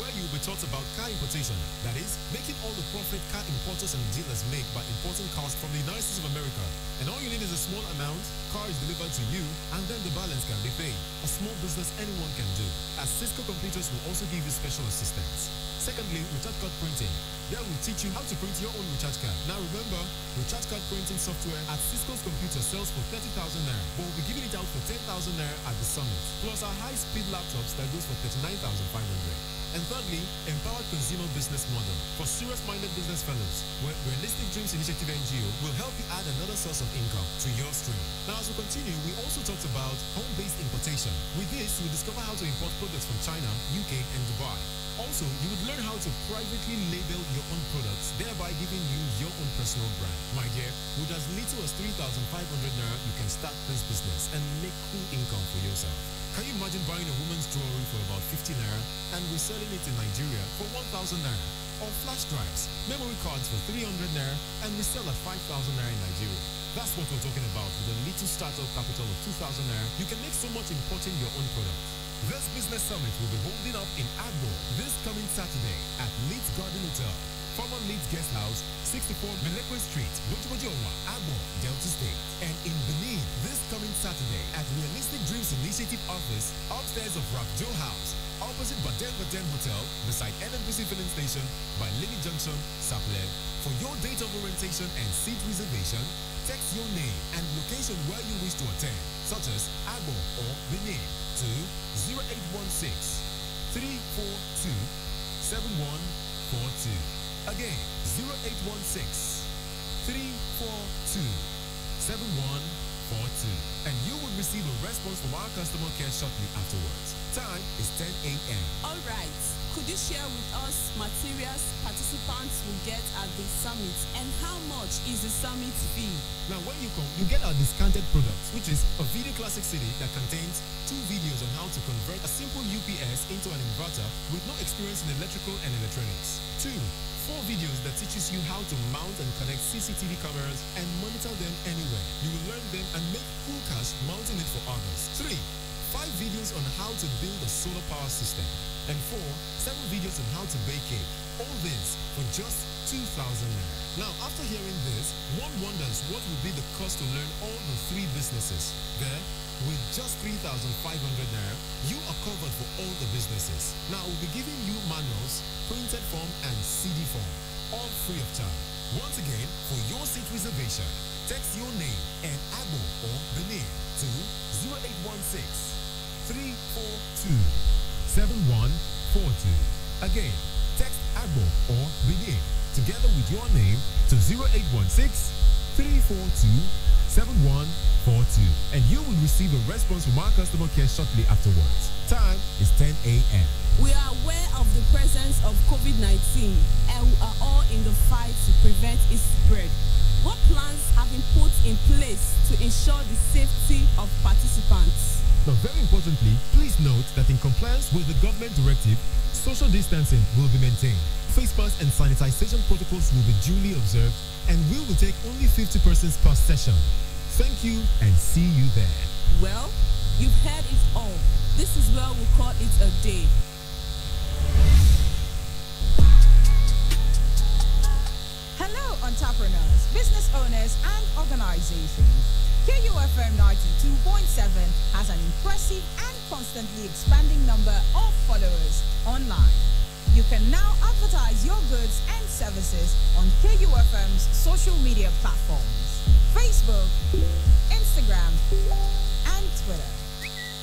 where you'll be taught about car importation, that is, making all the profit car importers and dealers make by importing cars from the United States of America. And all you need is a small amount, car is delivered to you, and then the balance can be paid. A small business anyone can do, as Cisco Computers will also give you special assistance. Secondly, recharge card printing. There will teach you how to print your own recharge card. Now remember, recharge card printing software at Cisco's computer sells for 30,000 naira, but we'll be giving it out for 10,000 naira at the summit, plus our high-speed laptops that goes for 39,500. And thirdly, empowered consumer business model for serious-minded business fellows, where Realistic Dreams Initiative NGO will help you add another source of income to your stream. Now, as we continue, we also talked about home-based importation. With this, you will discover how to import products from China, UK, and Dubai. Also, you would learn how to privately label your own products, thereby giving you your own personal brand. My dear, with as little as 3,500 naira, you can start this business and make cool income for yourself. Can you imagine buying a woman's jewelry for about 50 naira and reselling it in Nigeria for 1,000 naira? Or flash drives, memory cards for 300 naira and resell at 5,000 naira in Nigeria? That's what we're talking about. With a little startup capital of 2,000 naira, you can make so much importing your own products. This business summit will be holding up in Agbo this coming Saturday at Leeds Garden Hotel, former Leeds Guest House, 64 Melekwe Street, Bojubojowa, Agbo, Delta State. And in Benin, this coming Saturday at Realistic Dreams Initiative Office, upstairs of Rapjo House, opposite Baden Baden Hotel, beside NNPC filling station by Lily Junction, Saple. For your date of orientation and seat reservation, text your name and location where you wish to attend, such as Agbo or Benin, to 0816 342 7142. Again, 0816 342 7142. And you will receive a response from our customer care shortly afterwards. Time is 10 a.m. Alright, could you share with us materials participants will get at the summit, and how much is the summit fee? Now, when you come, you get our discounted products, which is a video classic CD that contains 2 videos on how to convert a simple UPS into an inverter with no experience in electrical and electronics. 2. 4 videos that teaches you how to mount and connect CCTV cameras and monitor them anywhere. You will learn them and make cool cash mounting it for others. 3. 5 videos on how to build a solar power system. And 4. 7 videos on how to bake cake. All this for just 2,000 naira. Now, after hearing this, one wonders what will be the cost to learn all the 3 businesses. There, with just 3,500 naira, you are covered for all the businesses. Now, we'll be giving you manuals, printed form, and CD form, all free of charge. Once again, for your seat reservation, text your name and Agbo or Benin to 0816 342 7142. Again, text Agbo or Benin together with your name to 0816 342 7142, and you will receive a response from our customer care shortly afterwards. Time is 10 a.m. We are aware of the presence of COVID-19 and we are all in the fight to prevent its spread. What plans have been put in place to ensure the safety of participants? Now, very importantly, please note that in compliance with the government directive, social distancing will be maintained. Face masks and sanitization protocols will be duly observed, and we will take only 50 persons per session. Thank you and see you there. Well, you've heard it all. This is where we call it a day. Hello, entrepreneurs, business owners, and organizations. KUFM 92.7 has an impressive and constantly expanding number of followers online. You can now advertise your goods and services on KUFM's social media platforms: Facebook, Instagram, and Twitter.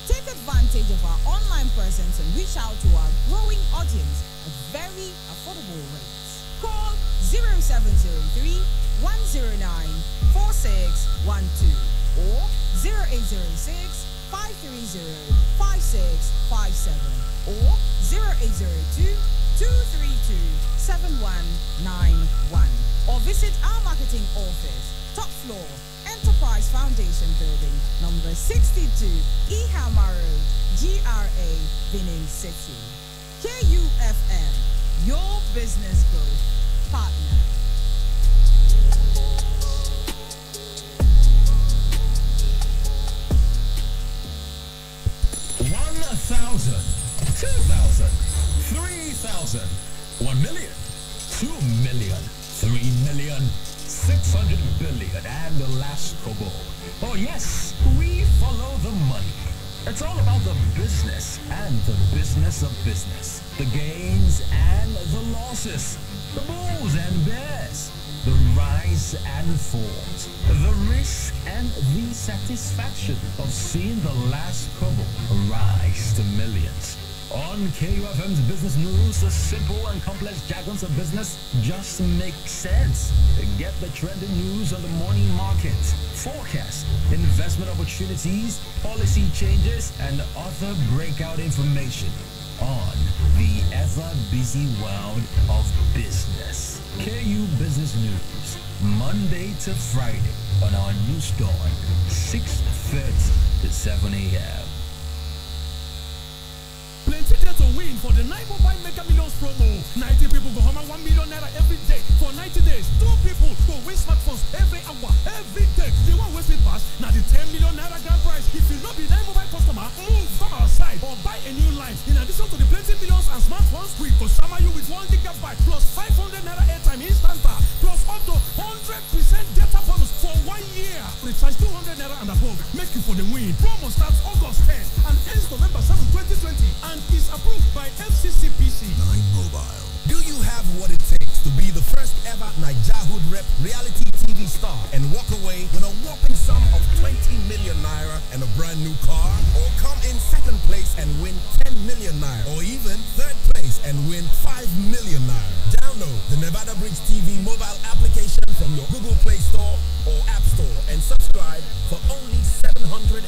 Take advantage of our online presence and reach out to our growing audience at very affordable rates. Call 0703 109 4612 or 0806 530 5657 or 0802 232 7191 or visit our marketing office, top floor, Enterprise Foundation Building, number 62, Ihama Road, GRA, Benin City. KUFM, your business growth partner. 1,000, 2,000, 3,000, 1 million, 2 million, 3 million, 600 billion, and the last kobo. Oh yes, we follow the money. It's all about the business and the business of business. The gains and the losses. The bulls and bears. The rise and falls. The risk and the satisfaction of seeing the last kobo rise to millions. On KUFM's Business News, the simple and complex jargons of business just make sense. Get the trending news on the morning market, forecast, investment opportunities, policy changes, and other breakout information on the ever-busy world of business. KU Business News, Monday to Friday on our news dawn, 6:30 to 7 a.m. Plenty there to win for the 9 Mobile Mega Millions promo. 90 people go home at 1 million naira every day for 90 days. 2 people go win smartphones every hour, every day. The one wey fit pass na the 10 million naira grand prize. If you no be 9 Mobile customer, move from our side or buy a new line. In addition to the plenty millions and smartphones, we go sama you with 1 gigabyte plus 500 naira airtime instanta plus up to 100% data bonus for 1 year. Recharge 200 naira and above. Make you for the win. Promo starts August 10 and ends November 7, 2020. And is approved by FCCPC. 9 Mobile. Do you have what it takes to be the first ever Nigerhood Rep reality TV star and walk away with a whopping sum of 20 million naira and a brand new car? Or come in second place and win 10 million naira? Or even third place and win 5 million naira? Download the Nevada Bridge TV mobile application from your Google Play Store or App Store and subscribe for only 750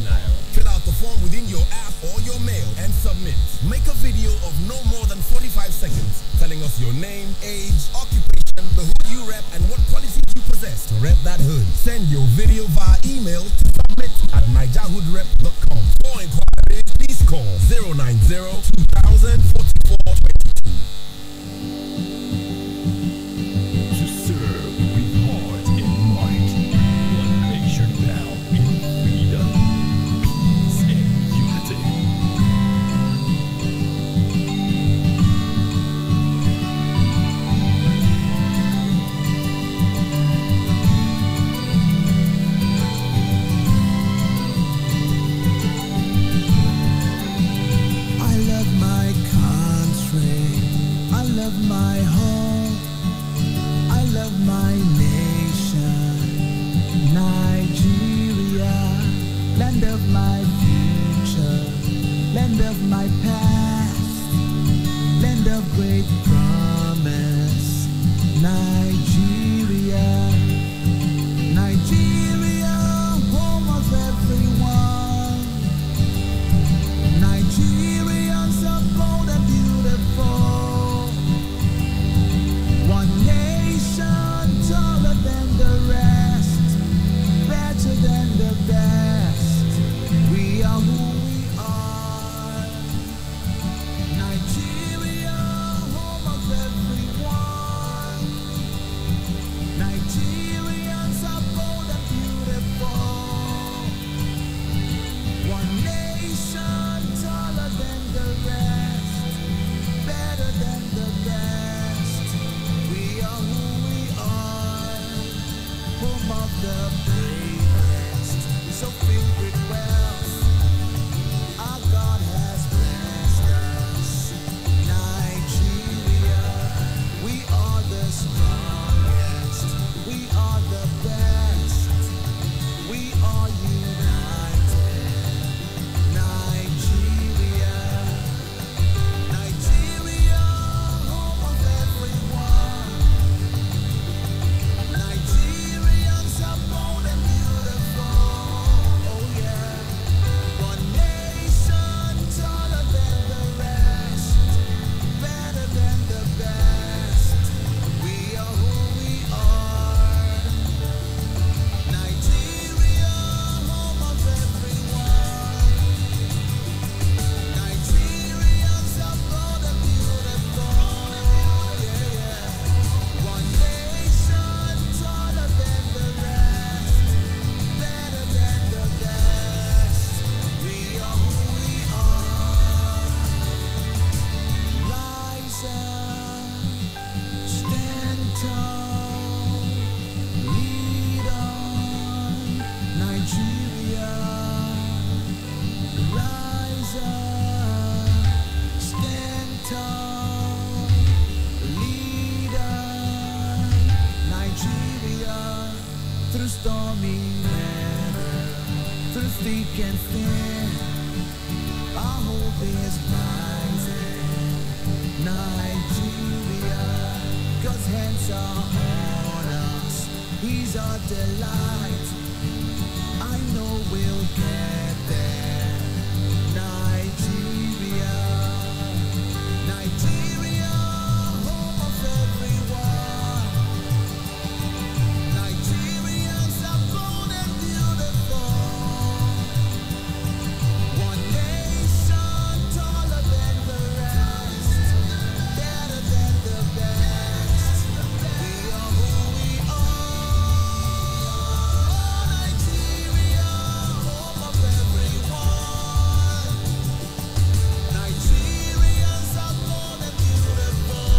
naira. Fill out the form within your app or your mail and submit. Make a video of no more than 45 seconds telling us your name, age, occupation, the hood you rep, and what qualities you possess to rep that hood. Send your video via email to submit@nigerhoodrep.com. For inquiries, please call 090-2000-4422. To serve with heart and might, one nation now in freedom, peace, and unity. I love my country. I love my home. I love my nation. Nigeria, land of my future, land of my past, land of great promise. Nigeria, Nigeria, home of everyone. Nigerians are bold and beautiful. One nation, tall tall, lead on, Nigeria. Rise up, stand tall, lead on, Nigeria. Through stormy weather, through thick and thin, our hope is rising, Nigeria. God's hands are on us, He's our delight. I know we'll get there, Nigeria. Nigeria, home of everyone. Nigerians are bold and beautiful. One nation taller than the rest, better than the best. We are who we are. Nigeria, home of everyone. Nigerians are bold and beautiful.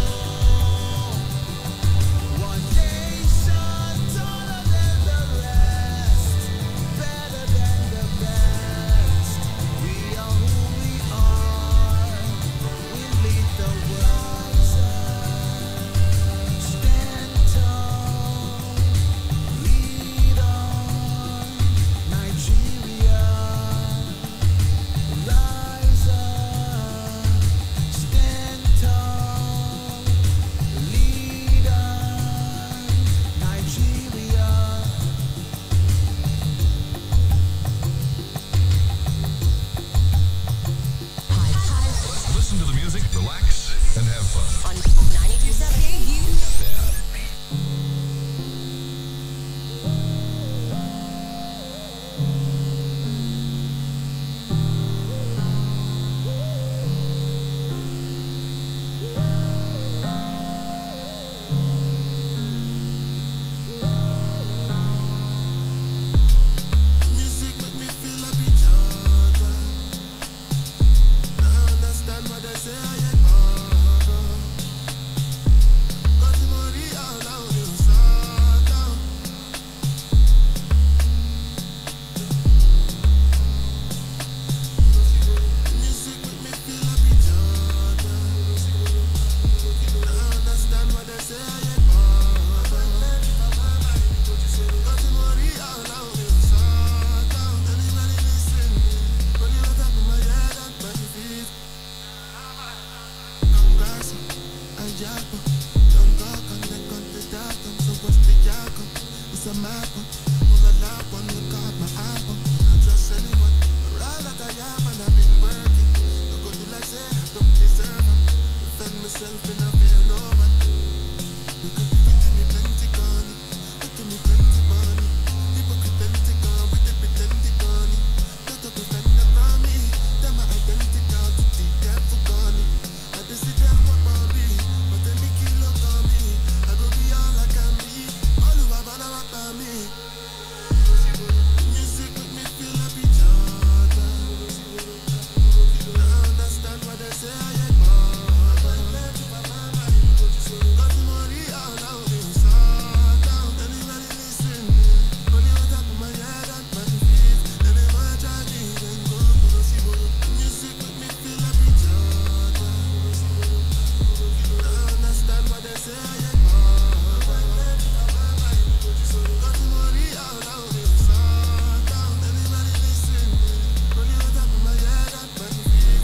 One nation taller than the rest, better than the best. We are who we are. We lead the world. Stand tall, lead on, Nigeria. Rise up, stand tall, lead on, Nigeria. Listen to the music, relax, and have fun. On 92.7 Music make me feel like each other. I understand what they say, I ain't harder. Got the money all out in Sata. Music make me feel like each other. I understand what they say, I ain't harder. Got the money all out in Sata. Anybody listen? Money on top of my head and body feet. Congrats, I jump up. Don't talk and then come to that. So what's the jacket? It's a map. On the lap, on the card, my album. Not just anyone. Right like I am and I've been working. Don't go to like say I don't deserve them. Defend myself and I fear no one. You could be giving me plenty money. Give me plenty money. Hypocrite pentagon with the pretended money. Don't talk with them from me. Them my identical to the devil gone. I just sit down what about me. But then me kill up on me. I go be all I can be. All who have on about me. Music make me feel like each other. I understand what they say, I ain't bothered. Got the money all out in Sata. Anybody listen? Money on top of my head and my feet. And if I try me, then go. Music make me feel like each other. I understand what they say, I ain't bothered. Got the money all out in Sata. Anybody listen? Money on top of my head and my feet.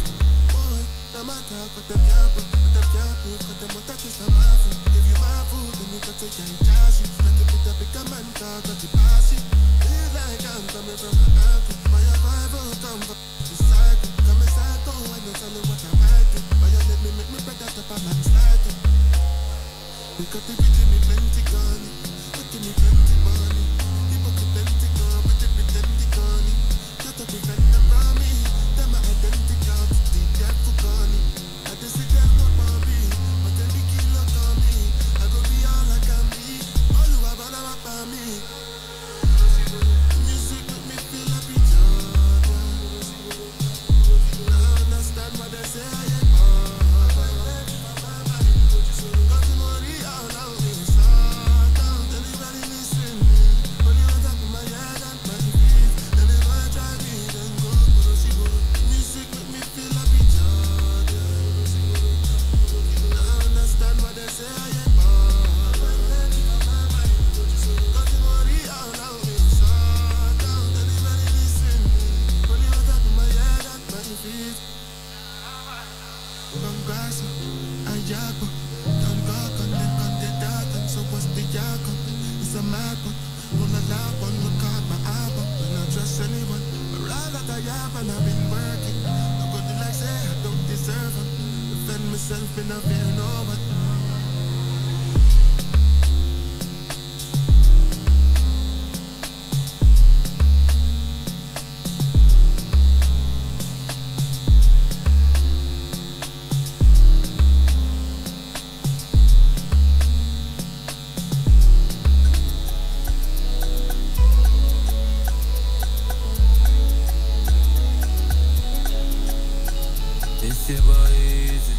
Boy, no matter what them can't put, what them can't prove, what them want to kiss them off. Give you my food, then you got to get in charge. Like you put a big man, got to pass it. Feel like I'm coming from my uncle. My arrival come from the cycle. Come inside, go, I don't tell you what I might do. But you let me make me break that up, I'm sliding. Because they give me plenty money. Give me plenty money. Hypocrite plenty gun with the pretended money. Just to prevent them from me. Them my identical to the devil gone. I just sit down what about me. But then they kill up on me. I go be all I can be. All who have on about me. Music make me feel like each other. I understand what they say, I ain't bothered. Got the money all out in Sata. man, I've been working. No good like say I don't deserve it. Defend myself in a fear no one. It's your boy Easy.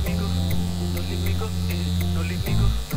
leave me go, don't leave me go, don't leave me go.